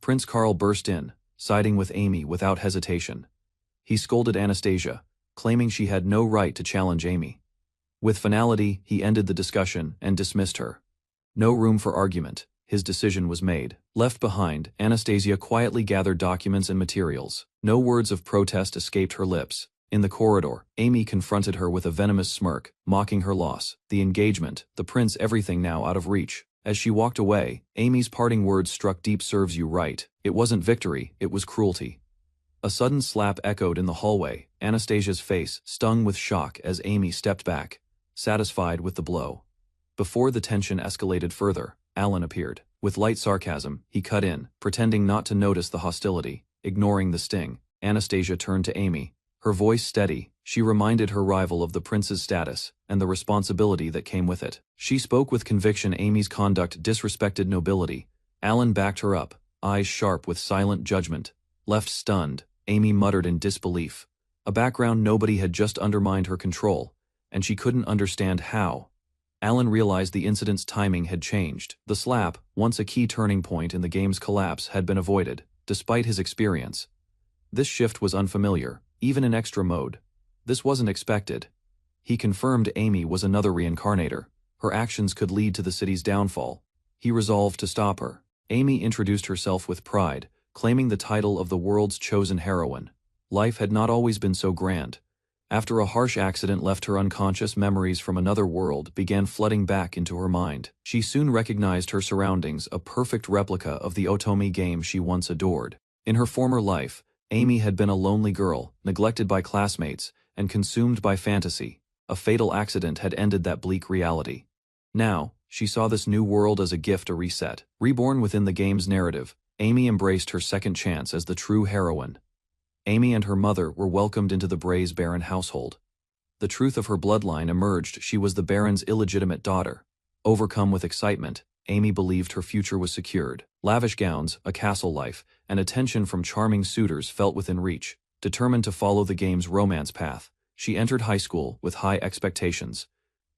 Prince Carl burst in, siding with Amy without hesitation. He scolded Anastasia, claiming she had no right to challenge Amy. With finality, he ended the discussion and dismissed her. No room for argument, his decision was made. Left behind, Anastasia quietly gathered documents and materials. No words of protest escaped her lips. In the corridor, Amy confronted her with a venomous smirk, mocking her loss, the engagement, the prince, everything now out of reach. As she walked away, Amy's parting words struck deep. Serves you right. It wasn't victory, it was cruelty. A sudden slap echoed in the hallway. Anastasia's face stung with shock as Amy stepped back, satisfied with the blow. Before the tension escalated further, Alan appeared. With light sarcasm, he cut in, pretending not to notice the hostility. Ignoring the sting, Anastasia turned to Amy. Her voice steady, she reminded her rival of the prince's status and the responsibility that came with it. She spoke with conviction. Amy's conduct disrespected nobility. Alan backed her up, eyes sharp with silent judgment. Left stunned, Amy muttered in disbelief. A background nobody had just undermined her control, and she couldn't understand how. Alan realized the incident's timing had changed. The slap, once a key turning point in the game's collapse, had been avoided, despite his experience. This shift was unfamiliar, even in extra mode. This wasn't expected. He confirmed Amy was another reincarnator. Her actions could lead to the city's downfall. He resolved to stop her. Amy introduced herself with pride, claiming the title of the world's chosen heroine. Life had not always been so grand. After a harsh accident left her unconscious, memories from another world began flooding back into her mind. She soon recognized her surroundings, a perfect replica of the Otome game she once adored. In her former life, Amy had been a lonely girl, neglected by classmates, and consumed by fantasy. A fatal accident had ended that bleak reality. Now, she saw this new world as a gift, a reset. Reborn within the game's narrative, Amy embraced her second chance as the true heroine. Amy and her mother were welcomed into the Bray's Baron household. The truth of her bloodline emerged. She was the Baron's illegitimate daughter. Overcome with excitement, Amy believed her future was secured. Lavish gowns, a castle life, and attention from charming suitors felt within reach. Determined to follow the game's romance path, she entered high school with high expectations.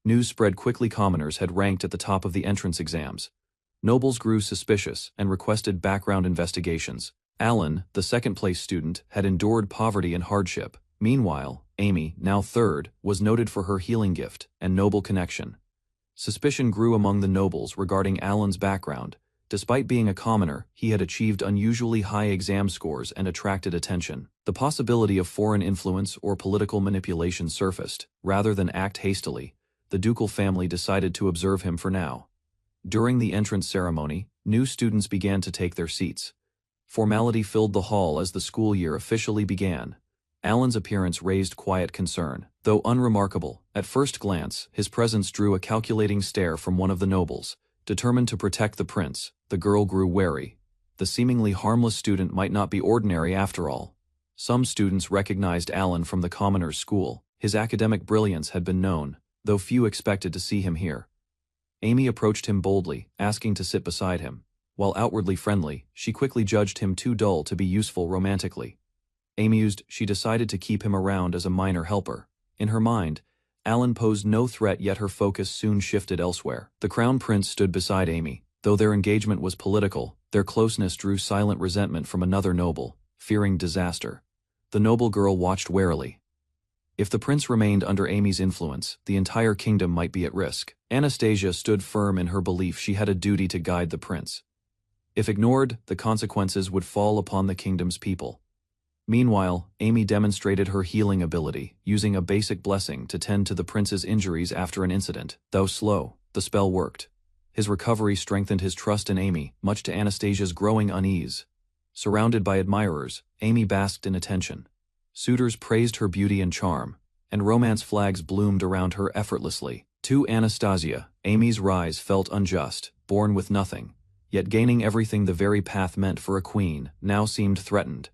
News spread quickly. Commoners had ranked at the top of the entrance exams. Nobles grew suspicious and requested background investigations. Alan, the second-place student, had endured poverty and hardship. Meanwhile, Amy, now third, was noted for her healing gift and noble connection. Suspicion grew among the nobles regarding Alan's background, Despite being a commoner, he had achieved unusually high exam scores and attracted attention. The possibility of foreign influence or political manipulation surfaced. Rather than act hastily, the ducal family decided to observe him for now. During the entrance ceremony, new students began to take their seats. Formality filled the hall as the school year officially began. Alan's appearance raised quiet concern. Though unremarkable, at first glance, his presence drew a calculating stare from one of the nobles. Determined to protect the prince, the girl grew wary. The seemingly harmless student might not be ordinary after all. Some students recognized Alan from the commoner's school. His academic brilliance had been known, though few expected to see him here. Amy approached him boldly, asking to sit beside him. While outwardly friendly, she quickly judged him too dull to be useful romantically. Amused, she decided to keep him around as a minor helper. In her mind, Alan posed no threat, yet her focus soon shifted elsewhere. The crown prince stood beside Amy. Though their engagement was political, their closeness drew silent resentment from another noble, fearing disaster. The noble girl watched warily. If the prince remained under Amy's influence, the entire kingdom might be at risk. Anastasia stood firm in her belief she had a duty to guide the prince. If ignored, the consequences would fall upon the kingdom's people. Meanwhile, Amy demonstrated her healing ability, using a basic blessing to tend to the prince's injuries after an incident. Though slow, the spell worked. His recovery strengthened his trust in Amy, much to Anastasia's growing unease. Surrounded by admirers, Amy basked in attention. Suitors praised her beauty and charm, and romance flags bloomed around her effortlessly. To Anastasia, Amy's rise felt unjust, born with nothing, yet gaining everything the very path meant for a queen, now seemed threatened.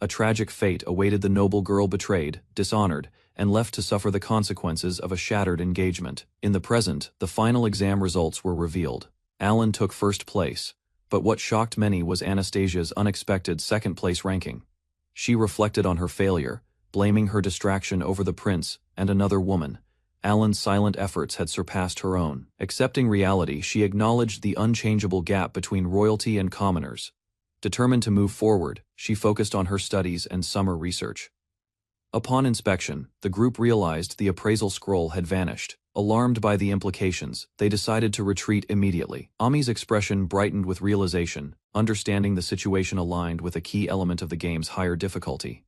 A tragic fate awaited the noble girl betrayed, dishonored, and left to suffer the consequences of a shattered engagement. In the present, the final exam results were revealed. Alan took first place, but what shocked many was Anastasia's unexpected second-place ranking. She reflected on her failure, blaming her distraction over the prince and another woman. Alan's silent efforts had surpassed her own. Accepting reality, she acknowledged the unchangeable gap between royalty and commoners. Determined to move forward, she focused on her studies and summer research. Upon inspection, the group realized the appraisal scroll had vanished. Alarmed by the implications, they decided to retreat immediately. Ami's expression brightened with realization, understanding the situation aligned with a key element of the game's higher difficulty.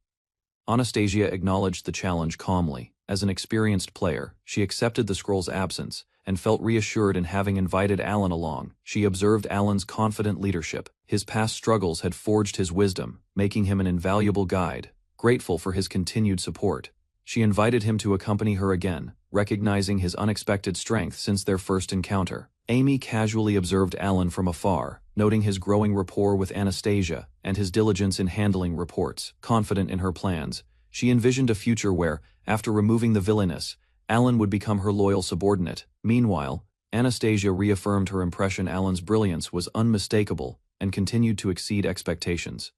Anastasia acknowledged the challenge calmly. As an experienced player, she accepted the scroll's absence and felt reassured in having invited Alan along. She observed Alan's confident leadership. His past struggles had forged his wisdom, making him an invaluable guide. Grateful for his continued support, she invited him to accompany her again, recognizing his unexpected strength since their first encounter. Amy casually observed Alan from afar, noting his growing rapport with Anastasia and his diligence in handling reports. Confident in her plans, she envisioned a future where, after removing the villainess, Alan would become her loyal subordinate. Meanwhile, Anastasia reaffirmed her impression Alan's brilliance was unmistakable and continued to exceed expectations.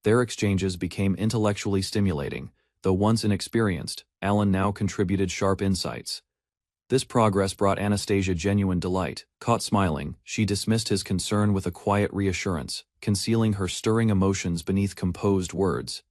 Their exchanges became intellectually stimulating. Though once inexperienced, Alan now contributed sharp insights. This progress brought Anastasia genuine delight. Caught smiling, she dismissed his concern with a quiet reassurance, concealing her stirring emotions beneath composed words.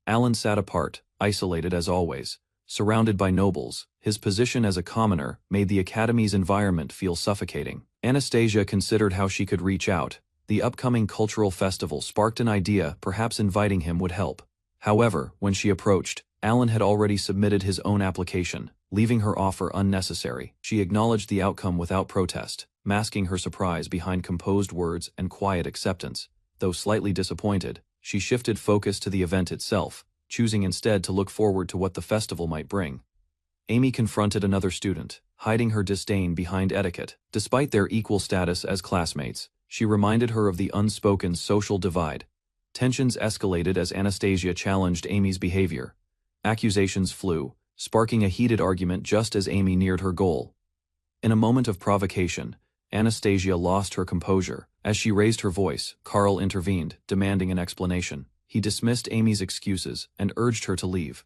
Alan sat apart, isolated as always. Surrounded by nobles, his position as a commoner made the academy's environment feel suffocating. Anastasia considered how she could reach out. The upcoming cultural festival sparked an idea, perhaps inviting him would help. However, when she approached, Alan had already submitted his own application, leaving her offer unnecessary. She acknowledged the outcome without protest, masking her surprise behind composed words and quiet acceptance. Though slightly disappointed, she shifted focus to the event itself, choosing instead to look forward to what the festival might bring. Amy confronted another student, hiding her disdain behind etiquette. Despite their equal status as classmates, she reminded her of the unspoken social divide. Tensions escalated as Anastasia challenged Amy's behavior. Accusations flew, sparking a heated argument just as Amy neared her goal. In a moment of provocation, Anastasia lost her composure. As she raised her voice, Carl intervened, demanding an explanation. He dismissed Amy's excuses and urged her to leave.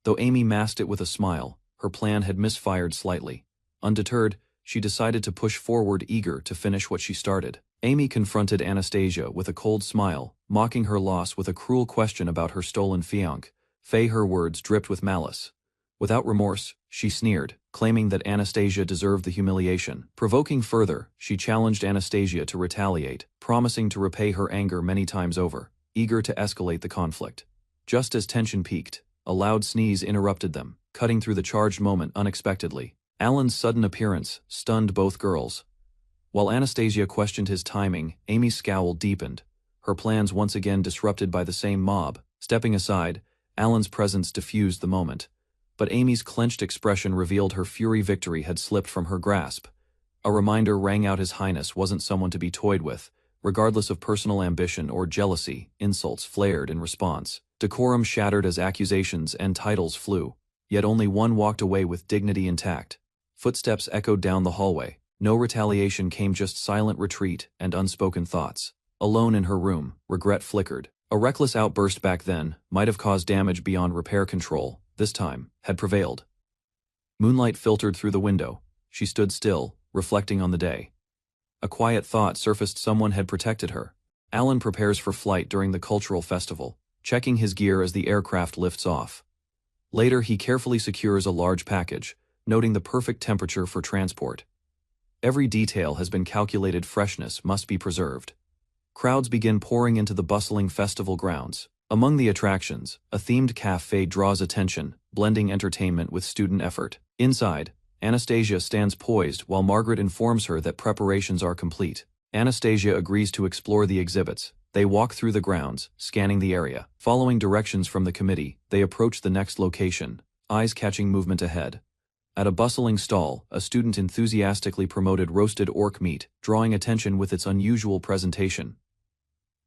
Though Amy masked it with a smile, her plan had misfired slightly. Undeterred, she decided to push forward, eager to finish what she started. Amy confronted Anastasia with a cold smile, mocking her loss with a cruel question about her stolen fiancé. Her words dripped with malice. Without remorse, she sneered, claiming that Anastasia deserved the humiliation. Provoking further, she challenged Anastasia to retaliate, promising to repay her anger many times over, eager to escalate the conflict. Just as tension peaked, a loud sneeze interrupted them, cutting through the charged moment unexpectedly. Alan's sudden appearance stunned both girls. While Anastasia questioned his timing, Amy's scowl deepened, her plans once again disrupted by the same mob. Stepping aside, Alan's presence diffused the moment. But Amy's clenched expression revealed her fury victory had slipped from her grasp. A reminder rang out: His Highness wasn't someone to be toyed with. Regardless of personal ambition or jealousy, insults flared in response. Decorum shattered as accusations and titles flew. Yet only one walked away with dignity intact. Footsteps echoed down the hallway. No retaliation came, just silent retreat and unspoken thoughts. Alone in her room, regret flickered. A reckless outburst back then might have caused damage beyond repair. Control, this time, had prevailed. Moonlight filtered through the window. She stood still, reflecting on the day. A quiet thought surfaced: someone had protected her. Alan prepares for flight during the cultural festival, checking his gear as the aircraft lifts off. Later, he carefully secures a large package, noting the perfect temperature for transport. Every detail has been calculated. Freshness must be preserved. Crowds begin pouring into the bustling festival grounds. Among the attractions, a themed cafe draws attention, blending entertainment with student effort. Inside, Anastasia stands poised while Margaret informs her that preparations are complete. Anastasia agrees to explore the exhibits. They walk through the grounds, scanning the area. Following directions from the committee, they approach the next location, eyes catching movement ahead. At a bustling stall, a student enthusiastically promoted roasted orc meat, drawing attention with its unusual presentation.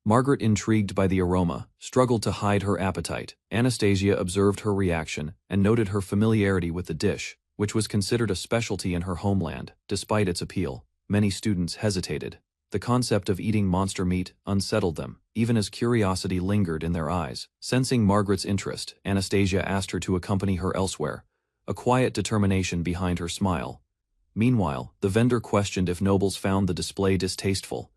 Margaret, intrigued by the aroma, struggled to hide her appetite. Anastasia observed her reaction and noted her familiarity with the dish, which was considered a specialty in her homeland. Despite its appeal, many students hesitated. The concept of eating monster meat unsettled them, even as curiosity lingered in their eyes. Sensing Margaret's interest, Anastasia asked her to accompany her elsewhere, a quiet determination behind her smile. Meanwhile, the vendor questioned if nobles found the display distasteful.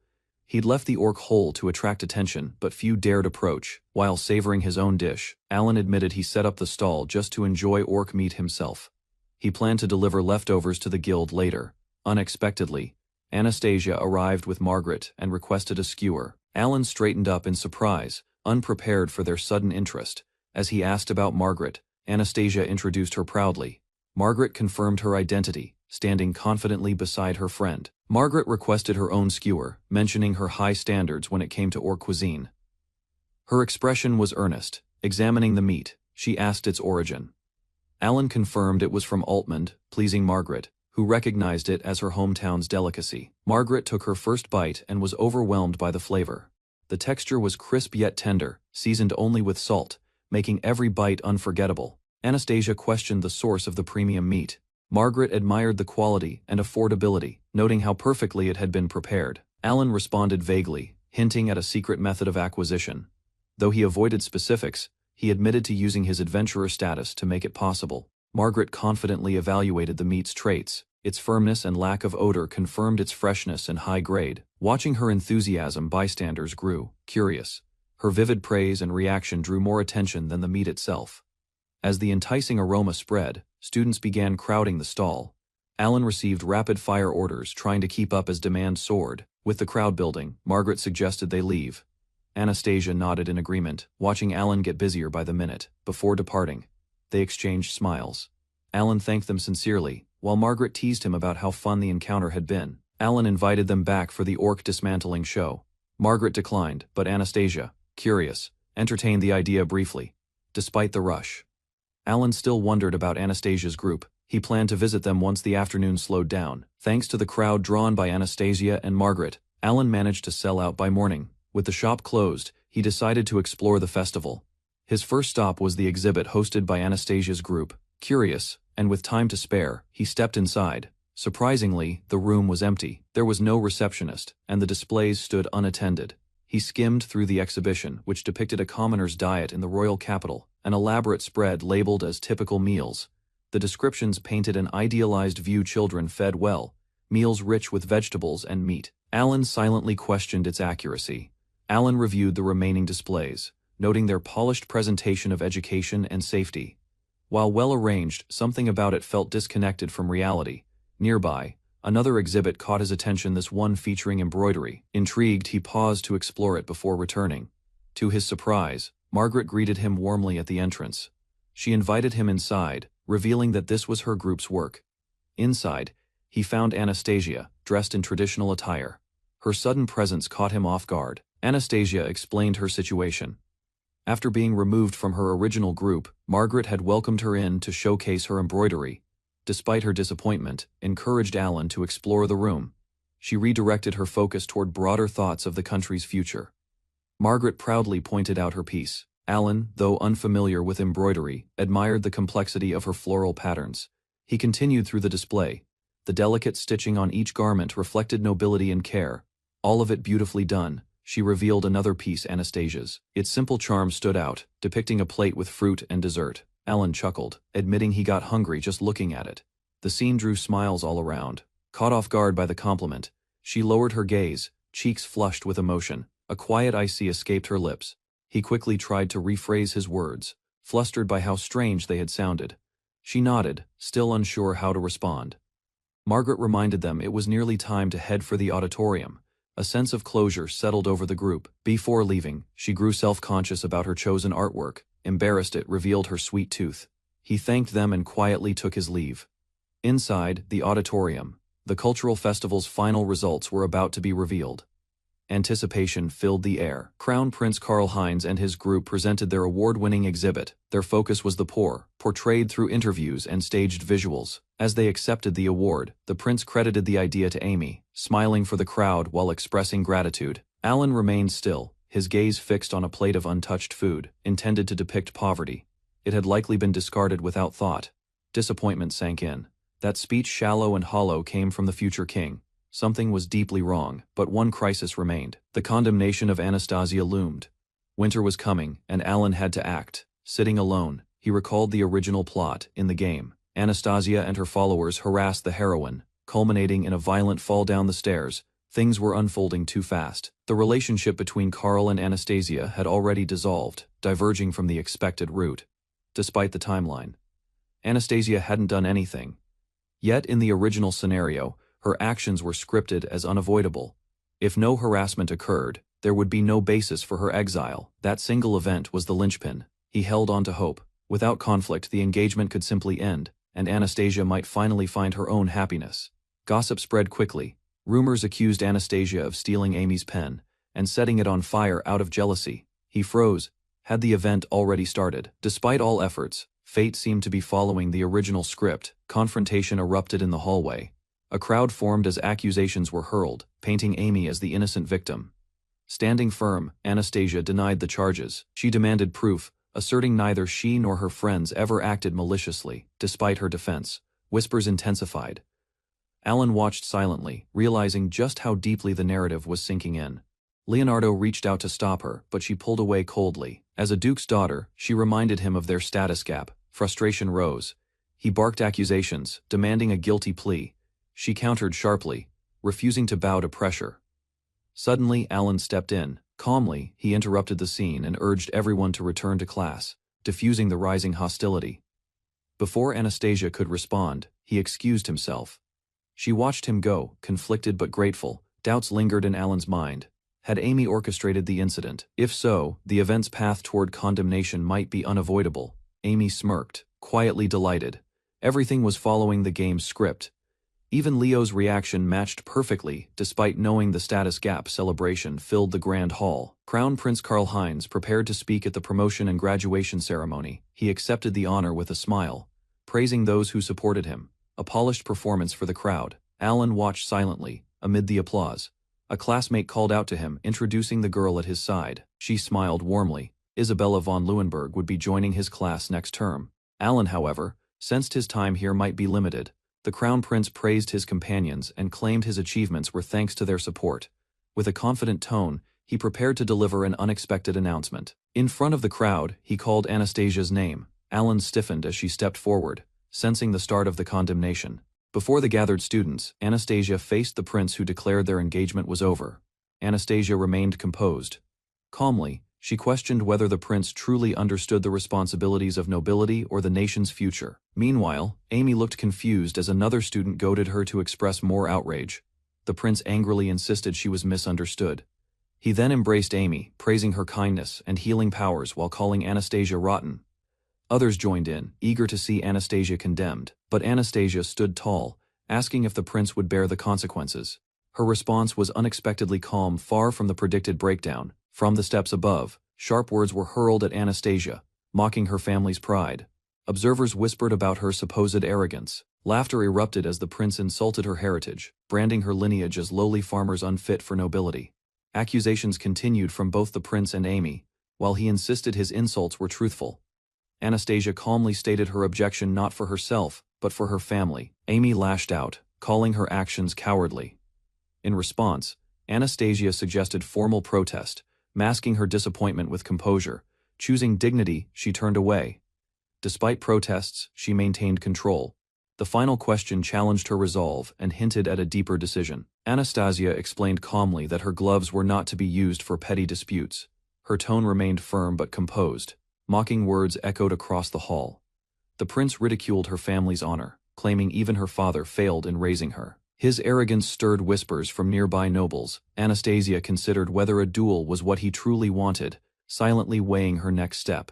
He'd left the orc whole to attract attention, but few dared approach. While savoring his own dish, Alan admitted he set up the stall just to enjoy orc meat himself. He planned to deliver leftovers to the guild later. Unexpectedly, Anastasia arrived with Margaret and requested a skewer. Alan straightened up in surprise, unprepared for their sudden interest. As he asked about Margaret, Anastasia introduced her proudly. Margaret confirmed her identity, standing confidently beside her friend. Margaret requested her own skewer, mentioning her high standards when it came to orc cuisine. Her expression was earnest. Examining the meat, she asked its origin. Alan confirmed it was from Altmund, pleasing Margaret, who recognized it as her hometown's delicacy. Margaret took her first bite and was overwhelmed by the flavor. The texture was crisp yet tender, seasoned only with salt, making every bite unforgettable. Anastasia questioned the source of the premium meat. Margaret admired the quality and affordability, noting how perfectly it had been prepared. Alan responded vaguely, hinting at a secret method of acquisition. Though he avoided specifics, he admitted to using his adventurer status to make it possible. Margaret confidently evaluated the meat's traits. Its firmness and lack of odor confirmed its freshness and high grade. Watching her enthusiasm, bystanders grew curious. Her vivid praise and reaction drew more attention than the meat itself. As the enticing aroma spread, students began crowding the stall. Alan received rapid-fire orders, trying to keep up as demand soared. With the crowd building, Margaret suggested they leave. Anastasia nodded in agreement, watching Alan get busier by the minute. Before departing, they exchanged smiles. Alan thanked them sincerely, while Margaret teased him about how fun the encounter had been. Alan invited them back for the orc dismantling show. Margaret declined, but Anastasia, curious, entertained the idea briefly. Despite the rush, Alan still wondered about Anastasia's group. He planned to visit them once the afternoon slowed down. Thanks to the crowd drawn by Anastasia and Margaret, Alan managed to sell out by morning. With the shop closed, he decided to explore the festival. His first stop was the exhibit hosted by Anastasia's group. Curious, and with time to spare, he stepped inside. Surprisingly, the room was empty. There was no receptionist, and the displays stood unattended. He skimmed through the exhibition, which depicted a commoner's diet in the royal capital, an elaborate spread labeled as typical meals. The descriptions painted an idealized view: children fed well, meals rich with vegetables and meat. Alan silently questioned its accuracy. Alan reviewed the remaining displays, noting their polished presentation of education and safety. While well arranged, something about it felt disconnected from reality. Nearby, another exhibit caught his attention, this one featuring embroidery. Intrigued, he paused to explore it before returning. To his surprise, Margaret greeted him warmly at the entrance. She invited him inside, revealing that this was her group's work. Inside, he found Anastasia, dressed in traditional attire. Her sudden presence caught him off guard. Anastasia explained her situation. After being removed from her original group, Margaret had welcomed her in to showcase her embroidery. Despite her disappointment, encouraged Alan to explore the room. She redirected her focus toward broader thoughts of the country's future. Margaret proudly pointed out her piece. Alan, though unfamiliar with embroidery, admired the complexity of her floral patterns. He continued through the display. The delicate stitching on each garment reflected nobility and care. All of it beautifully done. She revealed another piece, Anastasia's. Its simple charm stood out, depicting a plate with fruit and dessert. Alan chuckled, admitting he got hungry just looking at it. The scene drew smiles all around. Caught off guard by the compliment, she lowered her gaze, cheeks flushed with emotion. A quiet icy escaped her lips. He quickly tried to rephrase his words, flustered by how strange they had sounded. She nodded, still unsure how to respond. Margaret reminded them it was nearly time to head for the auditorium. A sense of closure settled over the group. Before leaving, she grew self-conscious about her chosen artwork. Embarrassed, it revealed her sweet tooth. He thanked them and quietly took his leave. Inside the auditorium, the cultural festival's final results were about to be revealed. Anticipation filled the air. Crown Prince Karl-Heinz and his group presented their award-winning exhibit. Their focus was the poor, portrayed through interviews and staged visuals. As they accepted the award, the prince credited the idea to Amy, smiling for the crowd while expressing gratitude. Alan remained still, his gaze fixed on a plate of untouched food, intended to depict poverty. It had likely been discarded without thought. Disappointment sank in. That speech, shallow and hollow, came from the future king. Something was deeply wrong, but one crisis remained. The condemnation of Anastasia loomed. Winter was coming, and Alan had to act. Sitting alone, he recalled the original plot. In the game, Anastasia and her followers harassed the heroine, culminating in a violent fall down the stairs. Things were unfolding too fast. The relationship between Karl and Anastasia had already dissolved, diverging from the expected route. Despite the timeline, Anastasia hadn't done anything. Yet in the original scenario, her actions were scripted as unavoidable. If no harassment occurred, there would be no basis for her exile. That single event was the linchpin. He held on to hope. Without conflict, the engagement could simply end, and Anastasia might finally find her own happiness. Gossip spread quickly. Rumors accused Anastasia of stealing Amy's pen and setting it on fire out of jealousy. He froze. Had the event already started? Despite all efforts, fate seemed to be following the original script. Confrontation erupted in the hallway. A crowd formed as accusations were hurled, painting Amy as the innocent victim. Standing firm, Anastasia denied the charges. She demanded proof, asserting neither she nor her friends ever acted maliciously. Despite her defense, whispers intensified. Alan watched silently, realizing just how deeply the narrative was sinking in. Leonardo reached out to stop her, but she pulled away coldly. As a duke's daughter, she reminded him of their status gap. Frustration rose. He barked accusations, demanding a guilty plea. She countered sharply, refusing to bow to pressure. Suddenly, Alan stepped in. Calmly, he interrupted the scene and urged everyone to return to class, diffusing the rising hostility. Before Anastasia could respond, he excused himself. She watched him go, conflicted but grateful. Doubts lingered in Alan's mind. Had Amy orchestrated the incident? If so, the event's path toward condemnation might be unavoidable. Amy smirked, quietly delighted. Everything was following the game's script. Even Leo's reaction matched perfectly, despite knowing the status gap. Celebration filled the grand hall. Crown Prince Karl-Heinz prepared to speak at the promotion and graduation ceremony. He accepted the honor with a smile, praising those who supported him. A polished performance for the crowd. Alan watched silently, amid the applause. A classmate called out to him, introducing the girl at his side. She smiled warmly. Isabella von Leeuwenberg would be joining his class next term. Alan, however, sensed his time here might be limited. The Crown Prince praised his companions and claimed his achievements were thanks to their support. With a confident tone, he prepared to deliver an unexpected announcement. In front of the crowd, he called Anastasia's name. Alan stiffened as she stepped forward, sensing the start of the condemnation. Before the gathered students, Anastasia faced the prince, who declared their engagement was over. Anastasia remained composed. Calmly, She questioned whether the prince truly understood the responsibilities of nobility or the nation's future. Meanwhile, Amy looked confused as another student goaded her to express more outrage. The prince angrily insisted she was misunderstood. He then embraced Amy, praising her kindness and healing powers while calling Anastasia rotten. Others joined in, eager to see Anastasia condemned, but Anastasia stood tall, asking if the prince would bear the consequences. Her response was unexpectedly calm, far from the predicted breakdown. From the steps above, sharp words were hurled at Anastasia, mocking her family's pride. Observers whispered about her supposed arrogance. Laughter erupted as the prince insulted her heritage, branding her lineage as lowly farmers unfit for nobility. Accusations continued from both the prince and Amy, while he insisted his insults were truthful. Anastasia calmly stated her objection not for herself, but for her family. Amy lashed out, calling her actions cowardly. In response, Anastasia suggested formal protest, masking her disappointment with composure. Choosing dignity, she turned away. Despite protests, she maintained control. The final question challenged her resolve and hinted at a deeper decision. Anastasia explained calmly that her gloves were not to be used for petty disputes. Her tone remained firm but composed. Mocking words echoed across the hall. The prince ridiculed her family's honor, claiming even her father failed in raising her. His arrogance stirred whispers from nearby nobles. Anastasia considered whether a duel was what he truly wanted, silently weighing her next step.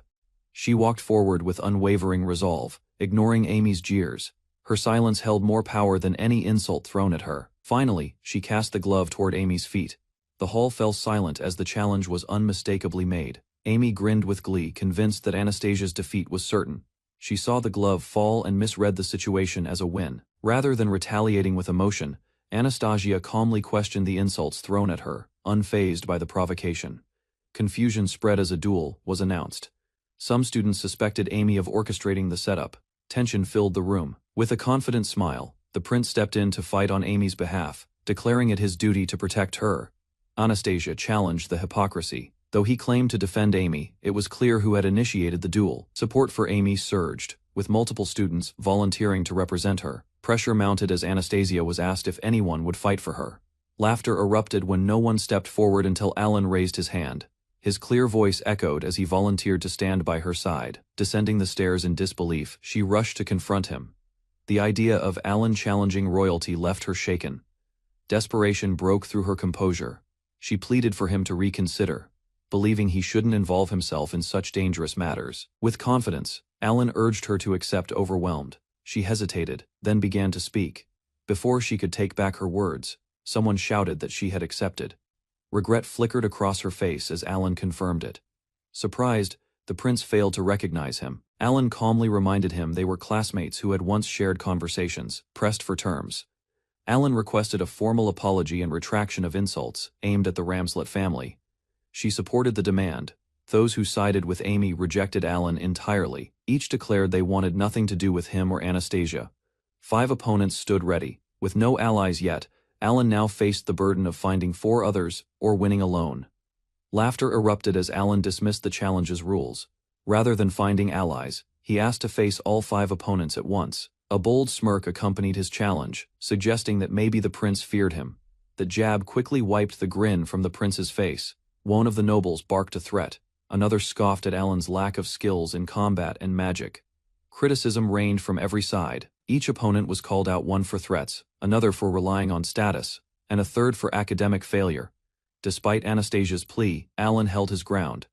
She walked forward with unwavering resolve, ignoring Amy's jeers. Her silence held more power than any insult thrown at her. Finally, she cast the glove toward Amy's feet. The hall fell silent as the challenge was unmistakably made. Amy grinned with glee, convinced that Anastasia's defeat was certain. She saw the glove fall and misread the situation as a win. Rather than retaliating with emotion, Anastasia calmly questioned the insults thrown at her, unfazed by the provocation. Confusion spread as a duel was announced. Some students suspected Amy of orchestrating the setup. Tension filled the room. With a confident smile, the prince stepped in to fight on Amy's behalf, declaring it his duty to protect her. Anastasia challenged the hypocrisy. Though he claimed to defend Amy, it was clear who had initiated the duel. Support for Amy surged, with multiple students volunteering to represent her. Pressure mounted as Anastasia was asked if anyone would fight for her. Laughter erupted when no one stepped forward until Alan raised his hand. His clear voice echoed as he volunteered to stand by her side. Descending the stairs in disbelief, she rushed to confront him. The idea of Alan challenging royalty left her shaken. Desperation broke through her composure. She pleaded for him to reconsider, believing he shouldn't involve himself in such dangerous matters. With confidence, Alan urged her to accept, overwhelmed. She hesitated, then began to speak. Before she could take back her words, someone shouted that she had accepted. Regret flickered across her face as Alan confirmed it. Surprised, the prince failed to recognize him. Alan calmly reminded him they were classmates who had once shared conversations, pressed for terms. Alan requested a formal apology and retraction of insults aimed at the Ramslet family. She supported the demand. Those who sided with Amy rejected Alan entirely. Each declared they wanted nothing to do with him or Anastasia. 5 opponents stood ready. With no allies yet, Alan now faced the burden of finding 4 others or winning alone. Laughter erupted as Alan dismissed the challenge's rules. Rather than finding allies, he asked to face all 5 opponents at once. A bold smirk accompanied his challenge, suggesting that maybe the prince feared him. The jab quickly wiped the grin from the prince's face. One of the nobles barked a threat. Another scoffed at Alan's lack of skills in combat and magic. Criticism rained from every side. Each opponent was called out, one for threats, another for relying on status, and a third for academic failure. Despite Anastasia's plea, Alan held his ground.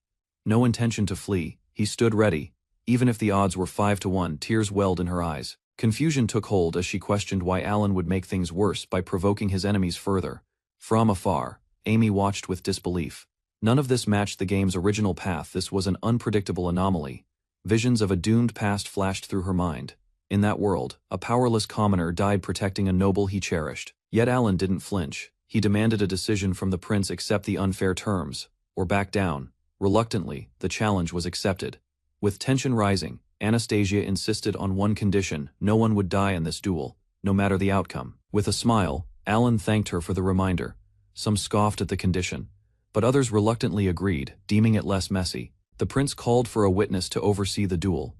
No intention to flee, he stood ready. Even if the odds were 5-1, tears welled in her eyes. Confusion took hold as she questioned why Alan would make things worse by provoking his enemies further. From afar, Amy watched with disbelief. None of this matched the game's original path. This was an unpredictable anomaly. Visions of a doomed past flashed through her mind. In that world, a powerless commoner died protecting a noble he cherished. Yet Alan didn't flinch. He demanded a decision from the prince: accept the unfair terms, or back down. Reluctantly, the challenge was accepted. With tension rising, Anastasia insisted on one condition: no one would die in this duel, no matter the outcome. With a smile, Alan thanked her for the reminder. Some scoffed at the condition, but others reluctantly agreed, deeming it less messy. The prince called for a witness to oversee the duel.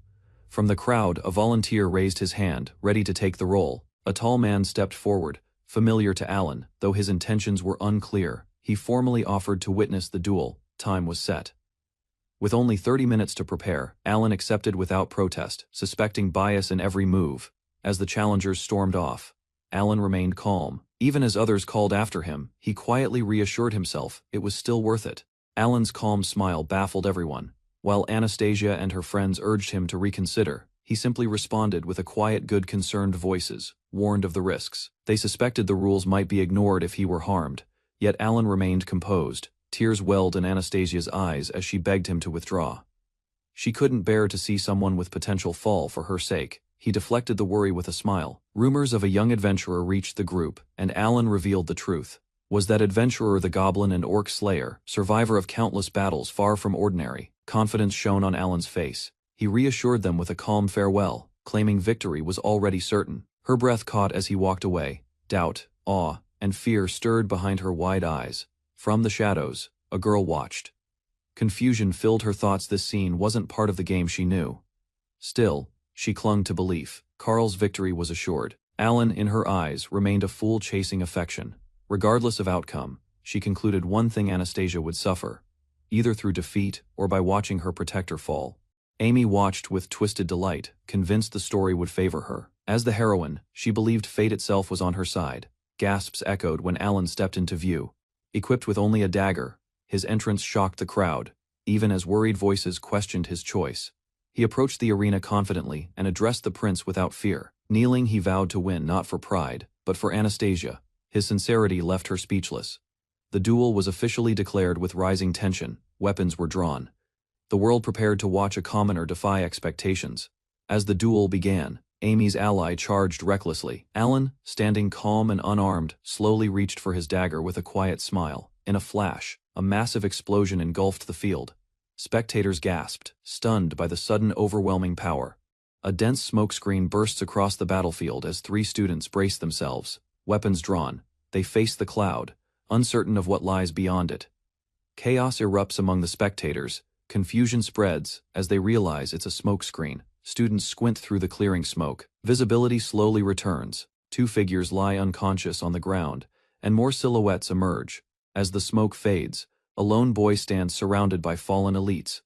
From the crowd, a volunteer raised his hand, ready to take the role. A tall man stepped forward, familiar to Alan, though his intentions were unclear. He formally offered to witness the duel. Time was set. With only 30 minutes to prepare, Alan accepted without protest, suspecting bias in every move. As the challengers stormed off, Alan remained calm. Even as others called after him, he quietly reassured himself it was still worth it. Alan's calm smile baffled everyone. While Anastasia and her friends urged him to reconsider, he simply responded with a quiet good concerned voices, warned of the risks. They suspected the rules might be ignored if he were harmed, yet Alan remained composed. Tears welled in Anastasia's eyes as she begged him to withdraw. She couldn't bear to see someone with potential fall for her sake. He deflected the worry with a smile. Rumors of a young adventurer reached the group, and Alan revealed the truth. Was that adventurer the goblin and orc slayer, survivor of countless battles far from ordinary? Confidence shone on Alan's face. He reassured them with a calm farewell, claiming victory was already certain. Her breath caught as he walked away. Doubt, awe, and fear stirred behind her wide eyes. From the shadows, a girl watched. Confusion filled her thoughts. This scene wasn't part of the game she knew. Still, she clung to belief. Carl's victory was assured. Alan, in her eyes, remained a fool chasing affection. Regardless of outcome, she concluded one thing: Anastasia would suffer, either through defeat or by watching her protector fall. Amy watched with twisted delight, convinced the story would favor her. As the heroine, she believed fate itself was on her side. Gasps echoed when Alan stepped into view. Equipped with only a dagger, his entrance shocked the crowd, even as worried voices questioned his choice. He approached the arena confidently and addressed the prince without fear. Kneeling, he vowed to win not for pride, but for Anastasia. His sincerity left her speechless. The duel was officially declared with rising tension. Weapons were drawn. The world prepared to watch a commoner defy expectations. As the duel began, Amy's ally charged recklessly. Alan, standing calm and unarmed, slowly reached for his dagger with a quiet smile. In a flash, a massive explosion engulfed the field. Spectators gasped, stunned by the sudden overwhelming power. A dense smokescreen bursts across the battlefield as 3 students braced themselves. Weapons drawn, they face the cloud, uncertain of what lies beyond it. Chaos erupts among the spectators. Confusion spreads as they realize it's a smokescreen. Students squint through the clearing smoke. Visibility slowly returns. 2 figures lie unconscious on the ground, and more silhouettes emerge. As the smoke fades, a lone boy stands surrounded by fallen elites.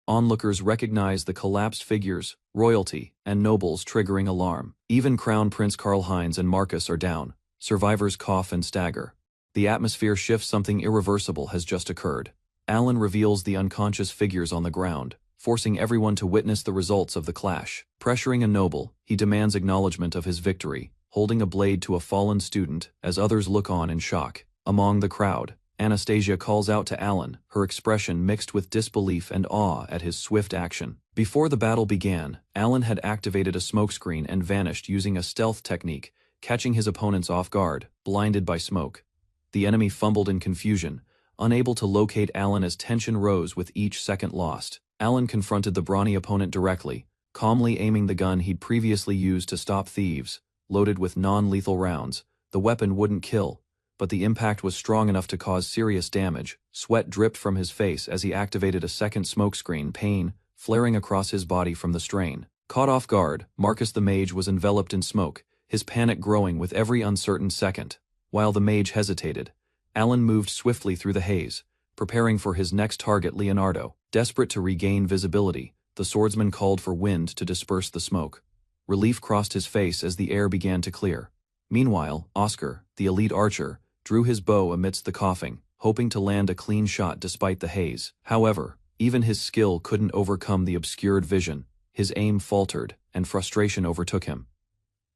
Onlookers recognize the collapsed figures, royalty, and nobles, triggering alarm. Even Crown Prince Karl-Heinz and Marcus are down. Survivors cough and stagger. The atmosphere shifts. Something irreversible has just occurred. Alan reveals the unconscious figures on the ground, forcing everyone to witness the results of the clash. Pressuring a noble, he demands acknowledgement of his victory, holding a blade to a fallen student as others look on in shock. Among the crowd, Anastasia calls out to Alan, her expression mixed with disbelief and awe at his swift action. Before the battle began, Alan had activated a smokescreen and vanished using a stealth technique, catching his opponents off guard, blinded by smoke. The enemy fumbled in confusion, unable to locate Alan as tension rose with each second lost. Alan confronted the brawny opponent directly, calmly aiming the gun he'd previously used to stop thieves. Loaded with non-lethal rounds, the weapon wouldn't kill, but the impact was strong enough to cause serious damage. Sweat dripped from his face as he activated a second smokescreen, pain flaring across his body from the strain. Caught off guard, Marcus the mage was enveloped in smoke, his panic growing with every uncertain second. While the mage hesitated, Alan moved swiftly through the haze, preparing for his next target, Leonardo. Desperate to regain visibility, the swordsman called for wind to disperse the smoke. Relief crossed his face as the air began to clear. Meanwhile, Oscar, the elite archer, drew his bow amidst the coughing, hoping to land a clean shot despite the haze. However, even his skill couldn't overcome the obscured vision. His aim faltered, and frustration overtook him.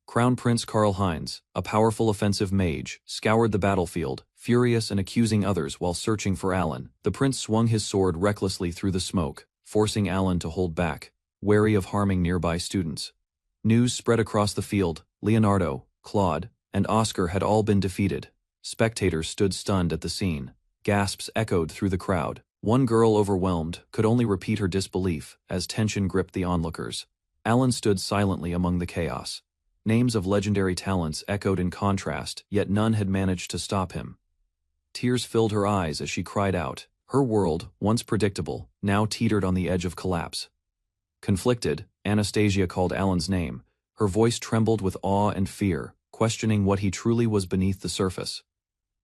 Crown Prince Karl-Heinz, a powerful offensive mage, scoured the battlefield, furious and accusing others while searching for Alan. The prince swung his sword recklessly through the smoke, forcing Alan to hold back, wary of harming nearby students. News spread across the field. Leonardo, Claude, and Oscar had all been defeated. Spectators stood stunned at the scene. Gasps echoed through the crowd. One girl, overwhelmed, could only repeat her disbelief as tension gripped the onlookers. Alan stood silently among the chaos. Names of legendary talents echoed in contrast, yet none had managed to stop him. Tears filled her eyes as she cried out. Her world, once predictable, now teetered on the edge of collapse. Conflicted, Anastasia called Alan's name. Her voice trembled with awe and fear, questioning what he truly was beneath the surface.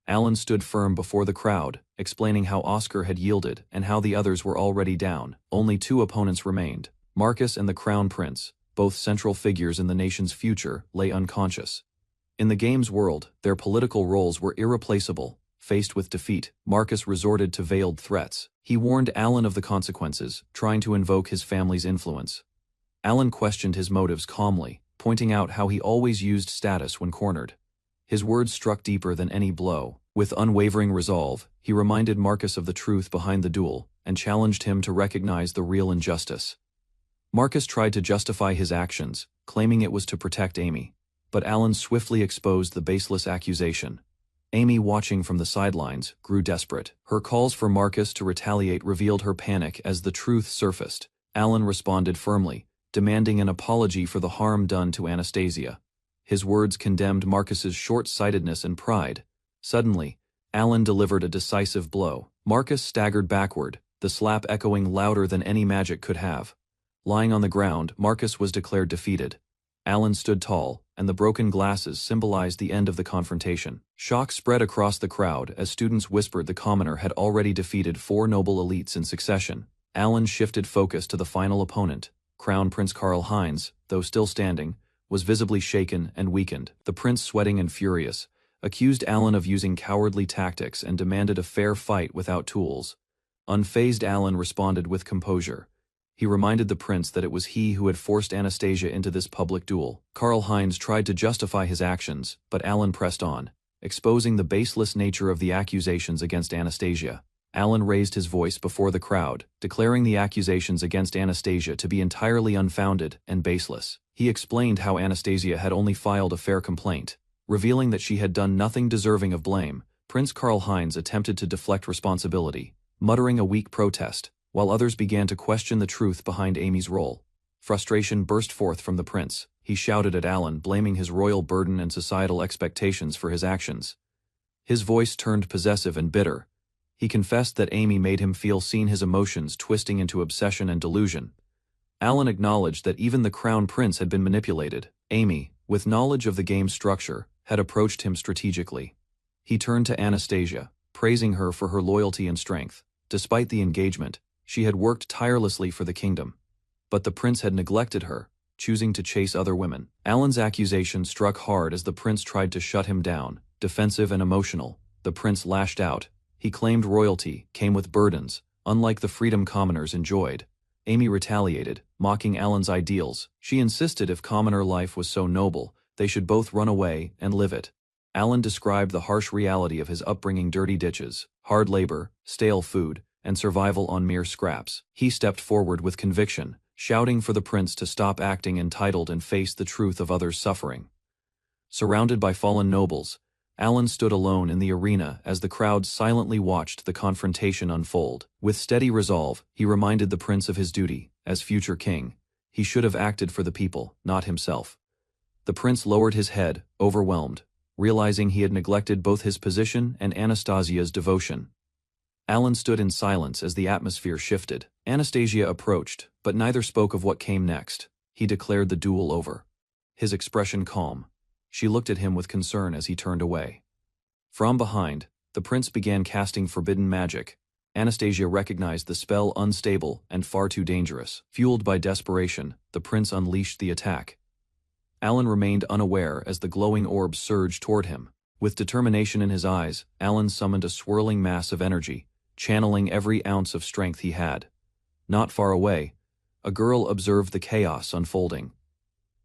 Alan stood firm before the crowd, explaining how Oscar had yielded and how the others were already down. Only two opponents remained. Marcus and the Crown Prince, both central figures in the nation's future, lay unconscious. In the game's world, their political roles were irreplaceable. Faced with defeat, Marcus resorted to veiled threats. He warned Alan of the consequences, trying to invoke his family's influence. Alan questioned his motives calmly, pointing out how he always used status when cornered. His words struck deeper than any blow. With unwavering resolve, he reminded Marcus of the truth behind the duel and challenged him to recognize the real injustice. Marcus tried to justify his actions, claiming it was to protect Amy, but Alan swiftly exposed the baseless accusation. Amy, watching from the sidelines, grew desperate. Her calls for Marcus to retaliate revealed her panic as the truth surfaced. Alan responded firmly, demanding an apology for the harm done to Anastasia. His words condemned Marcus's short-sightedness and pride. Suddenly, Alan delivered a decisive blow. Marcus staggered backward, the slap echoing louder than any magic could have. Lying on the ground, Marcus was declared defeated. Alan stood tall, and the broken glasses symbolized the end of the confrontation. Shock spread across the crowd as students whispered the commoner had already defeated 4 noble elites in succession. Alan shifted focus to the final opponent. Crown Prince Karl-Heinz, though still standing, was visibly shaken and weakened. The prince, sweating and furious, accused Alan of using cowardly tactics and demanded a fair fight without tools. Unfazed, Alan responded with composure. He reminded the prince that it was he who had forced Anastasia into this public duel. Karl-Heinz tried to justify his actions, but Alan pressed on, exposing the baseless nature of the accusations against Anastasia. Alan raised his voice before the crowd, declaring the accusations against Anastasia to be entirely unfounded and baseless. He explained how Anastasia had only filed a fair complaint, revealing that she had done nothing deserving of blame. Prince Karl-Heinz attempted to deflect responsibility, muttering a weak protest, while others began to question the truth behind Amy's role. Frustration burst forth from the prince. He shouted at Alan, blaming his royal burden and societal expectations for his actions. His voice turned possessive and bitter. He confessed that Amy made him feel seen, his emotions twisting into obsession and delusion. Alan acknowledged that even the crown prince had been manipulated. Amy, with knowledge of the game's structure, had approached him strategically. He turned to Anastasia, praising her for her loyalty and strength. Despite the engagement, she had worked tirelessly for the kingdom. But the prince had neglected her, choosing to chase other women. Alan's accusation struck hard as the prince tried to shut him down. Defensive and emotional, the prince lashed out. He claimed royalty came with burdens, unlike the freedom commoners enjoyed. Amy retaliated, mocking Alan's ideals. She insisted if commoner life was so noble, they should both run away and live it. Alan described the harsh reality of his upbringing: dirty ditches, hard labor, stale food, and survival on mere scraps. He stepped forward with conviction, shouting for the prince to stop acting entitled and face the truth of others' suffering. Surrounded by fallen nobles, Alan stood alone in the arena as the crowd silently watched the confrontation unfold. With steady resolve, he reminded the prince of his duty. As future king, he should have acted for the people, not himself. The prince lowered his head, overwhelmed, realizing he had neglected both his position and Anastasia's devotion. Alan stood in silence as the atmosphere shifted. Anastasia approached, but neither spoke of what came next. He declared the duel over, his expression calm. She looked at him with concern as he turned away. From behind, the prince began casting forbidden magic. Anastasia recognized the spell unstable and far too dangerous. Fueled by desperation, the prince unleashed the attack. Alan remained unaware as the glowing orb surged toward him. With determination in his eyes, Alan summoned a swirling mass of energy, channeling every ounce of strength he had. Not far away, a girl observed the chaos unfolding.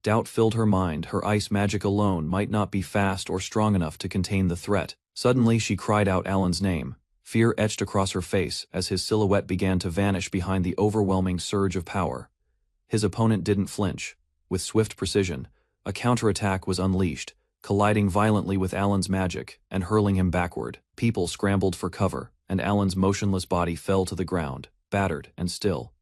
Doubt filled her mind. Her ice magic alone might not be fast or strong enough to contain the threat. Suddenly she cried out Alan's name. Fear etched across her face as his silhouette began to vanish behind the overwhelming surge of power. His opponent didn't flinch. With swift precision, a counterattack was unleashed, colliding violently with Alan's magic and hurling him backward. People scrambled for cover, and Alan's motionless body fell to the ground, battered and still.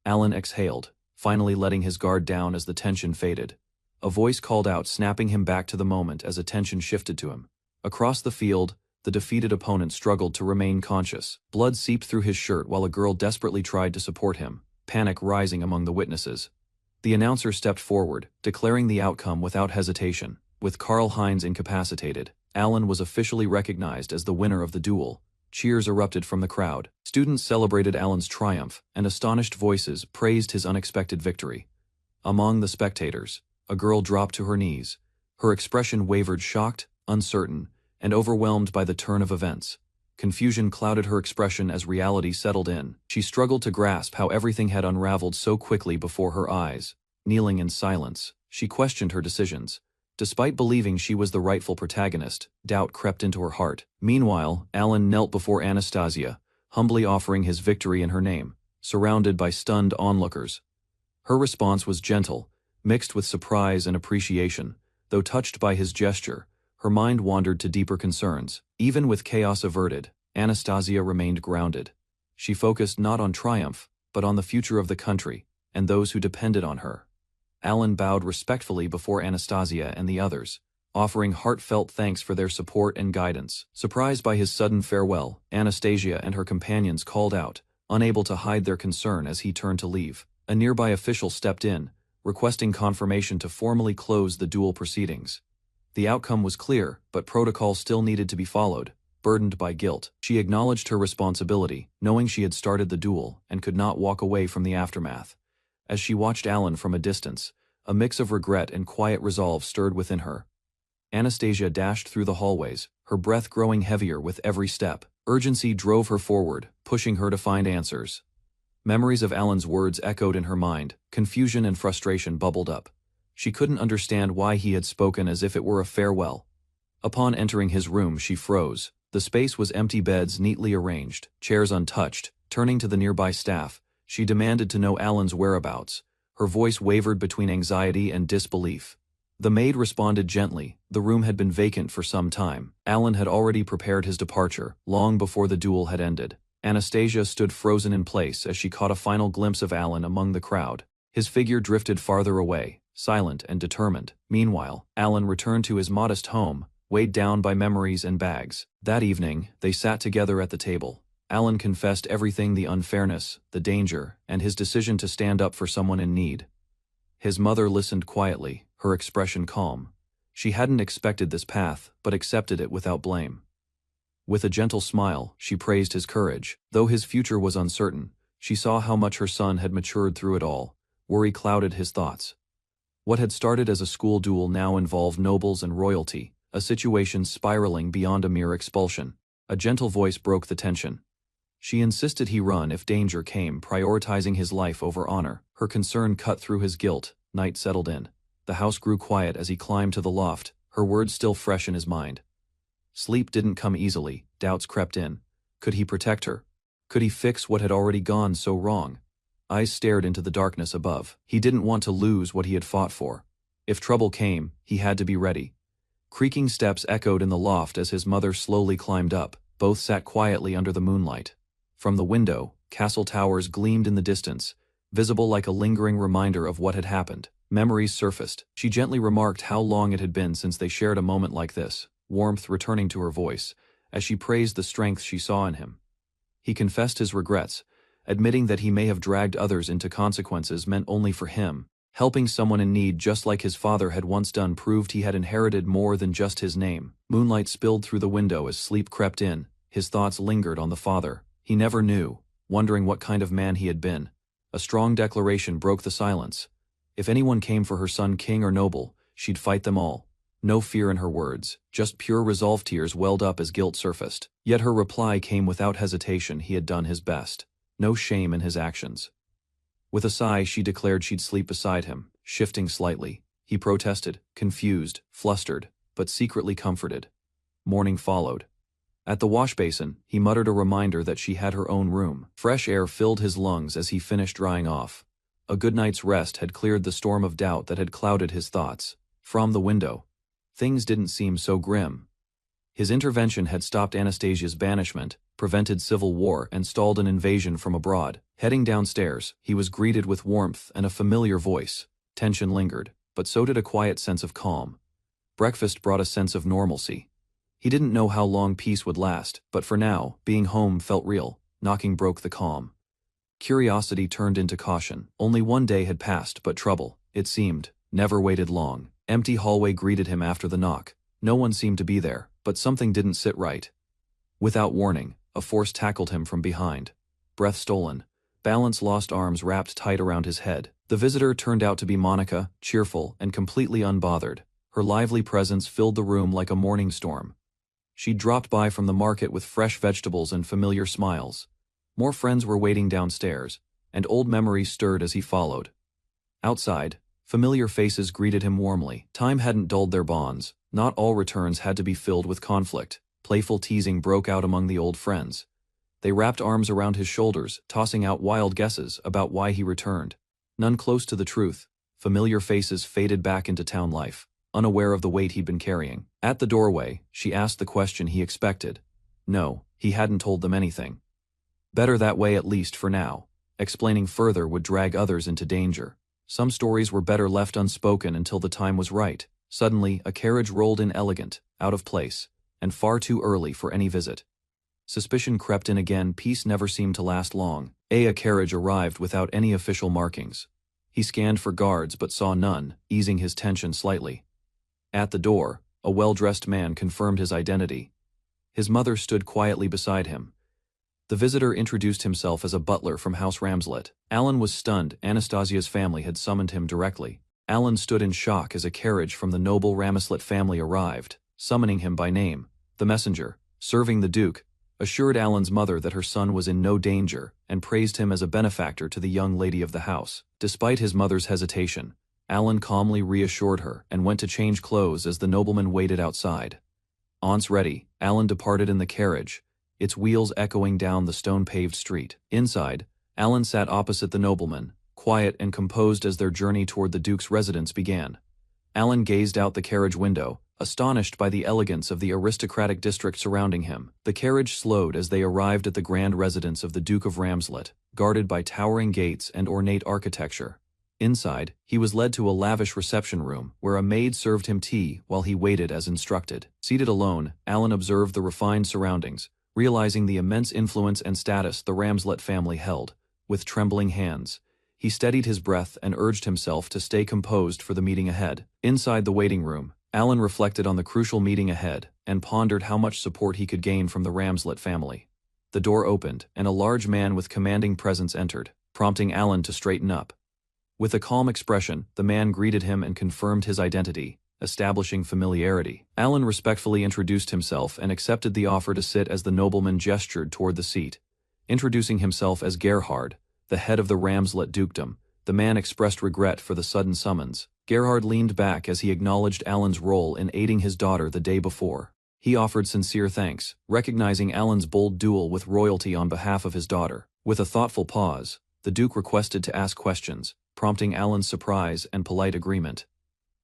Alan exhaled, finally letting his guard down as the tension faded. A voice called out, snapping him back to the moment as attention shifted to him. Across the field, the defeated opponent struggled to remain conscious. Blood seeped through his shirt while a girl desperately tried to support him, panic rising among the witnesses. The announcer stepped forward, declaring the outcome without hesitation. With Karl-Heinz incapacitated, Alan was officially recognized as the winner of the duel. Cheers erupted from the crowd. Students celebrated Alan's triumph, and astonished voices praised his unexpected victory. Among the spectators, a girl dropped to her knees. Her expression wavered, shocked, uncertain, and overwhelmed by the turn of events. Confusion clouded her expression as reality settled in. She struggled to grasp how everything had unraveled so quickly before her eyes. Kneeling in silence, she questioned her decisions. Despite believing she was the rightful protagonist, doubt crept into her heart. Meanwhile, Alan knelt before Anastasia, humbly offering his victory in her name, surrounded by stunned onlookers. Her response was gentle, mixed with surprise and appreciation. Though touched by his gesture, her mind wandered to deeper concerns. Even with chaos averted, Anastasia remained grounded. She focused not on triumph, but on the future of the country, and those who depended on her. Alan bowed respectfully before Anastasia and the others, offering heartfelt thanks for their support and guidance. Surprised by his sudden farewell, Anastasia and her companions called out, unable to hide their concern as he turned to leave. A nearby official stepped in, requesting confirmation to formally close the duel proceedings. The outcome was clear, but protocol still needed to be followed. Burdened by guilt, she acknowledged her responsibility, knowing she had started the duel and could not walk away from the aftermath. As she watched Alan from a distance, a mix of regret and quiet resolve stirred within her. Anastasia dashed through the hallways, her breath growing heavier with every step. Urgency drove her forward, pushing her to find answers. Memories of Alan's words echoed in her mind, confusion and frustration bubbled up. She couldn't understand why he had spoken as if it were a farewell. Upon entering his room, she froze. The space was empty, beds neatly arranged, chairs untouched. Turning to the nearby staff, she demanded to know Alan's whereabouts. Her voice wavered between anxiety and disbelief. The maid responded gently. The room had been vacant for some time. Alan had already prepared his departure, long before the duel had ended. Anastasia stood frozen in place as she caught a final glimpse of Alan among the crowd. His figure drifted farther away, silent and determined. Meanwhile, Alan returned to his modest home, weighed down by memories and bags. That evening, they sat together at the table. Alan confessed everything: the unfairness, the danger, and his decision to stand up for someone in need. His mother listened quietly, her expression calm. She hadn't expected this path, but accepted it without blame. With a gentle smile, she praised his courage. Though his future was uncertain, she saw how much her son had matured through it all. Worry clouded his thoughts. What had started as a school duel now involved nobles and royalty, a situation spiraling beyond a mere expulsion. A gentle voice broke the tension. She insisted he run if danger came, prioritizing his life over honor. Her concern cut through his guilt. Night settled in. The house grew quiet as he climbed to the loft, her words still fresh in his mind. Sleep didn't come easily. Doubts crept in. Could he protect her? Could he fix what had already gone so wrong? Eyes stared into the darkness above. He didn't want to lose what he had fought for. If trouble came, he had to be ready. Creaking steps echoed in the loft as his mother slowly climbed up. Both sat quietly under the moonlight. From the window, castle towers gleamed in the distance, visible like a lingering reminder of what had happened. Memories surfaced. She gently remarked how long it had been since they shared a moment like this, warmth returning to her voice, as she praised the strength she saw in him. He confessed his regrets, admitting that he may have dragged others into consequences meant only for him. Helping someone in need just like his father had once done proved he had inherited more than just his name. Moonlight spilled through the window as sleep crept in. His thoughts lingered on the father. He never knew, wondering what kind of man he had been. A strong declaration broke the silence. If anyone came for her son, king or noble, she'd fight them all. No fear in her words, just pure resolve. Tears welled up as guilt surfaced. Yet her reply came without hesitation. He had done his best. No shame in his actions. With a sigh, she declared she'd sleep beside him, shifting slightly. He protested, confused, flustered, but secretly comforted. Morning followed. At the wash basin, he muttered a reminder that she had her own room. Fresh air filled his lungs as he finished drying off. A good night's rest had cleared the storm of doubt that had clouded his thoughts. From the window, things didn't seem so grim. His intervention had stopped Anastasia's banishment, prevented civil war, and stalled an invasion from abroad. Heading downstairs, he was greeted with warmth and a familiar voice. Tension lingered, but so did a quiet sense of calm. Breakfast brought a sense of normalcy. He didn't know how long peace would last, but for now, being home felt real. Knocking broke the calm. Curiosity turned into caution. Only one day had passed, but trouble, it seemed, never waited long. Empty hallway greeted him after the knock. No one seemed to be there, but something didn't sit right. Without warning, a force tackled him from behind. Breath stolen, balance lost, arms wrapped tight around his head. The visitor turned out to be Monica, cheerful and completely unbothered. Her lively presence filled the room like a morning storm. She'd dropped by from the market with fresh vegetables and familiar smiles. More friends were waiting downstairs, and old memories stirred as he followed. Outside, familiar faces greeted him warmly. Time hadn't dulled their bonds. Not all returns had to be filled with conflict. Playful teasing broke out among the old friends. They wrapped arms around his shoulders, tossing out wild guesses about why he returned. None close to the truth. Familiar faces faded back into town life, unaware of the weight he'd been carrying. At the doorway, she asked the question he expected. No, he hadn't told them anything. Better that way, at least for now. Explaining further would drag others into danger. Some stories were better left unspoken until the time was right. Suddenly, a carriage rolled in, elegant, out of place, and far too early for any visit. Suspicion crept in again. Peace never seemed to last long. A carriage arrived without any official markings. He scanned for guards but saw none, easing his tension slightly. At the door, a well-dressed man confirmed his identity. His mother stood quietly beside him. The visitor introduced himself as a butler from House Ramslet. Alan was stunned. Anastasia's family had summoned him directly. Alan stood in shock as a carriage from the noble Ramslet family arrived, summoning him by name. The messenger, serving the Duke, assured Alan's mother that her son was in no danger and praised him as a benefactor to the young lady of the house. Despite his mother's hesitation, Alan calmly reassured her and went to change clothes as the nobleman waited outside. Once ready, Alan departed in the carriage, its wheels echoing down the stone-paved street. Inside, Alan sat opposite the nobleman, quiet and composed as their journey toward the Duke's residence began. Alan gazed out the carriage window, astonished by the elegance of the aristocratic district surrounding him. The carriage slowed as they arrived at the grand residence of the Duke of Ramslet, guarded by towering gates and ornate architecture. Inside, he was led to a lavish reception room, where a maid served him tea while he waited as instructed. Seated alone, Alan observed the refined surroundings, realizing the immense influence and status the Ramslet family held. With trembling hands, he steadied his breath and urged himself to stay composed for the meeting ahead. Inside the waiting room, Alan reflected on the crucial meeting ahead and pondered how much support he could gain from the Ramslet family. The door opened, and a large man with commanding presence entered, prompting Alan to straighten up. With a calm expression, the man greeted him and confirmed his identity, establishing familiarity. Alan respectfully introduced himself and accepted the offer to sit as the nobleman gestured toward the seat. Introducing himself as Gerhard, the head of the Ramslet dukedom, the man expressed regret for the sudden summons. Gerhard leaned back as he acknowledged Alan's role in aiding his daughter the day before. He offered sincere thanks, recognizing Alan's bold duel with royalty on behalf of his daughter. With a thoughtful pause, the Duke requested to ask questions, prompting Alan's surprise and polite agreement.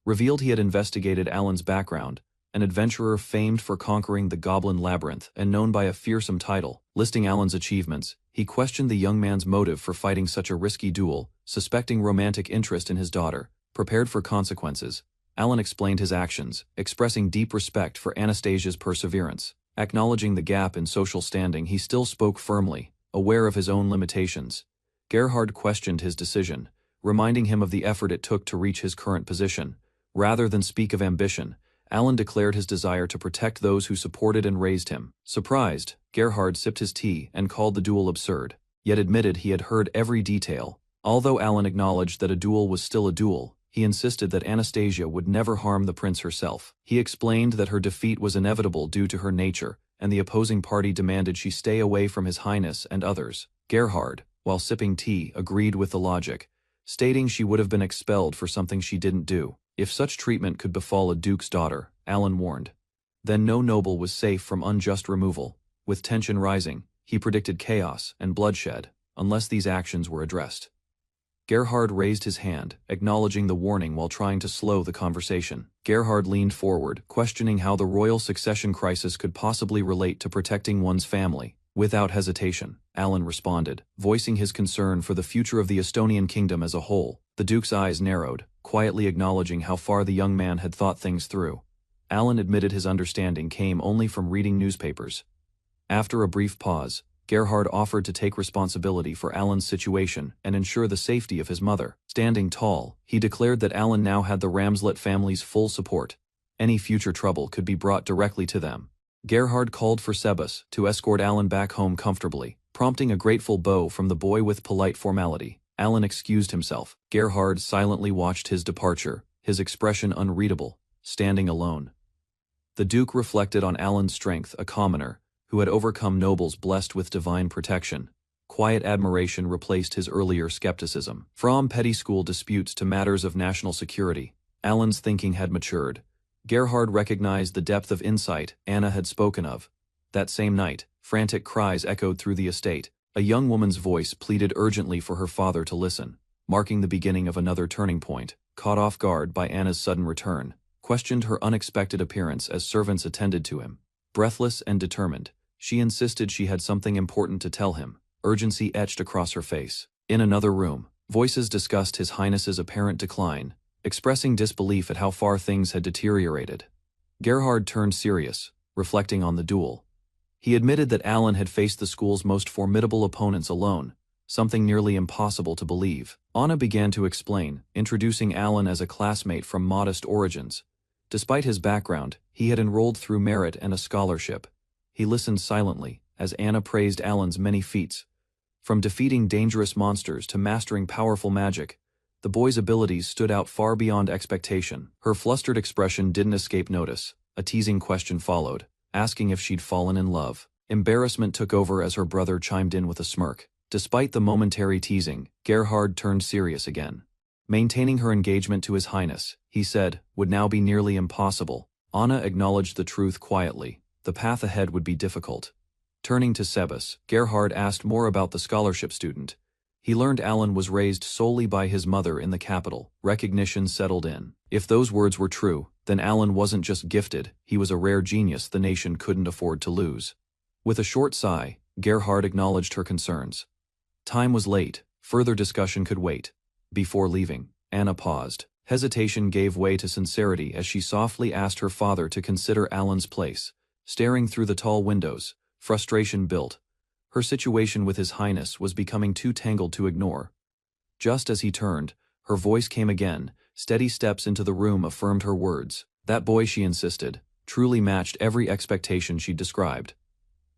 Revealed he had investigated Alan's background, an adventurer famed for conquering the Goblin Labyrinth and known by a fearsome title. Listing Alan's achievements, he questioned the young man's motive for fighting such a risky duel, suspecting romantic interest in his daughter. Prepared for consequences, Alan explained his actions, expressing deep respect for Anastasia's perseverance. Acknowledging the gap in social standing, he still spoke firmly, aware of his own limitations. Gerhard questioned his decision, reminding him of the effort it took to reach his current position. Rather than speak of ambition, Alan declared his desire to protect those who supported and raised him. Surprised, Gerhard sipped his tea and called the duel absurd, yet admitted he had heard every detail. Although Alan acknowledged that a duel was still a duel, he insisted that Anastasia would never harm the prince herself. He explained that her defeat was inevitable due to her nature, and the opposing party demanded she stay away from His Highness and others. Gerhard, while sipping tea, agreed with the logic, stating she would have been expelled for something she didn't do. If such treatment could befall a duke's daughter, Alan warned, then no noble was safe from unjust removal. With tension rising, he predicted chaos and bloodshed, unless these actions were addressed. Gerhard raised his hand, acknowledging the warning while trying to slow the conversation. Gerhard leaned forward, questioning how the royal succession crisis could possibly relate to protecting one's family. Without hesitation, Alan responded, voicing his concern for the future of the Estonian kingdom as a whole. The Duke's eyes narrowed, quietly acknowledging how far the young man had thought things through. Alan admitted his understanding came only from reading newspapers. After a brief pause, Gerhard offered to take responsibility for Alan's situation and ensure the safety of his mother. Standing tall, he declared that Alan now had the Ramslet family's full support. Any future trouble could be brought directly to them. Gerhard called for Sebas to escort Alan back home comfortably, prompting a grateful bow from the boy with polite formality. Alan excused himself. Gerhard silently watched his departure, his expression unreadable, standing alone. The Duke reflected on Alan's strength, a commoner, who had overcome nobles blessed with divine protection. Quiet admiration replaced his earlier skepticism. From petty school disputes to matters of national security, Alan's thinking had matured. Gerhard recognized the depth of insight Anna had spoken of. That same night, frantic cries echoed through the estate. A young woman's voice pleaded urgently for her father to listen, marking the beginning of another turning point. Caught off guard by Anna's sudden return, questioned her unexpected appearance as servants attended to him. Breathless and determined, she insisted she had something important to tell him. Urgency etched across her face. In another room, voices discussed His Highness's apparent decline, expressing disbelief at how far things had deteriorated. Gerhard turned serious, reflecting on the duel. He admitted that Alan had faced the school's most formidable opponents alone, something nearly impossible to believe. Anna began to explain, introducing Alan as a classmate from modest origins. Despite his background, he had enrolled through merit and a scholarship. He listened silently, as Anna praised Alan's many feats. From defeating dangerous monsters to mastering powerful magic, the boy's abilities stood out far beyond expectation. Her flustered expression didn't escape notice. A teasing question followed, asking if she'd fallen in love. Embarrassment took over as her brother chimed in with a smirk. Despite the momentary teasing, Gerhard turned serious again. Maintaining her engagement to His Highness, he said, would now be nearly impossible. Anna acknowledged the truth quietly. The path ahead would be difficult. Turning to Sebas, Gerhard asked more about the scholarship student. He learned Alan was raised solely by his mother in the capital. Recognition settled in. If those words were true, then Alan wasn't just gifted, he was a rare genius the nation couldn't afford to lose. With a short sigh, Gerhard acknowledged her concerns. Time was late, further discussion could wait. Before leaving, Anna paused. Hesitation gave way to sincerity as she softly asked her father to consider Alan's place. Staring through the tall windows, frustration built. Her situation with His Highness was becoming too tangled to ignore. Just as he turned, her voice came again. Steady steps into the room affirmed her words. That boy, she insisted, truly matched every expectation she'd described.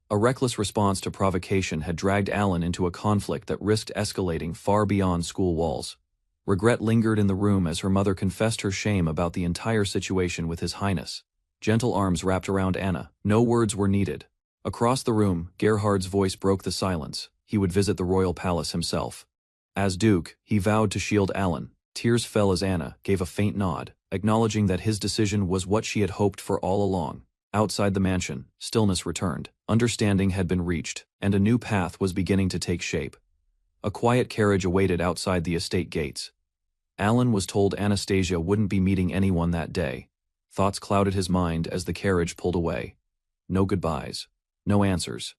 A reckless response to provocation had dragged Alan into a conflict that risked escalating far beyond school walls. Regret lingered in the room as her mother confessed her shame about the entire situation with His Highness. Gentle arms wrapped around Anna. No words were needed. Across the room, Gerhard's voice broke the silence. He would visit the royal palace himself. As Duke, he vowed to shield Alan. Tears fell as Anna gave a faint nod, acknowledging that his decision was what she had hoped for all along. Outside the mansion, stillness returned. Understanding had been reached, and a new path was beginning to take shape. A quiet carriage awaited outside the estate gates. Alan was told Anastasia wouldn't be meeting anyone that day. Thoughts clouded his mind as the carriage pulled away. No goodbyes. No answers.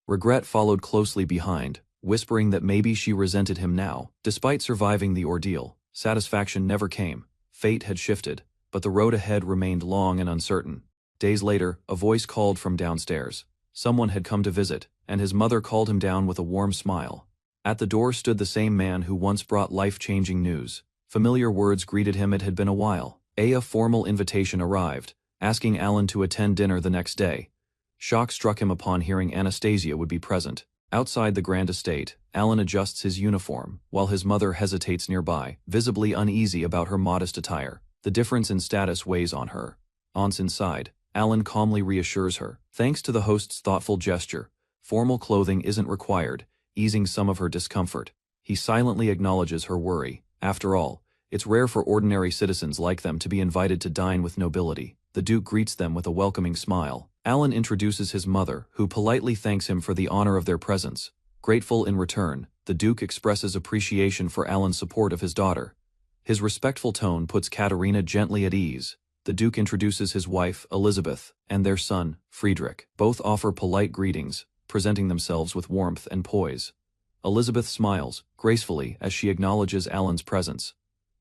Regret followed closely behind, whispering that maybe she resented him now. Despite surviving the ordeal, satisfaction never came. Fate had shifted, but the road ahead remained long and uncertain. Days later, a voice called from downstairs. Someone had come to visit, and his mother called him down with a warm smile. At the door stood the same man who once brought life-changing news. Familiar words greeted him. It had been a while. A formal invitation arrived, asking Alan to attend dinner the next day. Shock struck him upon hearing Anastasia would be present. Outside the grand estate, Alan adjusts his uniform, while his mother hesitates nearby, visibly uneasy about her modest attire. The difference in status weighs on her. Once inside, Alan calmly reassures her. Thanks to the host's thoughtful gesture, formal clothing isn't required, easing some of her discomfort. He silently acknowledges her worry. After all, it's rare for ordinary citizens like them to be invited to dine with nobility. The Duke greets them with a welcoming smile. Alan introduces his mother, who politely thanks him for the honor of their presence. Grateful in return, the Duke expresses appreciation for Alan's support of his daughter. His respectful tone puts Katerina gently at ease. The Duke introduces his wife, Elizabeth, and their son, Friedrich. Both offer polite greetings, presenting themselves with warmth and poise. Elizabeth smiles, gracefully, as she acknowledges Alan's presence.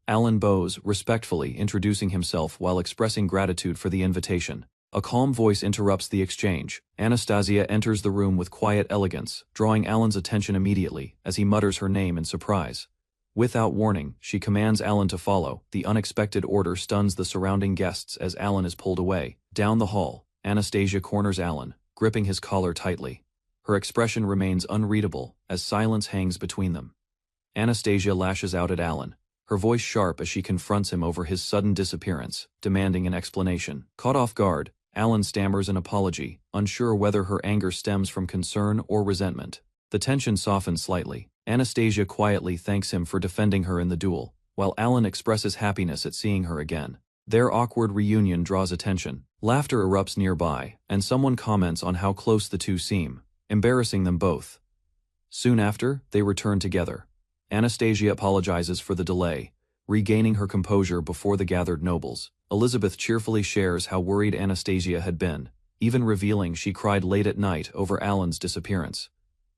Alan bows, respectfully introducing himself while expressing gratitude for the invitation. A calm voice interrupts the exchange. Anastasia enters the room with quiet elegance, drawing Alan's attention immediately, as he mutters her name in surprise. Without warning, she commands Alan to follow. The unexpected order stuns the surrounding guests as Alan is pulled away. Down the hall, Anastasia corners Alan, gripping his collar tightly. Her expression remains unreadable as silence hangs between them. Anastasia lashes out at Alan, her voice sharp as she confronts him over his sudden disappearance, demanding an explanation. Caught off guard, Alan stammers an apology, unsure whether her anger stems from concern or resentment. The tension softens slightly. Anastasia quietly thanks him for defending her in the duel, while Alan expresses happiness at seeing her again. Their awkward reunion draws attention. Laughter erupts nearby, and someone comments on how close the two seem, embarrassing them both. Soon after, they return together. Anastasia apologizes for the delay, regaining her composure before the gathered nobles. Elizabeth cheerfully shares how worried Anastasia had been, even revealing she cried late at night over Alan's disappearance.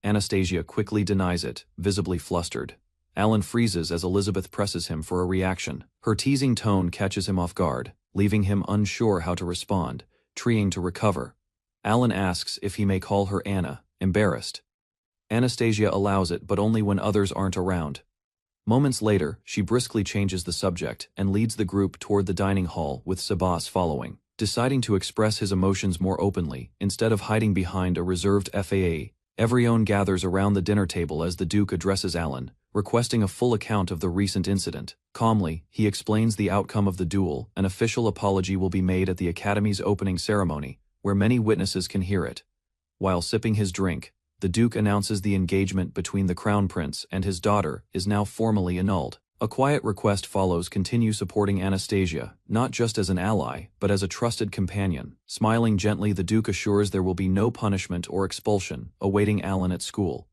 Anastasia quickly denies it, visibly flustered. Alan freezes as Elizabeth presses him for a reaction. Her teasing tone catches him off guard, leaving him unsure how to respond, trying to recover. Alan asks if he may call her Anna, embarrassed. Anastasia allows it, but only when others aren't around. Moments later, she briskly changes the subject and leads the group toward the dining hall with Sabas following. Deciding to express his emotions more openly, instead of hiding behind a reserved FAA, Everyone gathers around the dinner table as the Duke addresses Alan, requesting a full account of the recent incident. Calmly, he explains the outcome of the duel. An official apology will be made at the Academy's opening ceremony, where many witnesses can hear it. While sipping his drink, the Duke announces the engagement between the Crown Prince and his daughter is now formally annulled. A quiet request follows: continue supporting Anastasia, not just as an ally, but as a trusted companion. Smiling gently, the Duke assures there will be no punishment or expulsion awaiting Alan at school.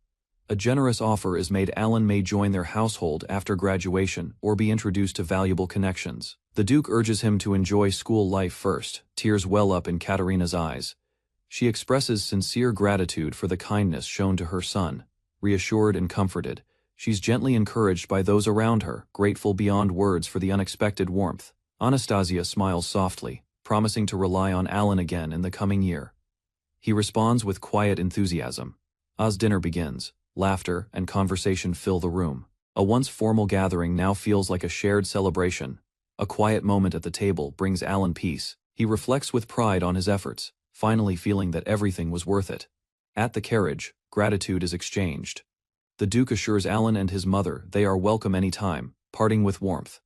A generous offer is made: Alan may join their household after graduation or be introduced to valuable connections. The Duke urges him to enjoy school life first. Tears well up in Katerina's eyes. She expresses sincere gratitude for the kindness shown to her son. Reassured and comforted, she's gently encouraged by those around her, grateful beyond words for the unexpected warmth. Anastasia smiles softly, promising to rely on Alan again in the coming year. He responds with quiet enthusiasm. As dinner begins, laughter and conversation fill the room. A once formal gathering now feels like a shared celebration. A quiet moment at the table brings Alan peace. He reflects with pride on his efforts, finally feeling that everything was worth it. At the carriage, gratitude is exchanged. The Duke assures Alan and his mother they are welcome any time, parting with warmth.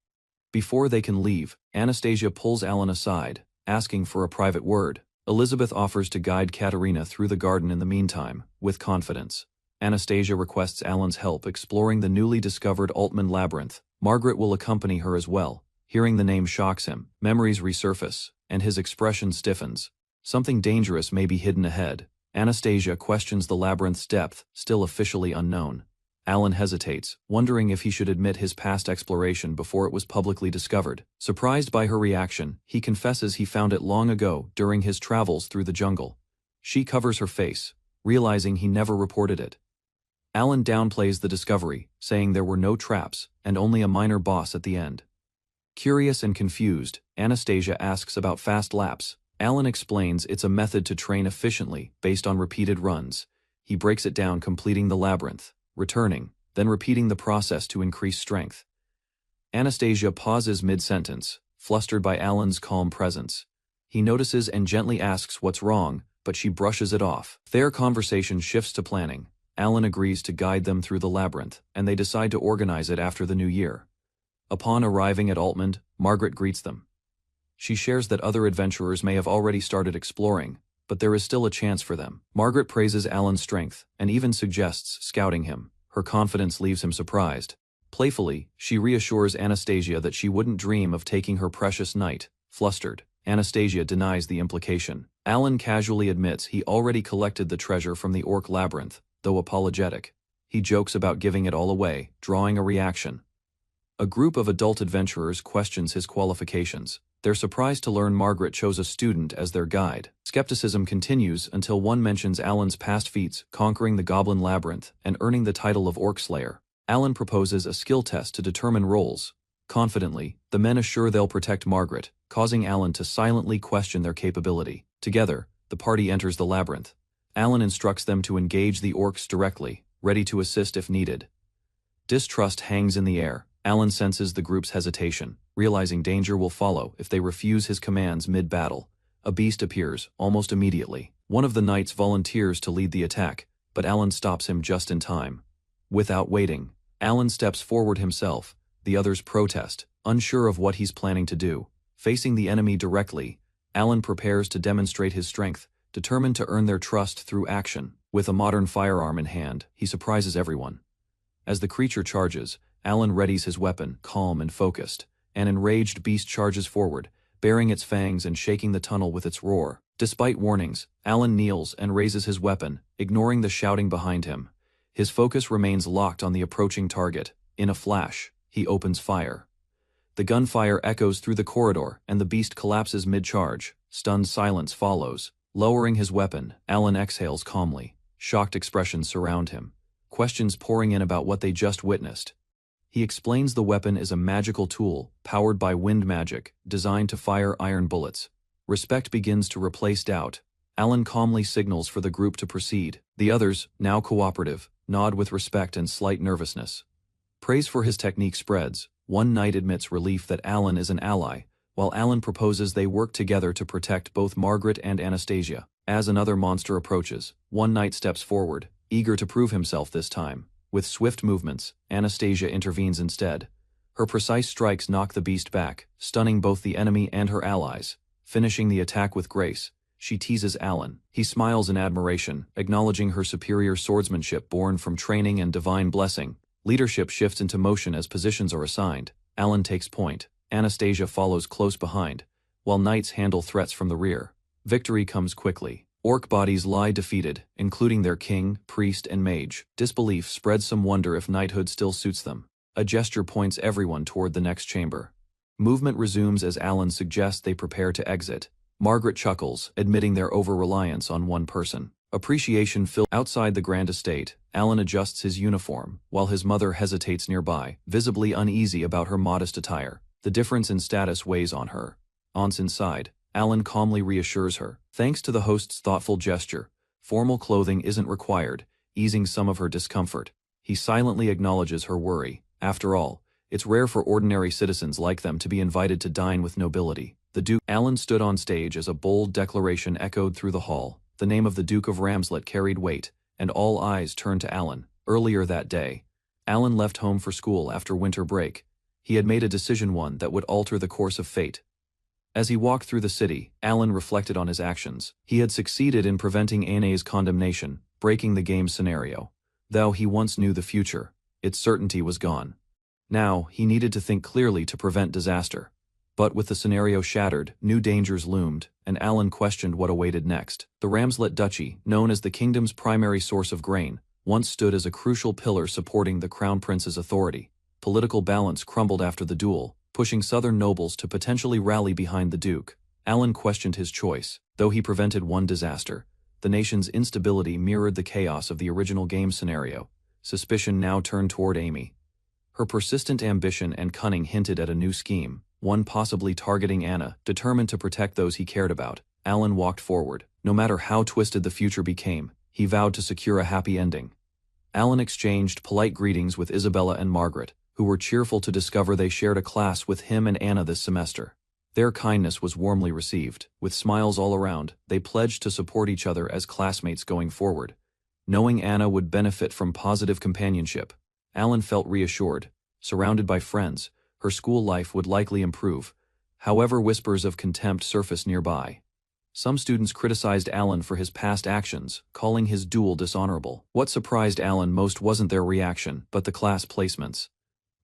Before they can leave, Anastasia pulls Alan aside, asking for a private word. Elizabeth offers to guide Katerina through the garden in the meantime, with confidence. Anastasia requests Alan's help exploring the newly discovered Altman labyrinth. Margaret will accompany her as well. Hearing the name shocks him, memories resurface, and his expression stiffens. Something dangerous may be hidden ahead. Anastasia questions the labyrinth's depth, still officially unknown. Alan hesitates, wondering if he should admit his past exploration before it was publicly discovered. Surprised by her reaction, he confesses he found it long ago during his travels through the jungle. She covers her face, realizing he never reported it. Alan downplays the discovery, saying there were no traps and only a minor boss at the end. Curious and confused, Anastasia asks about fast laps. Alan explains it's a method to train efficiently based on repeated runs. He breaks it down, completing the labyrinth, returning, then repeating the process to increase strength. Anastasia pauses mid-sentence, flustered by Alan's calm presence. He notices and gently asks what's wrong, but she brushes it off. Their conversation shifts to planning. Alan agrees to guide them through the labyrinth, and they decide to organize it after the new year. Upon arriving at Altman, Margaret greets them. She shares that other adventurers may have already started exploring, but there is still a chance for them. Margaret praises Alan's strength and even suggests scouting him. Her confidence leaves him surprised. Playfully, she reassures Anastasia that she wouldn't dream of taking her precious knight. Flustered, Anastasia denies the implication. Alan casually admits he already collected the treasure from the orc labyrinth, though apologetic. He jokes about giving it all away, drawing a reaction. A group of adult adventurers questions his qualifications. They're surprised to learn Margaret chose a student as their guide. Skepticism continues until one mentions Alan's past feats, conquering the Goblin Labyrinth and earning the title of Orc Slayer. Alan proposes a skill test to determine roles. Confidently, the men assure they'll protect Margaret, causing Alan to silently question their capability. Together, the party enters the labyrinth. Alan instructs them to engage the orcs directly, ready to assist if needed. Distrust hangs in the air. Alan senses the group's hesitation, realizing danger will follow if they refuse his commands mid-battle. a beast appears, almost immediately. One of the knights volunteers to lead the attack, but Alan stops him just in time. Without waiting, Alan steps forward himself. The others protest, unsure of what he's planning to do. Facing the enemy directly, Alan prepares to demonstrate his strength, determined to earn their trust through action. With a modern firearm in hand, he surprises everyone. As the creature charges, Alan readies his weapon, calm and focused. An enraged beast charges forward, baring its fangs and shaking the tunnel with its roar. Despite warnings, Alan kneels and raises his weapon, ignoring the shouting behind him. His focus remains locked on the approaching target. In a flash, he opens fire. The gunfire echoes through the corridor, and the beast collapses mid-charge. Stunned silence follows. Lowering his weapon, Alan exhales calmly. Shocked expressions surround him, questions pouring in about what they just witnessed. He explains the weapon is a magical tool, powered by wind magic, designed to fire iron bullets. Respect begins to replace doubt. Alan calmly signals for the group to proceed. The others, now cooperative, nod with respect and slight nervousness. Praise for his technique spreads. One knight admits relief that Alan is an ally, while Alan proposes they work together to protect both Margaret and Anastasia. As another monster approaches, one knight steps forward, eager to prove himself this time. With swift movements, Anastasia intervenes instead. Her precise strikes knock the beast back, stunning both the enemy and her allies. Finishing the attack with grace, she teases Alan. He smiles in admiration, acknowledging her superior swordsmanship born from training and divine blessing. Leadership shifts into motion as positions are assigned. Alan takes point. Anastasia follows close behind, while knights handle threats from the rear. Victory comes quickly. Orc bodies lie defeated, including their king, priest, and mage. Disbelief spreads some wonder if knighthood still suits them. A gesture points everyone toward the next chamber. Movement resumes as Alan suggests they prepare to exit. Margaret chuckles, admitting their over-reliance on one person. Appreciation fills outside the grand estate. Alan adjusts his uniform, while his mother hesitates nearby, visibly uneasy about her modest attire. The difference in status weighs on her. Once inside, Alan calmly reassures her. Thanks to the host's thoughtful gesture, formal clothing isn't required, easing some of her discomfort. He silently acknowledges her worry. After all, it's rare for ordinary citizens like them to be invited to dine with nobility. The Duke. Alan stood on stage as a bold declaration echoed through the hall. The name of the Duke of Ramslet carried weight, and all eyes turned to Alan. Earlier that day, Alan left home for school after winter break. He had made a decision, one that would alter the course of fate. As he walked through the city, Alan reflected on his actions. He had succeeded in preventing Anne's condemnation, breaking the game's scenario. Though he once knew the future, its certainty was gone. Now, he needed to think clearly to prevent disaster. But with the scenario shattered, new dangers loomed, and Alan questioned what awaited next. The Ramslet Duchy, known as the kingdom's primary source of grain, once stood as a crucial pillar supporting the crown prince's authority. Political balance crumbled after the duel, pushing southern nobles to potentially rally behind the Duke. Alan questioned his choice. Though he prevented one disaster, the nation's instability mirrored the chaos of the original game scenario. Suspicion now turned toward Amy. Her persistent ambition and cunning hinted at a new scheme, one possibly targeting Anna. Determined to protect those he cared about, Alan walked forward. No matter how twisted the future became, he vowed to secure a happy ending. Alan exchanged polite greetings with Isabella and Margaret, who were cheerful to discover they shared a class with him and Anna this semester. Their kindness was warmly received. With smiles all around, they pledged to support each other as classmates going forward. Knowing Anna would benefit from positive companionship, Alan felt reassured. Surrounded by friends, her school life would likely improve. However, whispers of contempt surfaced nearby. Some students criticized Alan for his past actions, calling his duel dishonorable. What surprised Alan most wasn't their reaction, but the class placements.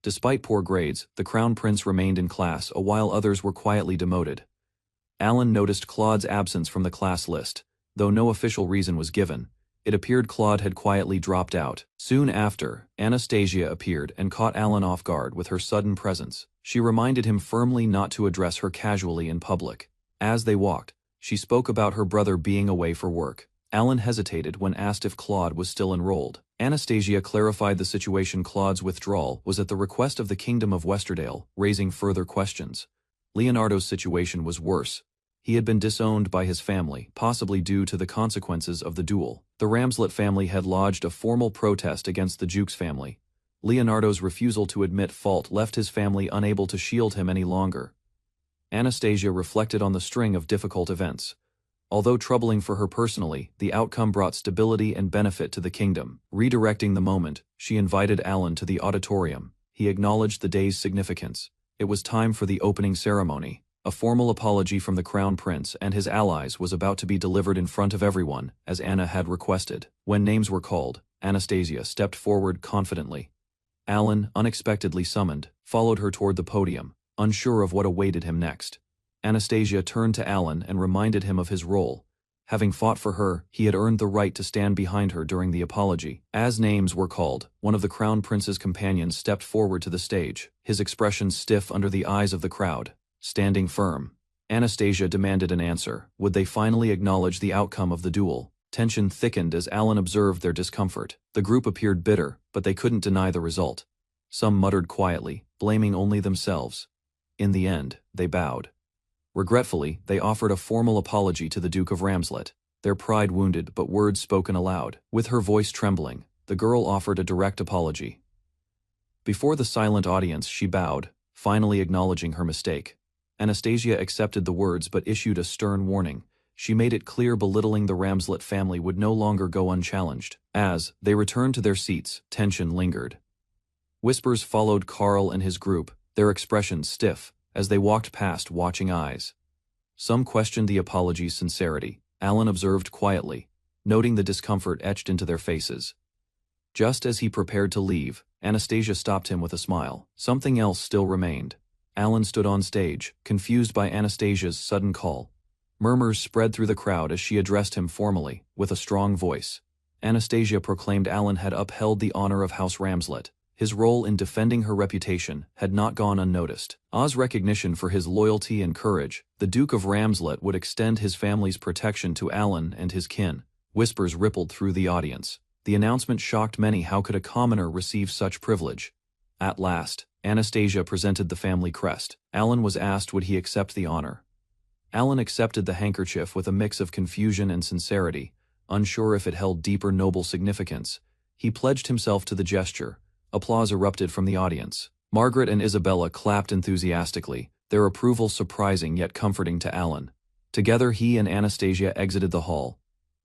Despite poor grades, the Crown Prince remained in class while others were quietly demoted. Alan noticed Claude's absence from the class list. Though no official reason was given, it appeared Claude had quietly dropped out. Soon after, Anastasia appeared and caught Alan off guard with her sudden presence. She reminded him firmly not to address her casually in public. As they walked, she spoke about her brother being away for work. Alan hesitated when asked if Claude was still enrolled. Anastasia clarified the situation. Claude's withdrawal was at the request of the Kingdom of Westerdale, raising further questions. Leonardo's situation was worse. He had been disowned by his family, possibly due to the consequences of the duel. The Ramslet family had lodged a formal protest against the Duke's family. Leonardo's refusal to admit fault left his family unable to shield him any longer. Anastasia reflected on the string of difficult events. Although troubling for her personally, the outcome brought stability and benefit to the kingdom. Redirecting the moment, she invited Alan to the auditorium. He acknowledged the day's significance. It was time for the opening ceremony. A formal apology from the Crown Prince and his allies was about to be delivered in front of everyone, as Anna had requested. When names were called, Anastasia stepped forward confidently. Alan, unexpectedly summoned, followed her toward the podium, unsure of what awaited him next. Anastasia turned to Alan and reminded him of his role. Having fought for her, he had earned the right to stand behind her during the apology. As names were called, one of the Crown Prince's companions stepped forward to the stage, his expression stiff under the eyes of the crowd. Standing firm, Anastasia demanded an answer. Would they finally acknowledge the outcome of the duel? Tension thickened as Alan observed their discomfort. The group appeared bitter, but they couldn't deny the result. Some muttered quietly, blaming only themselves. In the end, they bowed. Regretfully, they offered a formal apology to the Duke of Ramslet, their pride wounded but words spoken aloud. With her voice trembling, the girl offered a direct apology. Before the silent audience, she bowed, finally acknowledging her mistake. Anastasia accepted the words but issued a stern warning. She made it clear belittling the Ramslet family would no longer go unchallenged. As they returned to their seats, tension lingered. Whispers followed Carl and his group, their expressions stiff, as they walked past watching eyes. Some questioned the apology's sincerity. Alan observed quietly, noting the discomfort etched into their faces. Just as he prepared to leave, Anastasia stopped him with a smile. Something else still remained. Alan stood on stage, confused by Anastasia's sudden call. Murmurs spread through the crowd as she addressed him formally, with a strong voice. Anastasia proclaimed Alan had upheld the honor of House Ramslet. His role in defending her reputation had not gone unnoticed. As recognition for his loyalty and courage, the Duke of Ramslet would extend his family's protection to Alan and his kin. Whispers rippled through the audience. The announcement shocked many. How could a commoner receive such privilege? At last, Anastasia presented the family crest. Alan was asked would he accept the honor. Alan accepted the handkerchief with a mix of confusion and sincerity, unsure if it held deeper noble significance. He pledged himself to the gesture. Applause erupted from the audience. Margaret and Isabella clapped enthusiastically, their approval surprising yet comforting to Alan. Together he and Anastasia exited the hall.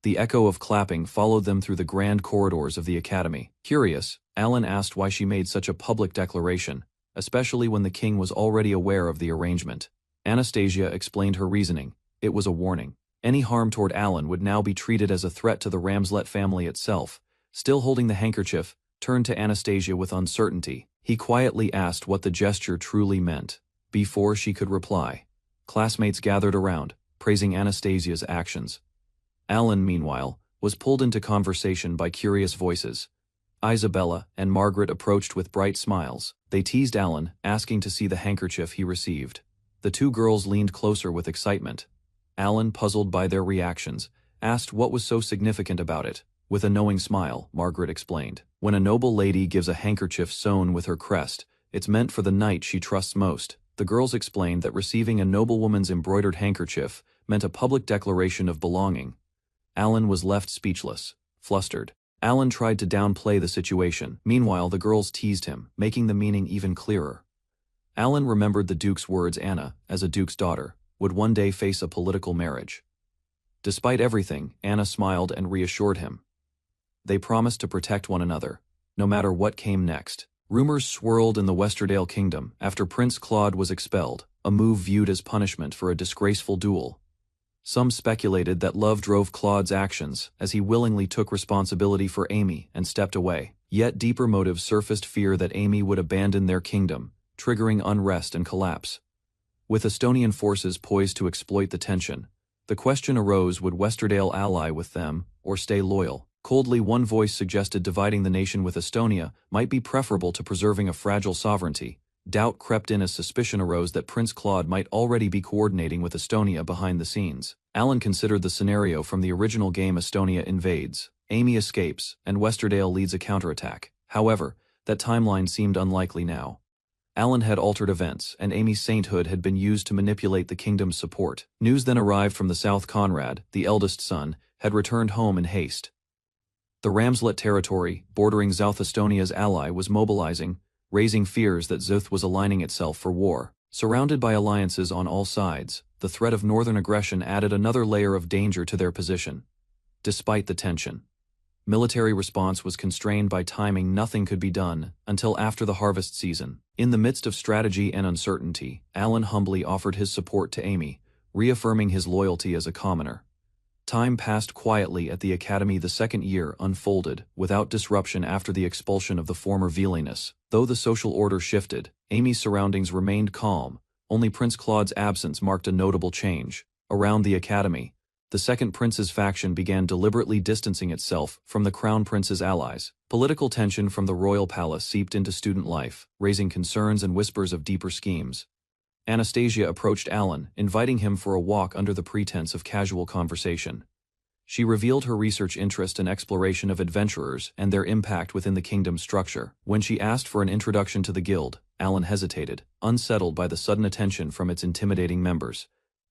The echo of clapping followed them through the grand corridors of the academy. Curious, Alan asked why she made such a public declaration, especially when the king was already aware of the arrangement. Anastasia explained her reasoning. It was a warning. Any harm toward Alan would now be treated as a threat to the Ramslet family itself. Still holding the handkerchief, turned to Anastasia with uncertainty. He quietly asked what the gesture truly meant. Before she could reply, classmates gathered around, praising Anastasia's actions. Alan, meanwhile, was pulled into conversation by curious voices. Isabella and Margaret approached with bright smiles. They teased Alan, asking to see the handkerchief he received. The two girls leaned closer with excitement. Alan, puzzled by their reactions, asked what was so significant about it. With a knowing smile, Margaret explained. When a noble lady gives a handkerchief sewn with her crest, it's meant for the knight she trusts most. The girls explained that receiving a noblewoman's embroidered handkerchief meant a public declaration of belonging. Alan was left speechless, flustered. Alan tried to downplay the situation. Meanwhile, the girls teased him, making the meaning even clearer. Alan remembered the Duke's words. Anna, as a Duke's daughter, would one day face a political marriage. Despite everything, Anna smiled and reassured him. They promised to protect one another, no matter what came next. Rumors swirled in the Westerdale kingdom after Prince Claude was expelled, a move viewed as punishment for a disgraceful duel. Some speculated that love drove Claude's actions, as he willingly took responsibility for Amy and stepped away. Yet deeper motives surfaced: fear that Amy would abandon their kingdom, triggering unrest and collapse. With Estonian forces poised to exploit the tension, the question arose: would Westerdale ally with them, or stay loyal? Coldly, one voice suggested dividing the nation with Estonia might be preferable to preserving a fragile sovereignty. Doubt crept in as suspicion arose that Prince Claude might already be coordinating with Estonia behind the scenes. Alan considered the scenario from the original game: Estonia invades, Amy escapes, and Westerdale leads a counterattack. However, that timeline seemed unlikely now. Alan had altered events, and Amy's sainthood had been used to manipulate the kingdom's support. News then arrived from the south. Conrad, the eldest son, had returned home in haste. The Ramslet territory, bordering South Estonia's ally, was mobilizing, raising fears that Zuth was aligning itself for war. Surrounded by alliances on all sides, the threat of northern aggression added another layer of danger to their position. Despite the tension, military response was constrained by timing. Nothing could be done until after the harvest season. In the midst of strategy and uncertainty, Alan humbly offered his support to Amy, reaffirming his loyalty as a commoner. Time passed quietly at the academy. The second year unfolded without disruption after the expulsion of the former Villainess. Though the social order shifted, Amy's surroundings remained calm. Only Prince Claude's absence marked a notable change. Around the academy, the second prince's faction began deliberately distancing itself from the crown prince's allies. Political tension from the royal palace seeped into student life, raising concerns and whispers of deeper schemes. Anastasia approached Alan, inviting him for a walk under the pretense of casual conversation. She revealed her research interest and exploration of adventurers and their impact within the kingdom's structure. When she asked for an introduction to the guild, Alan hesitated, unsettled by the sudden attention from its intimidating members.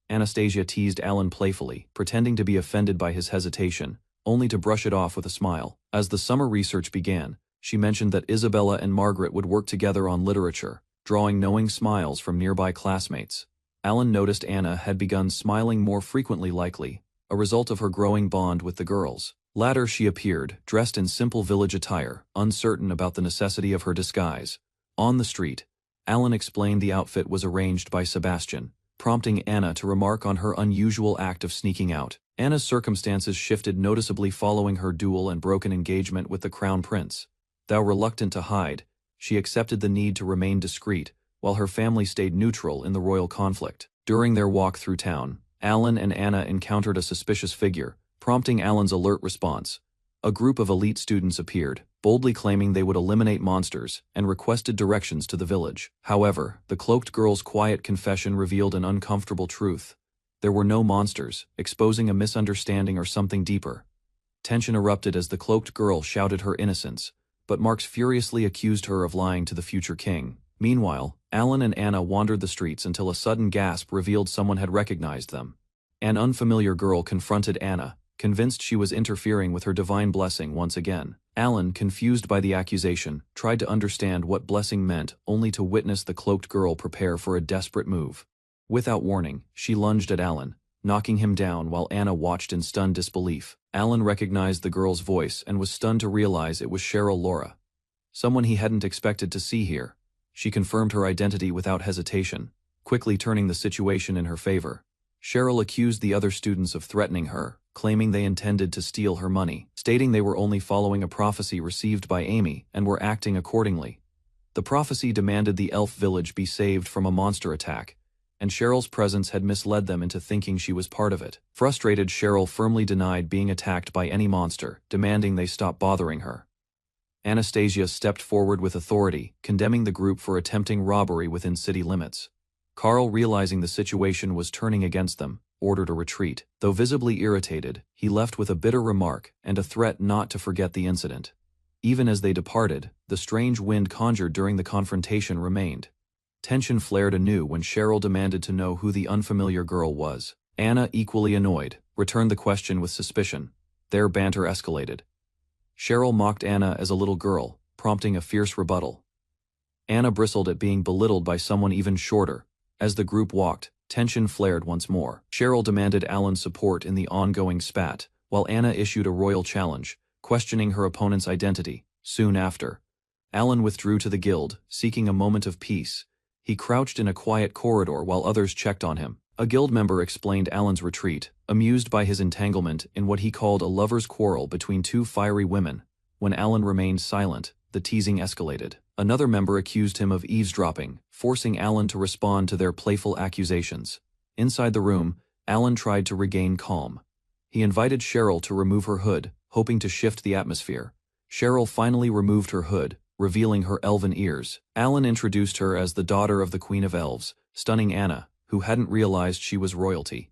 Anastasia teased Alan playfully, pretending to be offended by his hesitation, only to brush it off with a smile. As the summer research began, she mentioned that Isabella and Margaret would work together on literature, drawing knowing smiles from nearby classmates. Alan noticed Anna had begun smiling more frequently, likely a result of her growing bond with the girls. Later she appeared, dressed in simple village attire, uncertain about the necessity of her disguise. On the street, Alan explained the outfit was arranged by Sebastian, prompting Anna to remark on her unusual act of sneaking out. Anna's circumstances shifted noticeably following her dual and broken engagement with the crown prince. Though reluctant to hide, she accepted the need to remain discreet, while her family stayed neutral in the royal conflict. During their walk through town, Alan and Anna encountered a suspicious figure, prompting Alan's alert response. A group of elite students appeared, boldly claiming they would eliminate monsters, and requested directions to the village. However, the cloaked girl's quiet confession revealed an uncomfortable truth. There were no monsters, exposing a misunderstanding or something deeper. Tension erupted as the cloaked girl shouted her innocence, but Marx furiously accused her of lying to the future king. Meanwhile, Alan and Anna wandered the streets until a sudden gasp revealed someone had recognized them. An unfamiliar girl confronted Anna, convinced she was interfering with her divine blessing once again. Alan, confused by the accusation, tried to understand what blessing meant, only to witness the cloaked girl prepare for a desperate move. Without warning, she lunged at Alan, knocking him down while Anna watched in stunned disbelief. Alan recognized the girl's voice and was stunned to realize it was Cheryl Laura. Someone he hadn't expected to see here. She confirmed her identity without hesitation, quickly turning the situation in her favor. Cheryl accused the other students of threatening her, claiming they intended to steal her money, stating they were only following a prophecy received by Amy and were acting accordingly. The prophecy demanded the elf village be saved from a monster attack, and Cheryl's presence had misled them into thinking she was part of it. Frustrated, Cheryl firmly denied being attacked by any monster, demanding they stop bothering her. Anastasia stepped forward with authority, condemning the group for attempting robbery within city limits. Carl, realizing the situation was turning against them, ordered a retreat. Though visibly irritated, he left with a bitter remark and a threat not to forget the incident. Even as they departed, the strange wind conjured during the confrontation remained. Tension flared anew when Cheryl demanded to know who the unfamiliar girl was. Anna, equally annoyed, returned the question with suspicion. Their banter escalated. Cheryl mocked Anna as a little girl, prompting a fierce rebuttal. Anna bristled at being belittled by someone even shorter. As the group walked, tension flared once more. Cheryl demanded Alan's support in the ongoing spat, while Anna issued a royal challenge, questioning her opponent's identity. Soon after, Alan withdrew to the guild, seeking a moment of peace. He crouched in a quiet corridor while others checked on him. A guild member explained Alan's retreat, amused by his entanglement in what he called a lover's quarrel between two fiery women. When Alan remained silent, the teasing escalated. Another member accused him of eavesdropping, forcing Alan to respond to their playful accusations. Inside the room, Alan tried to regain calm. He invited Cheryl to remove her hood, hoping to shift the atmosphere. Cheryl finally removed her hood, revealing her elven ears. Alan introduced her as the daughter of the Queen of Elves, stunning Anna, who hadn't realized she was royalty.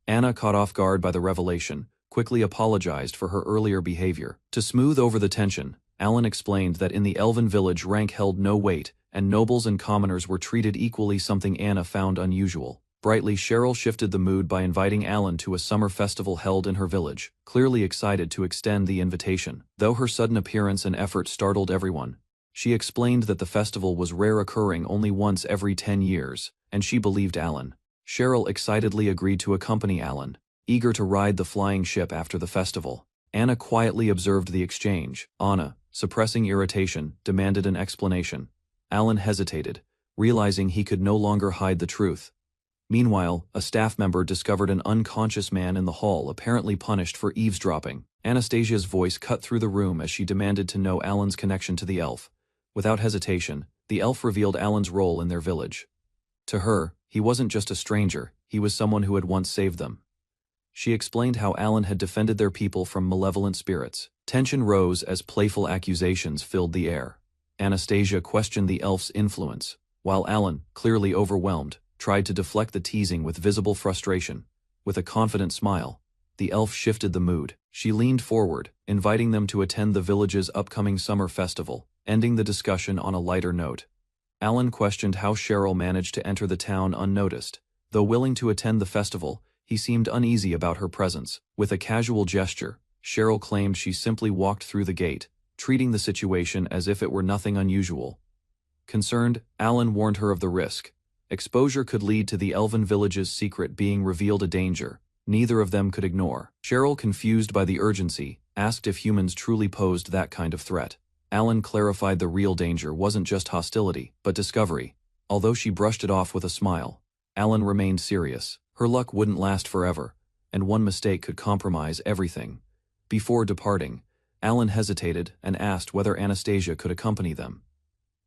Anna, caught off guard by the revelation, quickly apologized for her earlier behavior. To smooth over the tension, Alan explained that in the elven village rank held no weight, and nobles and commoners were treated equally, something Anna found unusual. Brightly, Cheryl shifted the mood by inviting Alan to a summer festival held in her village, clearly excited to extend the invitation. Though her sudden appearance and effort startled everyone, She explained that the festival was rare, occurring only once every 10 years, and she believed Alan. Cheryl excitedly agreed to accompany Alan, eager to ride the flying ship after the festival. Anna quietly observed the exchange. Anna, suppressing irritation, demanded an explanation. Alan hesitated, realizing he could no longer hide the truth. Meanwhile, a staff member discovered an unconscious man in the hall, apparently punished for eavesdropping. Anastasia's voice cut through the room as she demanded to know Alan's connection to the elf. Without hesitation, the elf revealed Alan's role in their village. To her, he wasn't just a stranger, he was someone who had once saved them. She explained how Alan had defended their people from malevolent spirits. Tension rose as playful accusations filled the air. Anastasia questioned the elf's influence, while Alan, clearly overwhelmed, tried to deflect the teasing with visible frustration. With a confident smile, the elf shifted the mood. She leaned forward, inviting them to attend the village's upcoming summer festival, ending the discussion on a lighter note. Alan questioned how Cheryl managed to enter the town unnoticed. Though willing to attend the festival, he seemed uneasy about her presence. With a casual gesture, Cheryl claimed she simply walked through the gate, treating the situation as if it were nothing unusual. Concerned, Alan warned her of the risk. Exposure could lead to the elven village's secret being revealed, a danger neither of them could ignore. Cheryl, confused by the urgency, asked if humans truly posed that kind of threat. Alan clarified the real danger wasn't just hostility, but discovery. Although she brushed it off with a smile, Alan remained serious. Her luck wouldn't last forever, and one mistake could compromise everything. Before departing, Alan hesitated and asked whether Anastasia could accompany them.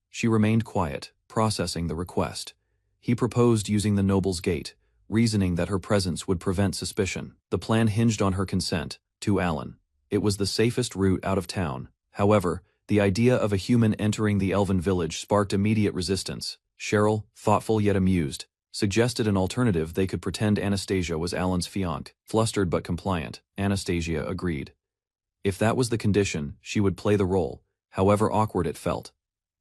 She remained quiet, processing the request. He proposed using the Noble's Gate, reasoning that her presence would prevent suspicion. The plan hinged on her consent. To Alan, it was the safest route out of town. However, the idea of a human entering the elven village sparked immediate resistance. Cheryl, thoughtful yet amused, suggested an alternative. They could pretend Anastasia was Alan's fiancée. Flustered but compliant, Anastasia agreed. If that was the condition, she would play the role, however awkward it felt.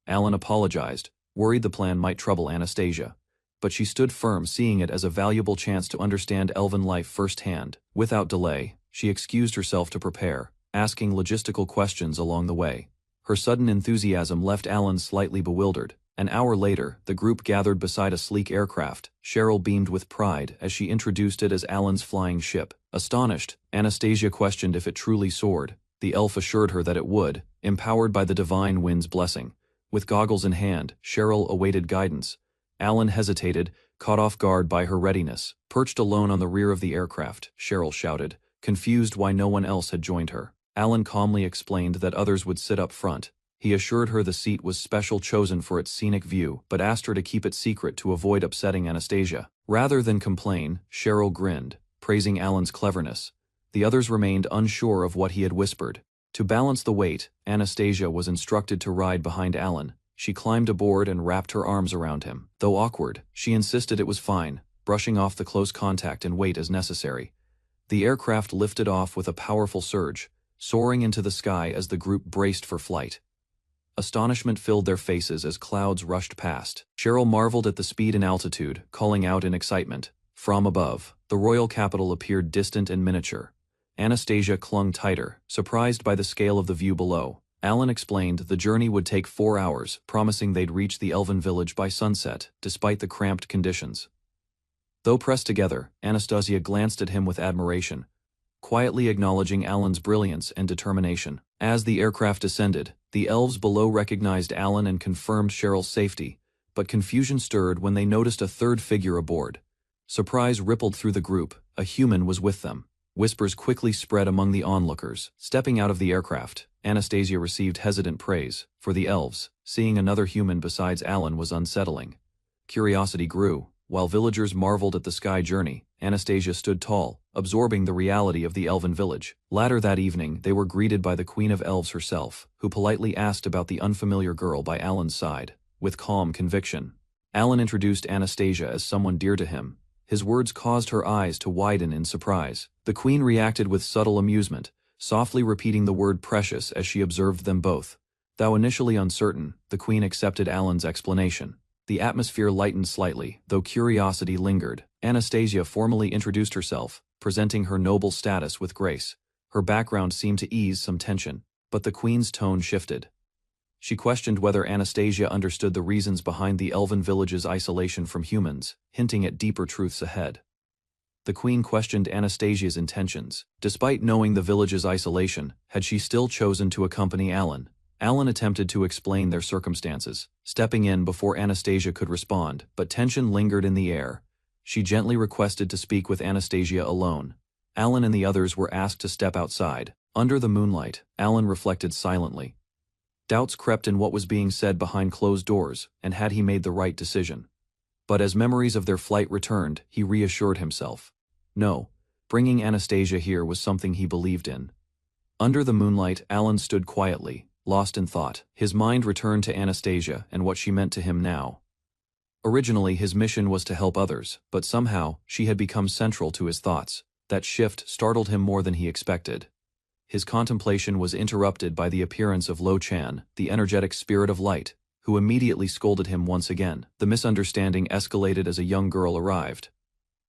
Alan apologized, worried the plan might trouble Anastasia, but she stood firm, seeing it as a valuable chance to understand elven life firsthand. Without delay, she excused herself to prepare, asking logistical questions along the way. Her sudden enthusiasm left Alan slightly bewildered. An hour later, the group gathered beside a sleek aircraft. Cheryl beamed with pride as she introduced it as Alan's flying ship. Astonished, Anastasia questioned if it truly soared. The elf assured her that it would, empowered by the divine wind's blessing. With goggles in hand, Cheryl awaited guidance. Alan hesitated, caught off guard by her readiness. Perched alone on the rear of the aircraft, Cheryl shouted, confused why no one else had joined her. Alan calmly explained that others would sit up front. He assured her the seat was special, chosen for its scenic view, but asked her to keep it secret to avoid upsetting Anastasia. Rather than complain, Cheryl grinned, praising Alan's cleverness. The others remained unsure of what he had whispered. To balance the weight, Anastasia was instructed to ride behind Alan. She climbed aboard and wrapped her arms around him. Though awkward, she insisted it was fine, brushing off the close contact and weight as necessary. The aircraft lifted off with a powerful surge, soaring into the sky as the group braced for flight. Astonishment filled their faces as clouds rushed past. Cheryl marveled at the speed and altitude, calling out in excitement. From above, the royal capital appeared distant and miniature. Anastasia clung tighter, surprised by the scale of the view below. Alan explained the journey would take 4 hours, promising they'd reach the elven village by sunset, despite the cramped conditions. Though pressed together, Anastasia glanced at him with admiration, quietly acknowledging Alan's brilliance and determination. As the aircraft descended, the elves below recognized Alan and confirmed Cheryl's safety, but confusion stirred when they noticed a third figure aboard. Surprise rippled through the group. A human was with them. Whispers quickly spread among the onlookers. Stepping out of the aircraft, Anastasia received hesitant praise. For the elves, seeing another human besides Alan was unsettling. Curiosity grew. While villagers marveled at the sky journey, Anastasia stood tall, absorbing the reality of the elven village. Later that evening, they were greeted by the Queen of Elves herself, who politely asked about the unfamiliar girl by Alan's side. With calm conviction, Alan introduced Anastasia as someone dear to him. His words caused her eyes to widen in surprise. The Queen reacted with subtle amusement, softly repeating the word precious as she observed them both. Though initially uncertain, the Queen accepted Alan's explanation. The atmosphere lightened slightly, though curiosity lingered. Anastasia formally introduced herself, presenting her noble status with grace. Her background seemed to ease some tension, but the Queen's tone shifted. She questioned whether Anastasia understood the reasons behind the elven village's isolation from humans, hinting at deeper truths ahead. The queen questioned Anastasia's intentions. Despite knowing the village's isolation, had she still chosen to accompany Alan? Alan attempted to explain their circumstances, stepping in before Anastasia could respond, but tension lingered in the air. She gently requested to speak with Anastasia alone. Alan and the others were asked to step outside. Under the moonlight, Alan reflected silently. Doubts crept in what was being said behind closed doors, and had he made the right decision. But as memories of their flight returned, he reassured himself. No, bringing Anastasia here was something he believed in. Under the moonlight, Alan stood quietly, lost in thought. His mind returned to Anastasia and what she meant to him now. Originally, his mission was to help others, but somehow, she had become central to his thoughts. That shift startled him more than he expected. His contemplation was interrupted by the appearance of Lo Chan, the energetic spirit of light, who immediately scolded him once again. The misunderstanding escalated as a young girl arrived.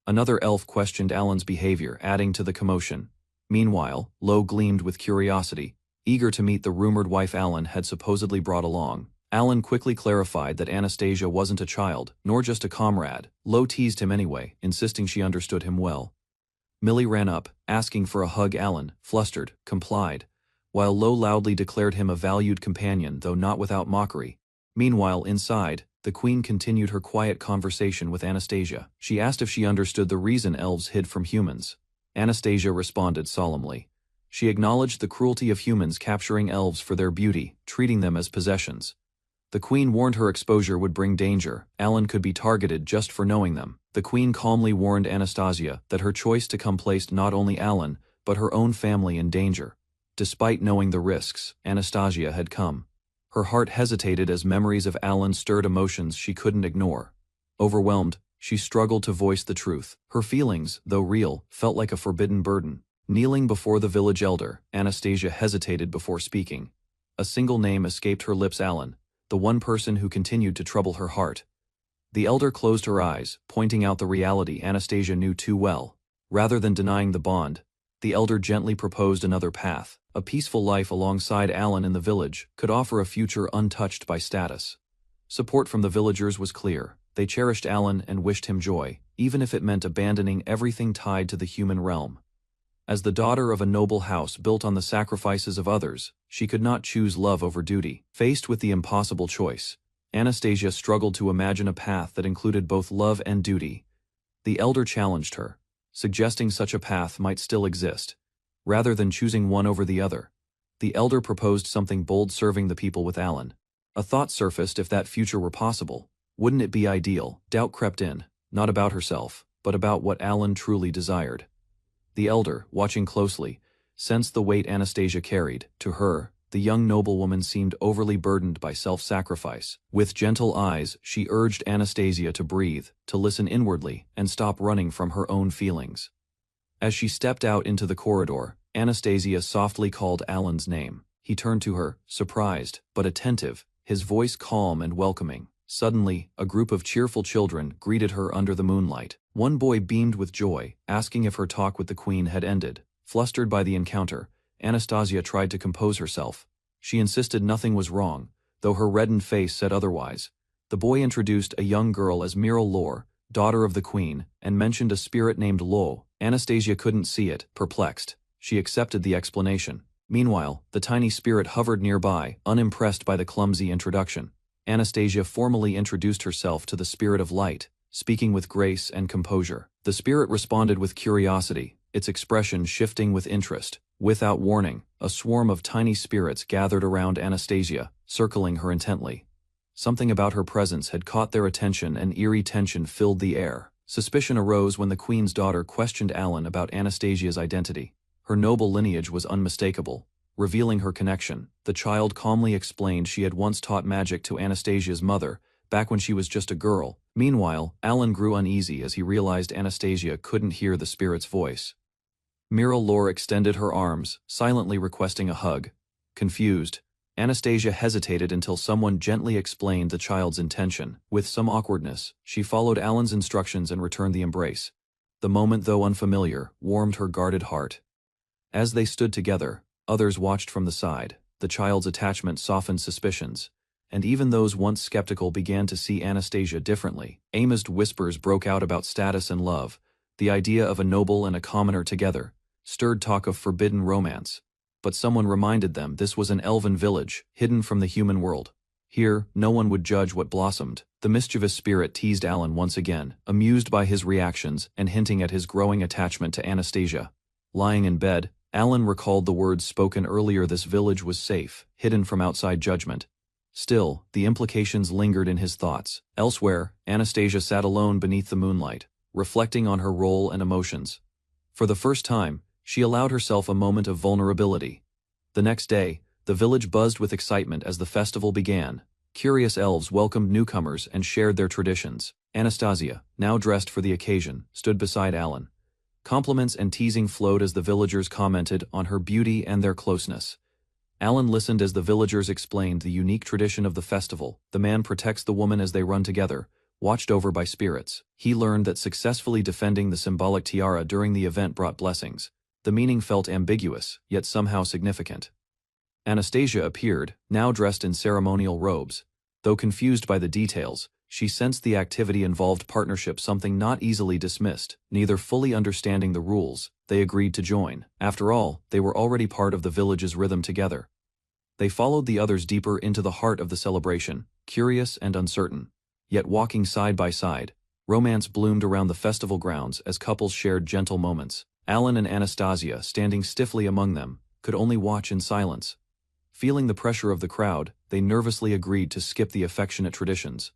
Another elf questioned Alan's behavior, adding to the commotion. Meanwhile, Lo gleamed with curiosity, eager to meet the rumored wife Alan had supposedly brought along. Alan quickly clarified that Anastasia wasn't a child, nor just a comrade. Lo teased him anyway, insisting she understood him well. Millie ran up, asking for a hug. Alan, flustered, complied, while Lo loudly declared him a valued companion, though not without mockery. Meanwhile, inside, the queen continued her quiet conversation with Anastasia. She asked if she understood the reason elves hid from humans. Anastasia responded solemnly. She acknowledged the cruelty of humans capturing elves for their beauty, treating them as possessions. The queen warned her exposure would bring danger. Alan could be targeted just for knowing them. The queen calmly warned Anastasia that her choice to come placed not only Alan, but her own family in danger. Despite knowing the risks, Anastasia had come. Her heart hesitated as memories of Alan stirred emotions she couldn't ignore. Overwhelmed, she struggled to voice the truth. Her feelings, though real, felt like a forbidden burden. Kneeling before the village elder, Anastasia hesitated before speaking. A single name escaped her lips: Alan, the one person who continued to trouble her heart. The elder closed her eyes, pointing out the reality Anastasia knew too well. Rather than denying the bond, the elder gently proposed another path. A peaceful life alongside Alan in the village could offer a future untouched by status. Support from the villagers was clear. They cherished Alan and wished him joy, even if it meant abandoning everything tied to the human realm. As the daughter of a noble house built on the sacrifices of others, she could not choose love over duty. Faced with the impossible choice, Anastasia struggled to imagine a path that included both love and duty. The elder challenged her, suggesting such a path might still exist. Rather than choosing one over the other, the elder proposed something bold: serving the people with Alan. A thought surfaced: if that future were possible, wouldn't it be ideal? Doubt crept in, not about herself, but about what Alan truly desired. The elder, watching closely, sensed the weight Anastasia carried. To her, the young noblewoman seemed overly burdened by self-sacrifice. With gentle eyes, she urged Anastasia to breathe, to listen inwardly, and stop running from her own feelings. As she stepped out into the corridor, Anastasia softly called Alan's name. He turned to her, surprised, but attentive, his voice calm and welcoming. Suddenly, a group of cheerful children greeted her under the moonlight. One boy beamed with joy, asking if her talk with the queen had ended. Flustered by the encounter, Anastasia tried to compose herself. She insisted nothing was wrong, though her reddened face said otherwise. The boy introduced a young girl as Miral Lore, daughter of the queen, and mentioned a spirit named Lo. Anastasia couldn't see it. Perplexed, she accepted the explanation. Meanwhile, the tiny spirit hovered nearby, unimpressed by the clumsy introduction. Anastasia formally introduced herself to the spirit of light, speaking with grace and composure. The spirit responded with curiosity, its expression shifting with interest. Without warning, a swarm of tiny spirits gathered around Anastasia, circling her intently. Something about her presence had caught their attention, and eerie tension filled the air. Suspicion arose when the queen's daughter questioned Alan about Anastasia's identity. Her noble lineage was unmistakable. Revealing her connection, the child calmly explained she had once taught magic to Anastasia's mother, back when she was just a girl. Meanwhile, Alan grew uneasy as he realized Anastasia couldn't hear the spirit's voice. Miral Lore extended her arms, silently requesting a hug. Confused, Anastasia hesitated until someone gently explained the child's intention. With some awkwardness, she followed Alan's instructions and returned the embrace. The moment, though unfamiliar, warmed her guarded heart. As they stood together, others watched from the side. the child's attachment softened suspicions, and even those once skeptical began to see Anastasia differently. Amazed whispers broke out about status and love. The idea of a noble and a commoner together stirred talk of forbidden romance. But someone reminded them this was an elven village, hidden from the human world. Here, no one would judge what blossomed. The mischievous spirit teased Alan once again, amused by his reactions and hinting at his growing attachment to Anastasia. Lying in bed, Alan recalled the words spoken earlier: this village was safe, hidden from outside judgment. Still, the implications lingered in his thoughts. Elsewhere, Anastasia sat alone beneath the moonlight, reflecting on her role and emotions. For the first time, she allowed herself a moment of vulnerability. The next day, the village buzzed with excitement as the festival began. Curious elves welcomed newcomers and shared their traditions. Anastasia, now dressed for the occasion, stood beside Alan. Compliments and teasing flowed as the villagers commented on her beauty and their closeness. Alan listened as the villagers explained the unique tradition of the festival. The man protects the woman as they run together, watched over by spirits. He learned that successfully defending the symbolic tiara during the event brought blessings. The meaning felt ambiguous, yet somehow significant. Anastasia appeared, now dressed in ceremonial robes. Though confused by the details, she sensed the activity involved partnership, something not easily dismissed. Neither fully understanding the rules, they agreed to join. After all, they were already part of the village's rhythm together. They followed the others deeper into the heart of the celebration, curious and uncertain. Yet walking side by side, romance bloomed around the festival grounds as couples shared gentle moments. Alan and Anastasia, standing stiffly among them, could only watch in silence. Feeling the pressure of the crowd, they nervously agreed to skip the affectionate traditions.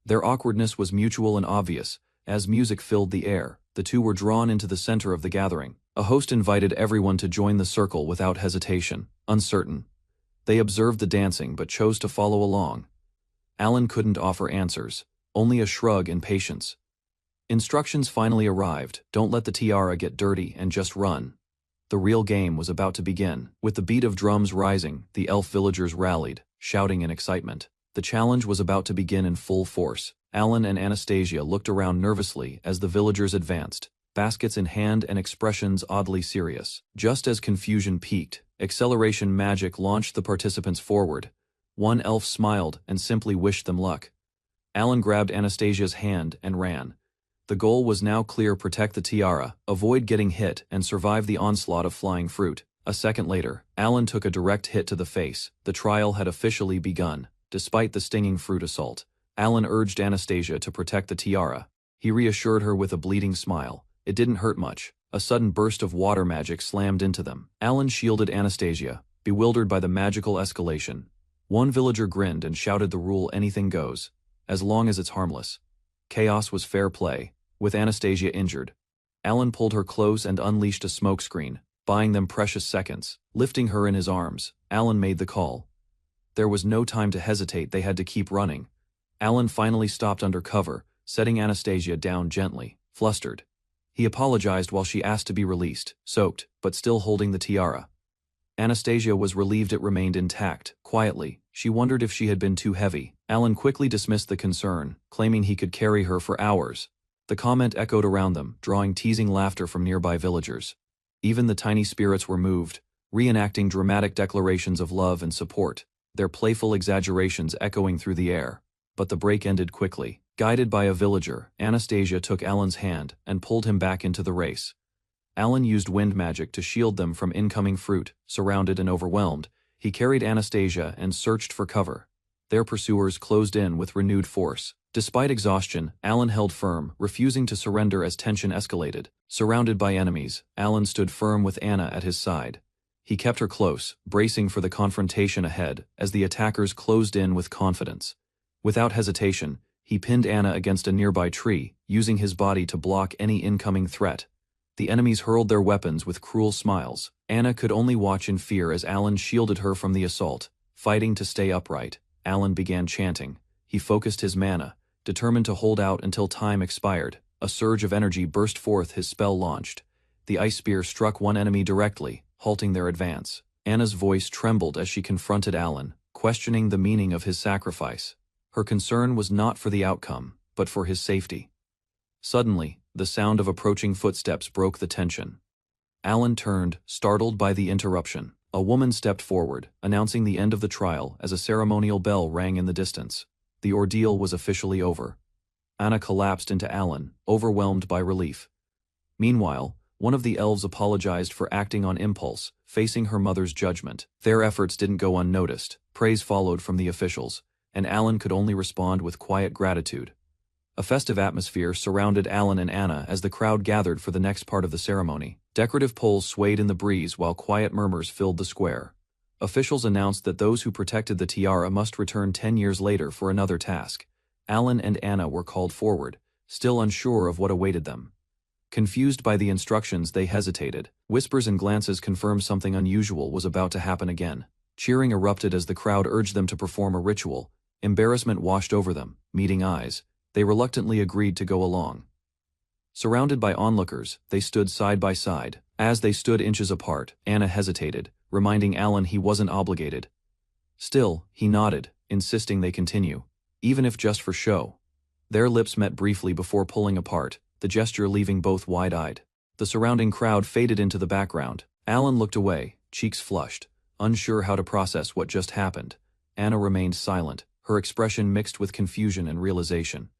Their awkwardness was mutual and obvious. As music filled the air, the two were drawn into the center of the gathering. A host invited everyone to join the circle without hesitation, uncertain. They observed the dancing but chose to follow along. Alan couldn't offer answers, only a shrug and patience. Instructions finally arrived: don't let the tiara get dirty and just run. The real game was about to begin. With the beat of drums rising, the elf villagers rallied, shouting in excitement. The challenge was about to begin in full force. Alan and Anastasia looked around nervously as the villagers advanced, baskets in hand and expressions oddly serious. Just as confusion peaked, acceleration magic launched the participants forward. One elf smiled and simply wished them luck. Alan grabbed Anastasia's hand and ran. The goal was now clear: protect the tiara, avoid getting hit, and survive the onslaught of flying fruit. A second later, Alan took a direct hit to the face. The trial had officially begun. Despite the stinging fruit assault, Alan urged Anastasia to protect the tiara. He reassured her with a bleeding smile. It didn't hurt much. A sudden burst of water magic slammed into them. Alan shielded Anastasia, bewildered by the magical escalation. One villager grinned and shouted the rule: anything goes, as long as it's harmless. Chaos was fair play. With Anastasia injured, Alan pulled her close and unleashed a smokescreen, buying them precious seconds. Lifting her in his arms, Alan made the call. There was no time to hesitate, they had to keep running. Alan finally stopped under cover, setting Anastasia down gently, flustered. He apologized while she asked to be released, soaked, but still holding the tiara. Anastasia was relieved it remained intact. Quietly, she wondered if she had been too heavy. Alan quickly dismissed the concern, claiming he could carry her for hours. The comment echoed around them, drawing teasing laughter from nearby villagers. Even the tiny spirits were moved, reenacting dramatic declarations of love and support, their playful exaggerations echoing through the air. But the break ended quickly. Guided by a villager, Anastasia took Alan's hand and pulled him back into the race. Alan used wind magic to shield them from incoming fruit. Surrounded and overwhelmed, he carried Anastasia and searched for cover. Their pursuers closed in with renewed force. Despite exhaustion, Alan held firm, refusing to surrender as tension escalated. Surrounded by enemies, Alan stood firm with Anna at his side. He kept her close, bracing for the confrontation ahead as the attackers closed in with confidence. Without hesitation, he pinned Anna against a nearby tree, using his body to block any incoming threat. The enemies hurled their weapons with cruel smiles. Anna could only watch in fear as Alan shielded her from the assault. Fighting to stay upright, Alan began chanting. He focused his mana, determined to hold out until time expired. A surge of energy burst forth, his spell launched. The ice spear struck one enemy directly, halting their advance. Anna's voice trembled as she confronted Alan, questioning the meaning of his sacrifice. Her concern was not for the outcome, but for his safety. Suddenly, the sound of approaching footsteps broke the tension. Alan turned, startled by the interruption. A woman stepped forward, announcing the end of the trial as a ceremonial bell rang in the distance. The ordeal was officially over. Anna collapsed into Alan, overwhelmed by relief. Meanwhile, one of the elves apologized for acting on impulse, facing her mother's judgment. Their efforts didn't go unnoticed, praise followed from the officials, and Alan could only respond with quiet gratitude. A festive atmosphere surrounded Alan and Anna as the crowd gathered for the next part of the ceremony. Decorative poles swayed in the breeze while quiet murmurs filled the square. Officials announced that those who protected the tiara must return 10 years later for another task. Alan and Anna were called forward, still unsure of what awaited them. Confused by the instructions, they hesitated. Whispers and glances confirmed something unusual was about to happen again. Cheering erupted as the crowd urged them to perform a ritual. Embarrassment washed over them, meeting eyes. They reluctantly agreed to go along. Surrounded by onlookers, they stood side by side. As they stood inches apart, Anna hesitated, reminding Alan he wasn't obligated. Still, he nodded, insisting they continue, even if just for show. Their lips met briefly before pulling apart, the gesture leaving both wide-eyed. The surrounding crowd faded into the background. Alan looked away, cheeks flushed, unsure how to process what just happened. Anna remained silent, her expression mixed with confusion and realization.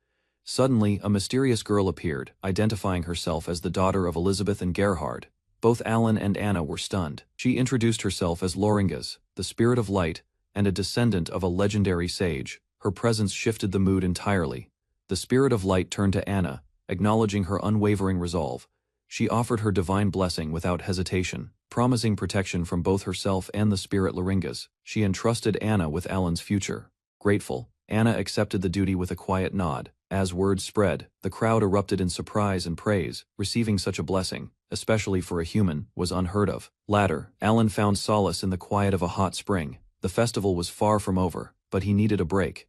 Suddenly, a mysterious girl appeared, identifying herself as the daughter of Elizabeth and Gerhard. Both Alan and Anna were stunned. She introduced herself as Loringas, the spirit of light, and a descendant of a legendary sage. Her presence shifted the mood entirely. The spirit of light turned to Anna, acknowledging her unwavering resolve. She offered her divine blessing without hesitation, promising protection from both herself and the spirit Loringas. She entrusted Anna with Alan's future. Grateful, Anna accepted the duty with a quiet nod. As word spread, the crowd erupted in surprise and praise. Receiving such a blessing, especially for a human, was unheard of. Later, Alan found solace in the quiet of a hot spring. The festival was far from over, but he needed a break.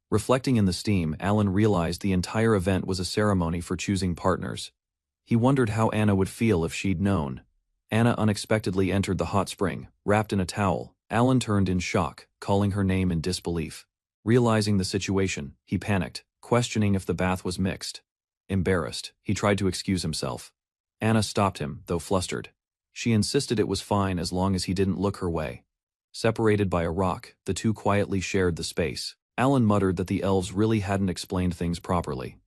Reflecting in the steam, Alan realized the entire event was a ceremony for choosing partners. He wondered how Anna would feel if she'd known. Anna unexpectedly entered the hot spring, wrapped in a towel. Alan turned in shock, calling her name in disbelief. Realizing the situation, he panicked, questioning if the bath was mixed. Embarrassed, he tried to excuse himself. Anna stopped him, though flustered. She insisted it was fine as long as he didn't look her way. Separated by a rock, the two quietly shared the space. Alan muttered that the elves really hadn't explained things properly.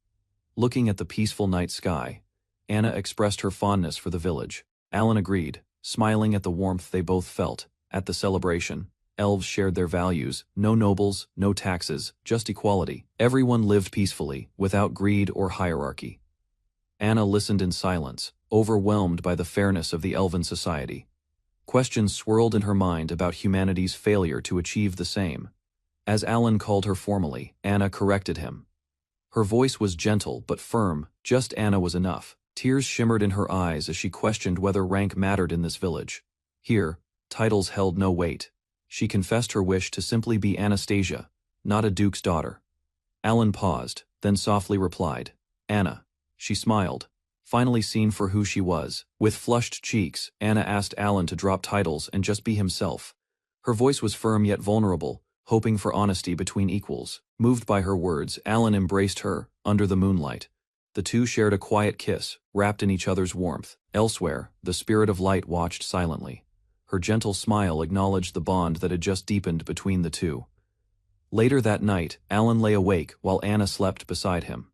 Looking at the peaceful night sky, Anna expressed her fondness for the village. Alan agreed, smiling at the warmth they both felt. At the celebration, elves shared their values: no nobles, no taxes, just equality. Everyone lived peacefully, without greed or hierarchy. Anna listened in silence, overwhelmed by the fairness of the elven society. Questions swirled in her mind about humanity's failure to achieve the same. As Alan called her formally, Anna corrected him. Her voice was gentle but firm. Just Anna was enough. Tears shimmered in her eyes as she questioned whether rank mattered in this village. Here, titles held no weight. She confessed her wish to simply be Anastasia, not a duke's daughter. Alan paused, then softly replied, "Anna." She smiled, finally seen for who she was. With flushed cheeks, Anna asked Alan to drop titles and just be himself. Her voice was firm yet vulnerable, hoping for honesty between equals. Moved by her words, Alan embraced her, under the moonlight. The two shared a quiet kiss, wrapped in each other's warmth. Elsewhere, the spirit of light watched silently. Her gentle smile acknowledged the bond that had just deepened between the two. Later that night, Alan lay awake while Anna slept beside him.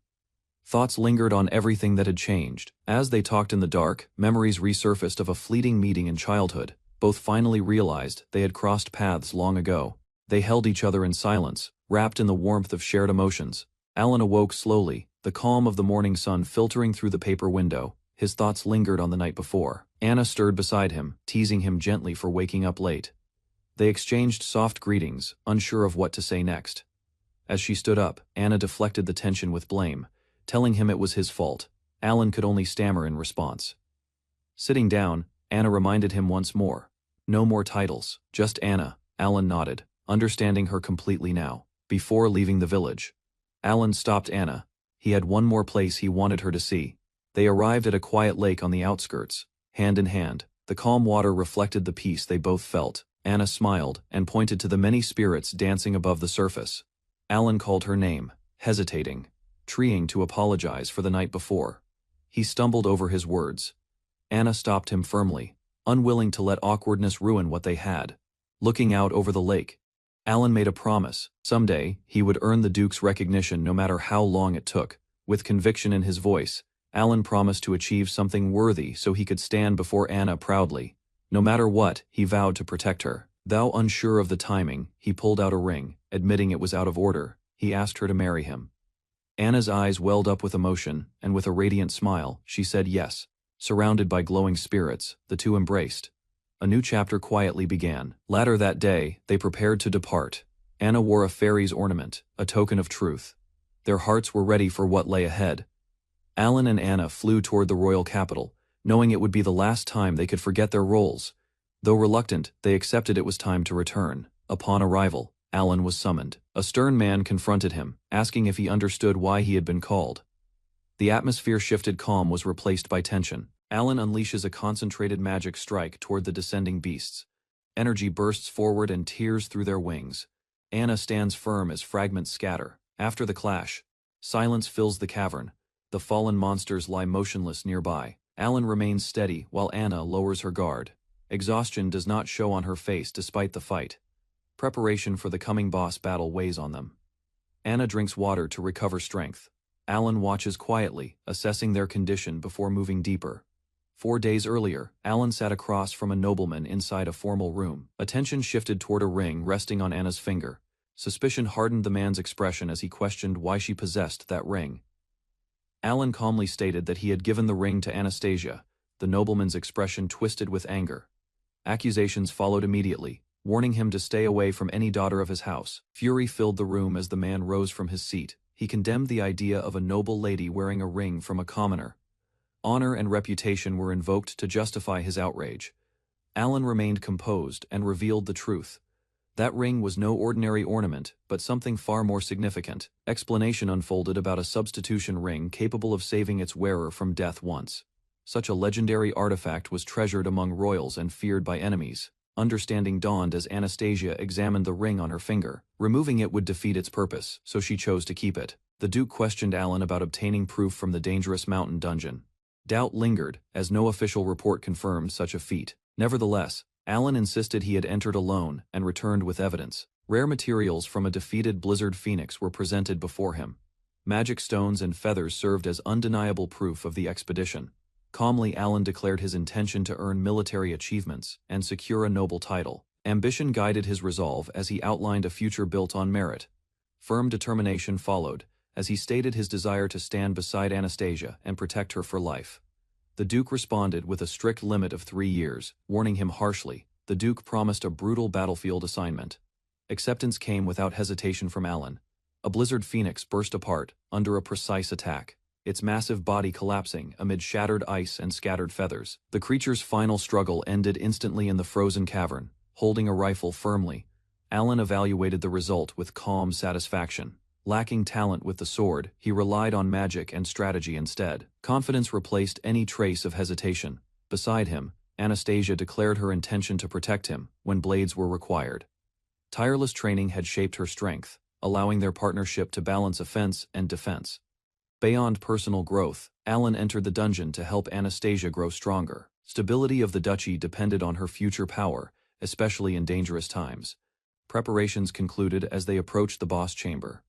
Thoughts lingered on everything that had changed. As they talked in the dark, memories resurfaced of a fleeting meeting in childhood. Both finally realized they had crossed paths long ago. They held each other in silence, wrapped in the warmth of shared emotions. Alan awoke slowly, the calm of the morning sun filtering through the paper window. His thoughts lingered on the night before. Anna stirred beside him, teasing him gently for waking up late. They exchanged soft greetings, unsure of what to say next. As she stood up, Anna deflected the tension with blame, telling him it was his fault. Alan could only stammer in response. Sitting down, Anna reminded him once more. No more titles, just Anna. Alan nodded, understanding her completely now. Before leaving the village, Alan stopped Anna. He had one more place he wanted her to see. They arrived at a quiet lake on the outskirts, hand in hand. The calm water reflected the peace they both felt. Anna smiled and pointed to the many spirits dancing above the surface. Alan called her name, hesitating, trying to apologize for the night before. He stumbled over his words. Anna stopped him firmly, unwilling to let awkwardness ruin what they had. Looking out over the lake, Alan made a promise. Someday, he would earn the Duke's recognition no matter how long it took. With conviction in his voice, Alan promised to achieve something worthy so he could stand before Anna proudly. No matter what, he vowed to protect her. Though unsure of the timing, he pulled out a ring, admitting it was out of order. He asked her to marry him. Anna's eyes welled up with emotion, and with a radiant smile, she said yes. Surrounded by glowing spirits, the two embraced. A new chapter quietly began. Later that day, they prepared to depart. Anna wore a fairy's ornament, a token of truth. Their hearts were ready for what lay ahead. Alan and Anna flew toward the royal capital, knowing it would be the last time they could forget their roles. Though reluctant, they accepted it was time to return. Upon arrival, Alan was summoned. A stern man confronted him, asking if he understood why he had been called. The atmosphere shifted. Calm was replaced by tension. Alan unleashes a concentrated magic strike toward the descending beasts. Energy bursts forward and tears through their wings. Anna stands firm as fragments scatter. After the clash, silence fills the cavern. The fallen monsters lie motionless nearby. Alan remains steady while Anna lowers her guard. Exhaustion does not show on her face despite the fight. Preparation for the coming boss battle weighs on them. Anna drinks water to recover strength. Alan watches quietly, assessing their condition before moving deeper. 4 days earlier, Alan sat across from a nobleman inside a formal room. Attention shifted toward a ring resting on Anna's finger. Suspicion hardened the man's expression as he questioned why she possessed that ring. Alan calmly stated that he had given the ring to Anastasia. The nobleman's expression twisted with anger. Accusations followed immediately, warning him to stay away from any daughter of his house. Fury filled the room as the man rose from his seat. He condemned the idea of a noble lady wearing a ring from a commoner. Honor and reputation were invoked to justify his outrage. Alan remained composed and revealed the truth. That ring was no ordinary ornament, but something far more significant. Explanation unfolded about a substitution ring capable of saving its wearer from death once. Such a legendary artifact was treasured among royals and feared by enemies. Understanding dawned as Anastasia examined the ring on her finger. Removing it would defeat its purpose, so she chose to keep it. The Duke questioned Alan about obtaining proof from the dangerous mountain dungeon. Doubt lingered, as no official report confirmed such a feat. Nevertheless, Alan insisted he had entered alone and returned with evidence. Rare materials from a defeated blizzard phoenix were presented before him. Magic stones and feathers served as undeniable proof of the expedition. Calmly, Alan declared his intention to earn military achievements and secure a noble title. Ambition guided his resolve as he outlined a future built on merit. Firm determination followed, as he stated his desire to stand beside Anastasia and protect her for life. The Duke responded with a strict limit of 3 years, warning him harshly. The Duke promised a brutal battlefield assignment. Acceptance came without hesitation from Alan. A blizzard phoenix burst apart, under a precise attack, its massive body collapsing amid shattered ice and scattered feathers. The creature's final struggle ended instantly in the frozen cavern. Holding a rifle firmly, Alan evaluated the result with calm satisfaction. Lacking talent with the sword, he relied on magic and strategy instead. Confidence replaced any trace of hesitation. Beside him, Anastasia declared her intention to protect him when blades were required. Tireless training had shaped her strength, allowing their partnership to balance offense and defense. Beyond personal growth, Alan entered the dungeon to help Anastasia grow stronger. Stability of the duchy depended on her future power, especially in dangerous times. Preparations concluded as they approached the boss chamber.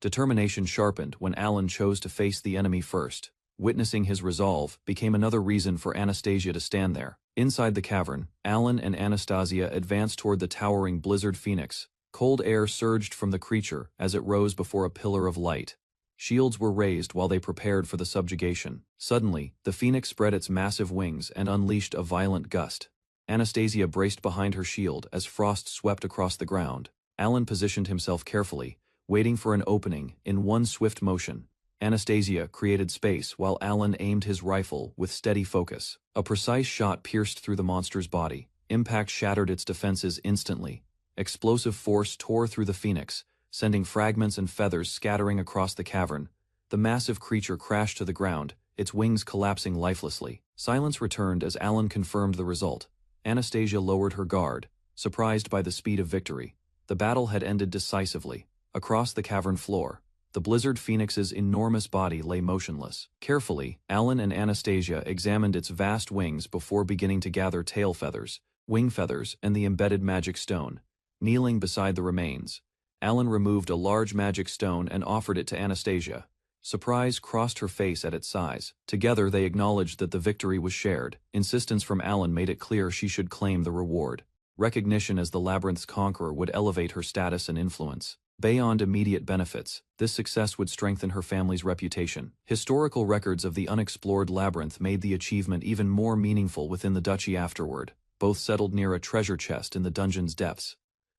Determination sharpened when Alan chose to face the enemy first. Witnessing his resolve became another reason for Anastasia to stand there. Inside the cavern, Alan and Anastasia advanced toward the towering blizzard phoenix. Cold air surged from the creature as it rose before a pillar of light. Shields were raised while they prepared for the subjugation. Suddenly, the phoenix spread its massive wings and unleashed a violent gust. Anastasia braced behind her shield as frost swept across the ground. Alan positioned himself carefully, waiting for an opening. In one swift motion, Anastasia created space while Alan aimed his rifle with steady focus. A precise shot pierced through the monster's body. Impact shattered its defenses instantly. Explosive force tore through the phoenix, sending fragments and feathers scattering across the cavern. The massive creature crashed to the ground, its wings collapsing lifelessly. Silence returned as Alan confirmed the result. Anastasia lowered her guard, surprised by the speed of victory. The battle had ended decisively. Across the cavern floor, The blizzard phoenix's enormous body lay motionless. Carefully, Alan and Anastasia examined its vast wings before beginning to gather tail feathers, wing feathers, and the embedded magic stone. Kneeling beside the remains, Alan removed a large magic stone and offered it to Anastasia. Surprise crossed her face at its size. Together they acknowledged that the victory was shared. Insistence from Alan made it clear she should claim the reward. Recognition as the labyrinth's conqueror would elevate her status and influence. Beyond immediate benefits, this success would strengthen her family's reputation. Historical records of the unexplored labyrinth made the achievement even more meaningful within the duchy afterward. Both settled near a treasure chest in the dungeon's depths.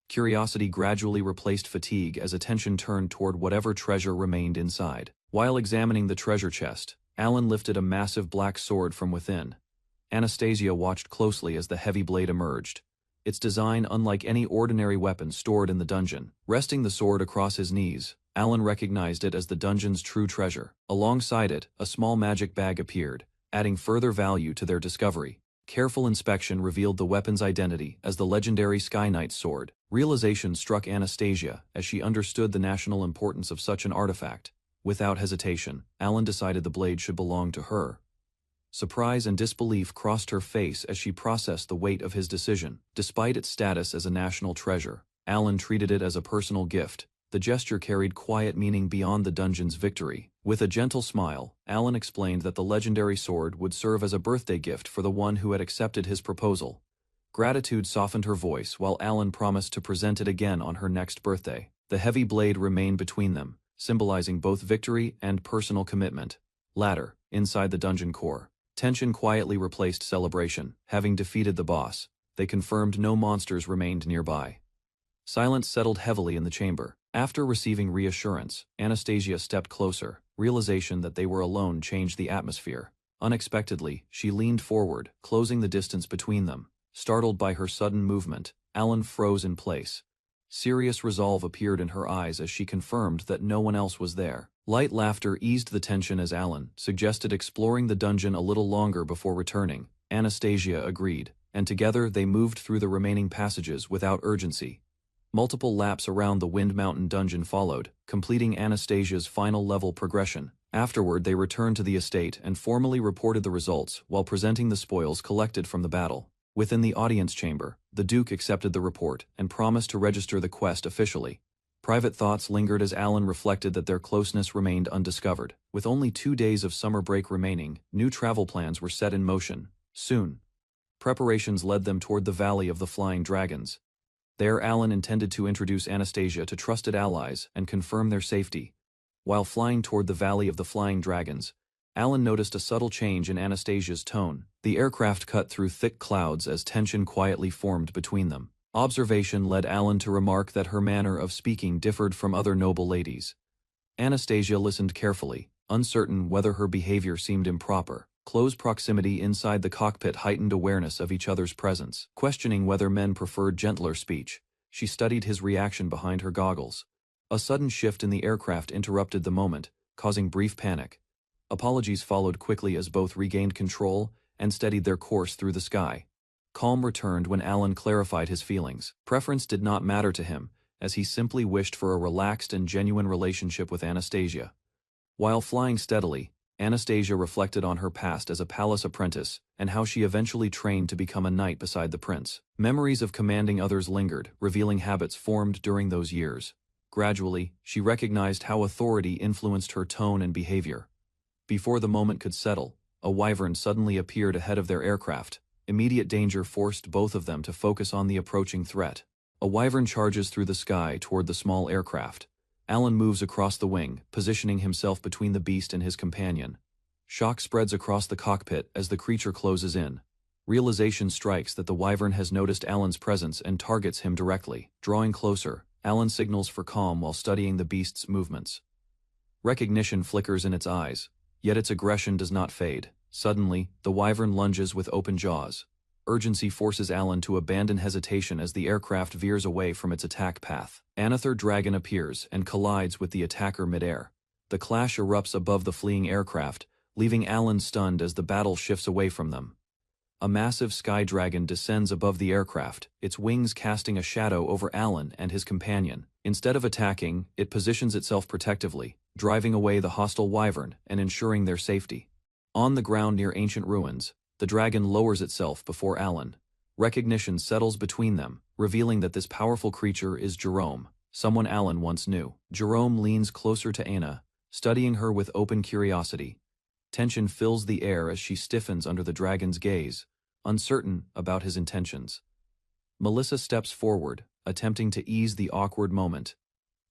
Curiosity gradually replaced fatigue as attention turned toward whatever treasure remained inside. While examining the treasure chest, Alan lifted a massive black sword from within. Anastasia watched closely as the heavy blade emerged, its design unlike any ordinary weapon stored in the dungeon. Resting the sword across his knees, Alan recognized it as the dungeon's true treasure. Alongside it, a small magic bag appeared, adding further value to their discovery. Careful inspection revealed the weapon's identity as the legendary Sky Knight's sword. Realization struck Anastasia as she understood the national importance of such an artifact. Without hesitation, Alan decided the blade should belong to her. Surprise and disbelief crossed her face as she processed the weight of his decision. Despite its status as a national treasure, Alan treated it as a personal gift. The gesture carried quiet meaning beyond the dungeon's victory. With a gentle smile, Alan explained that the legendary sword would serve as a birthday gift for the one who had accepted his proposal. Gratitude softened her voice while Alan promised to present it again on her next birthday. The heavy blade remained between them, symbolizing both victory and personal commitment. Later, inside the dungeon core, tension quietly replaced celebration. Having defeated the boss, they confirmed no monsters remained nearby. Silence settled heavily in the chamber. After receiving reassurance, Anastasia stepped closer. Realization that they were alone changed the atmosphere. Unexpectedly, she leaned forward, closing the distance between them. Startled by her sudden movement, Alan froze in place. Serious resolve appeared in her eyes as she confirmed that no one else was there. Light laughter eased the tension as Alan suggested exploring the dungeon a little longer before returning. Anastasia agreed, and together they moved through the remaining passages without urgency. Multiple laps around the Wind Mountain dungeon followed, completing Anastasia's final level progression. Afterward they returned to the estate and formally reported the results while presenting the spoils collected from the battle. Within the audience chamber, the Duke accepted the report and promised to register the quest officially. Private thoughts lingered as Alan reflected that their closeness remained undiscovered. With only 2 days of summer break remaining, new travel plans were set in motion. Soon, preparations led them toward the Valley of the Flying Dragons. There Alan intended to introduce Anastasia to trusted allies and confirm their safety. While flying toward the Valley of the Flying Dragons, Alan noticed a subtle change in Anastasia's tone. The aircraft cut through thick clouds as tension quietly formed between them. Observation led Alan to remark that her manner of speaking differed from other noble ladies. Anastasia listened carefully, uncertain whether her behavior seemed improper. Close proximity inside the cockpit heightened awareness of each other's presence. Questioning whether men preferred gentler speech, she studied his reaction behind her goggles. A sudden shift in the aircraft interrupted the moment, causing brief panic. Apologies followed quickly as both regained control and steadied their course through the sky. Calm returned when Alan clarified his feelings. Preference did not matter to him, as he simply wished for a relaxed and genuine relationship with Anastasia. While flying steadily, Anastasia reflected on her past as a palace apprentice and how she eventually trained to become a knight beside the prince. Memories of commanding others lingered, revealing habits formed during those years. Gradually, she recognized how authority influenced her tone and behavior. Before the moment could settle, a wyvern suddenly appeared ahead of their aircraft. Immediate danger forced both of them to focus on the approaching threat. A wyvern charges through the sky toward the small aircraft. Alan moves across the wing, positioning himself between the beast and his companion. Shock spreads across the cockpit as the creature closes in. Realization strikes that the wyvern has noticed Alan's presence and targets him directly. Drawing closer, Alan signals for calm while studying the beast's movements. Recognition flickers in its eyes, yet its aggression does not fade. Suddenly, the wyvern lunges with open jaws. Urgency forces Alan to abandon hesitation as the aircraft veers away from its attack path. Another dragon appears and collides with the attacker midair. The clash erupts above the fleeing aircraft, leaving Alan stunned as the battle shifts away from them. A massive sky dragon descends above the aircraft, its wings casting a shadow over Alan and his companion. Instead of attacking, it positions itself protectively, driving away the hostile wyvern and ensuring their safety. On the ground near ancient ruins, the dragon lowers itself before Alan. Recognition settles between them, revealing that this powerful creature is Jerome, someone Alan once knew. Jerome leans closer to Anna, studying her with open curiosity. Tension fills the air as she stiffens under the dragon's gaze, uncertain about his intentions. Melissa steps forward, attempting to ease the awkward moment.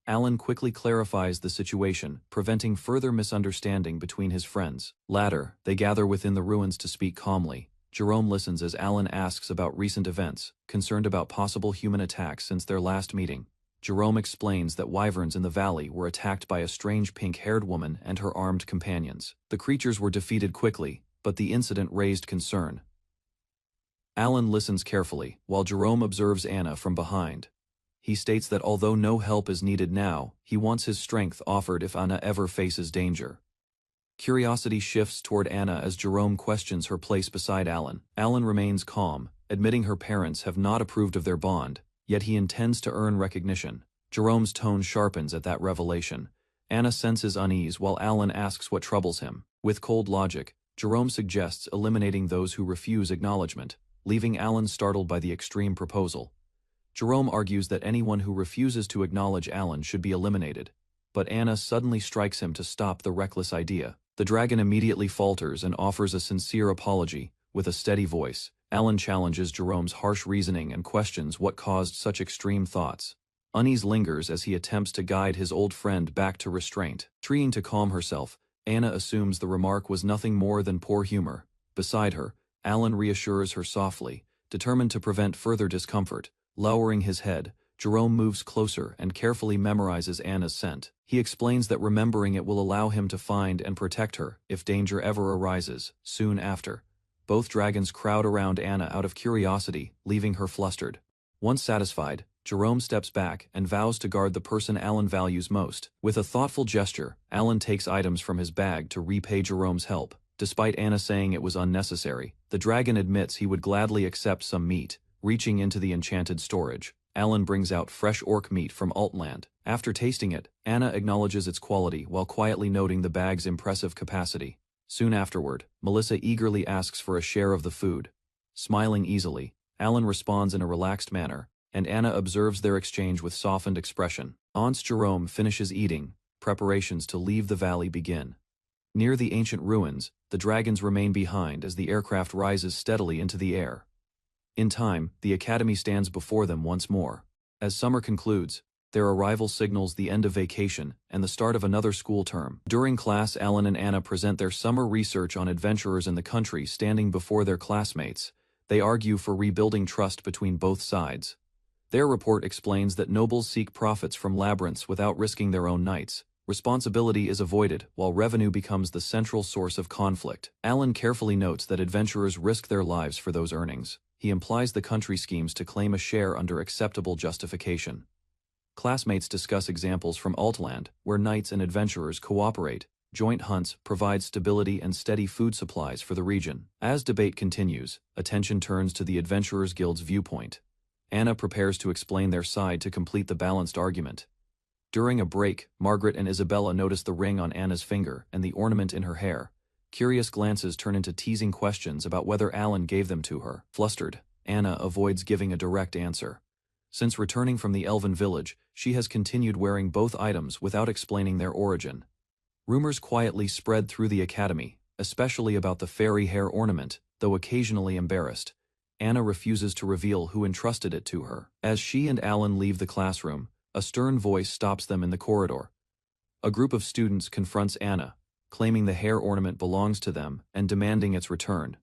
Alan quickly clarifies the situation, preventing further misunderstanding between his friends. Later, they gather within the ruins to speak calmly. Jerome listens as Alan asks about recent events, concerned about possible human attacks since their last meeting. Jerome explains that wyverns in the valley were attacked by a strange pink-haired woman and her armed companions. The creatures were defeated quickly, but the incident raised concern. Alan listens carefully, while Jerome observes Anna from behind. He states that although no help is needed now, he wants his strength offered if Anna ever faces danger. Curiosity shifts toward Anna as Jerome questions her place beside Alan. Alan remains calm, admitting her parents have not approved of their bond, yet he intends to earn recognition. Jerome's tone sharpens at that revelation. Anna senses unease while Alan asks what troubles him. With cold logic, Jerome suggests eliminating those who refuse acknowledgement, leaving Alan startled by the extreme proposal. Jerome argues that anyone who refuses to acknowledge Alan should be eliminated, but Anna suddenly strikes him to stop the reckless idea. The dragon immediately falters and offers a sincere apology. With a steady voice, Alan challenges Jerome's harsh reasoning and questions what caused such extreme thoughts. Unease lingers as he attempts to guide his old friend back to restraint. Trying to calm herself, Anna assumes the remark was nothing more than poor humor. Beside her, Alan reassures her softly, determined to prevent further discomfort. Lowering his head, Jerome moves closer and carefully memorizes Anna's scent. He explains that remembering it will allow him to find and protect her if danger ever arises. Soon after, both dragons crowd around Anna out of curiosity, leaving her flustered. Once satisfied, Jerome steps back and vows to guard the person Alan values most. With a thoughtful gesture, Alan takes items from his bag to repay Jerome's help. Despite Anna saying it was unnecessary, the dragon admits he would gladly accept some meat. Reaching into the enchanted storage, Alan brings out fresh orc meat from Altland. After tasting it, Anna acknowledges its quality while quietly noting the bag's impressive capacity. Soon afterward, Melissa eagerly asks for a share of the food. Smiling easily, Alan responds in a relaxed manner, and Anna observes their exchange with softened expression. Once Jerome finishes eating, preparations to leave the valley begin. Near the ancient ruins, the dragons remain behind as the aircraft rises steadily into the air. In time, the academy stands before them once more. As summer concludes, their arrival signals the end of vacation and the start of another school term. During class, Alan and Anna present their summer research on adventurers in the country standing before their classmates. They argue for rebuilding trust between both sides. Their report explains that nobles seek profits from labyrinths without risking their own knights. Responsibility is avoided, while revenue becomes the central source of conflict. Alan carefully notes that adventurers risk their lives for those earnings. He implies the country schemes to claim a share under acceptable justification. Classmates discuss examples from Altland, where knights and adventurers cooperate. Joint hunts provide stability and steady food supplies for the region. As debate continues, attention turns to the Adventurers Guild's viewpoint. Anna prepares to explain their side to complete the balanced argument. During a break, Margaret and Isabella notice the ring on Anna's finger and the ornament in her hair. Curious glances turn into teasing questions about whether Alan gave them to her. Flustered, Anna avoids giving a direct answer. Since returning from the elven village, she has continued wearing both items without explaining their origin. Rumors quietly spread through the academy, especially about the fairy hair ornament, though occasionally embarrassed. Anna refuses to reveal who entrusted it to her. As she and Alan leave the classroom, a stern voice stops them in the corridor. A group of students confronts Anna, claiming the hair ornament belongs to them and demanding its return.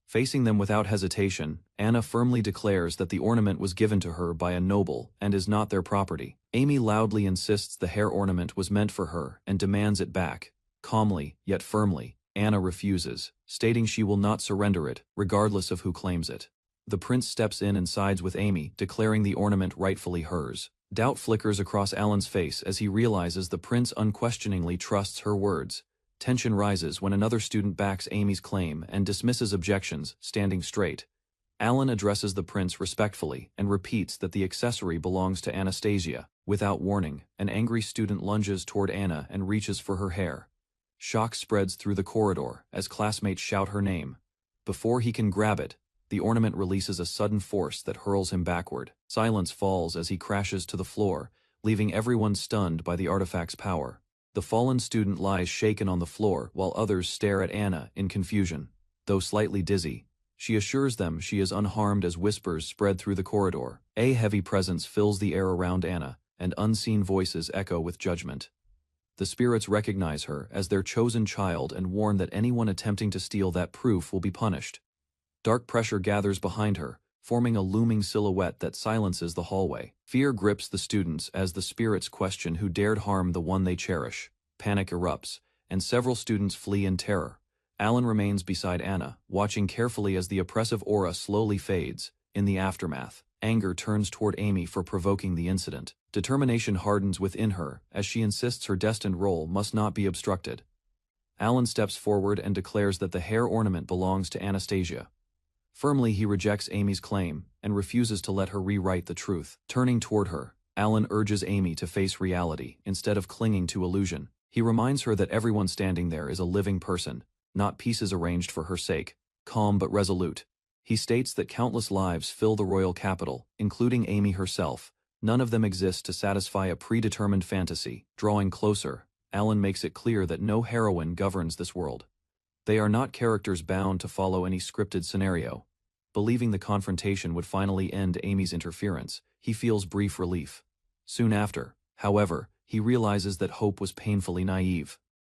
Facing them without hesitation, Anna firmly declares that the ornament was given to her by a noble and is not their property. Amy loudly insists the hair ornament was meant for her and demands it back. Calmly, yet firmly, Anna refuses, stating she will not surrender it, regardless of who claims it. The prince steps in and sides with Amy, declaring the ornament rightfully hers. Doubt flickers across Alan's face as he realizes the prince unquestioningly trusts her words. Tension rises when another student backs Amy's claim and dismisses objections, standing straight. Alan addresses the prince respectfully and repeats that the accessory belongs to Anastasia. Without warning, an angry student lunges toward Anna and reaches for her hair. Shock spreads through the corridor as classmates shout her name. Before he can grab it, the ornament releases a sudden force that hurls him backward. Silence falls as he crashes to the floor, leaving everyone stunned by the artifact's power. The fallen student lies shaken on the floor while others stare at Anna in confusion. Though slightly dizzy, she assures them she is unharmed as whispers spread through the corridor. A heavy presence fills the air around Anna, and unseen voices echo with judgment. The spirits recognize her as their chosen child and warn that anyone attempting to steal that proof will be punished. Dark pressure gathers behind her, forming a looming silhouette that silences the hallway. Fear grips the students as the spirits question who dared harm the one they cherish. Panic erupts, and several students flee in terror. Alan remains beside Anna, watching carefully as the oppressive aura slowly fades. In the aftermath, anger turns toward Amy for provoking the incident. Determination hardens within her as she insists her destined role must not be obstructed. Alan steps forward and declares that the hair ornament belongs to Anastasia. Firmly, he rejects Amy's claim and refuses to let her rewrite the truth. Turning toward her, Alan urges Amy to face reality instead of clinging to illusion. He reminds her that everyone standing there is a living person, not pieces arranged for her sake. Calm but resolute, he states that countless lives fill the royal capital, including Amy herself. None of them exist to satisfy a predetermined fantasy. Drawing closer, Alan makes it clear that no heroine governs this world. They are not characters bound to follow any scripted scenario. Believing the confrontation would finally end Amy's interference, he feels brief relief. Soon after, however, he realizes that hope was painfully naive.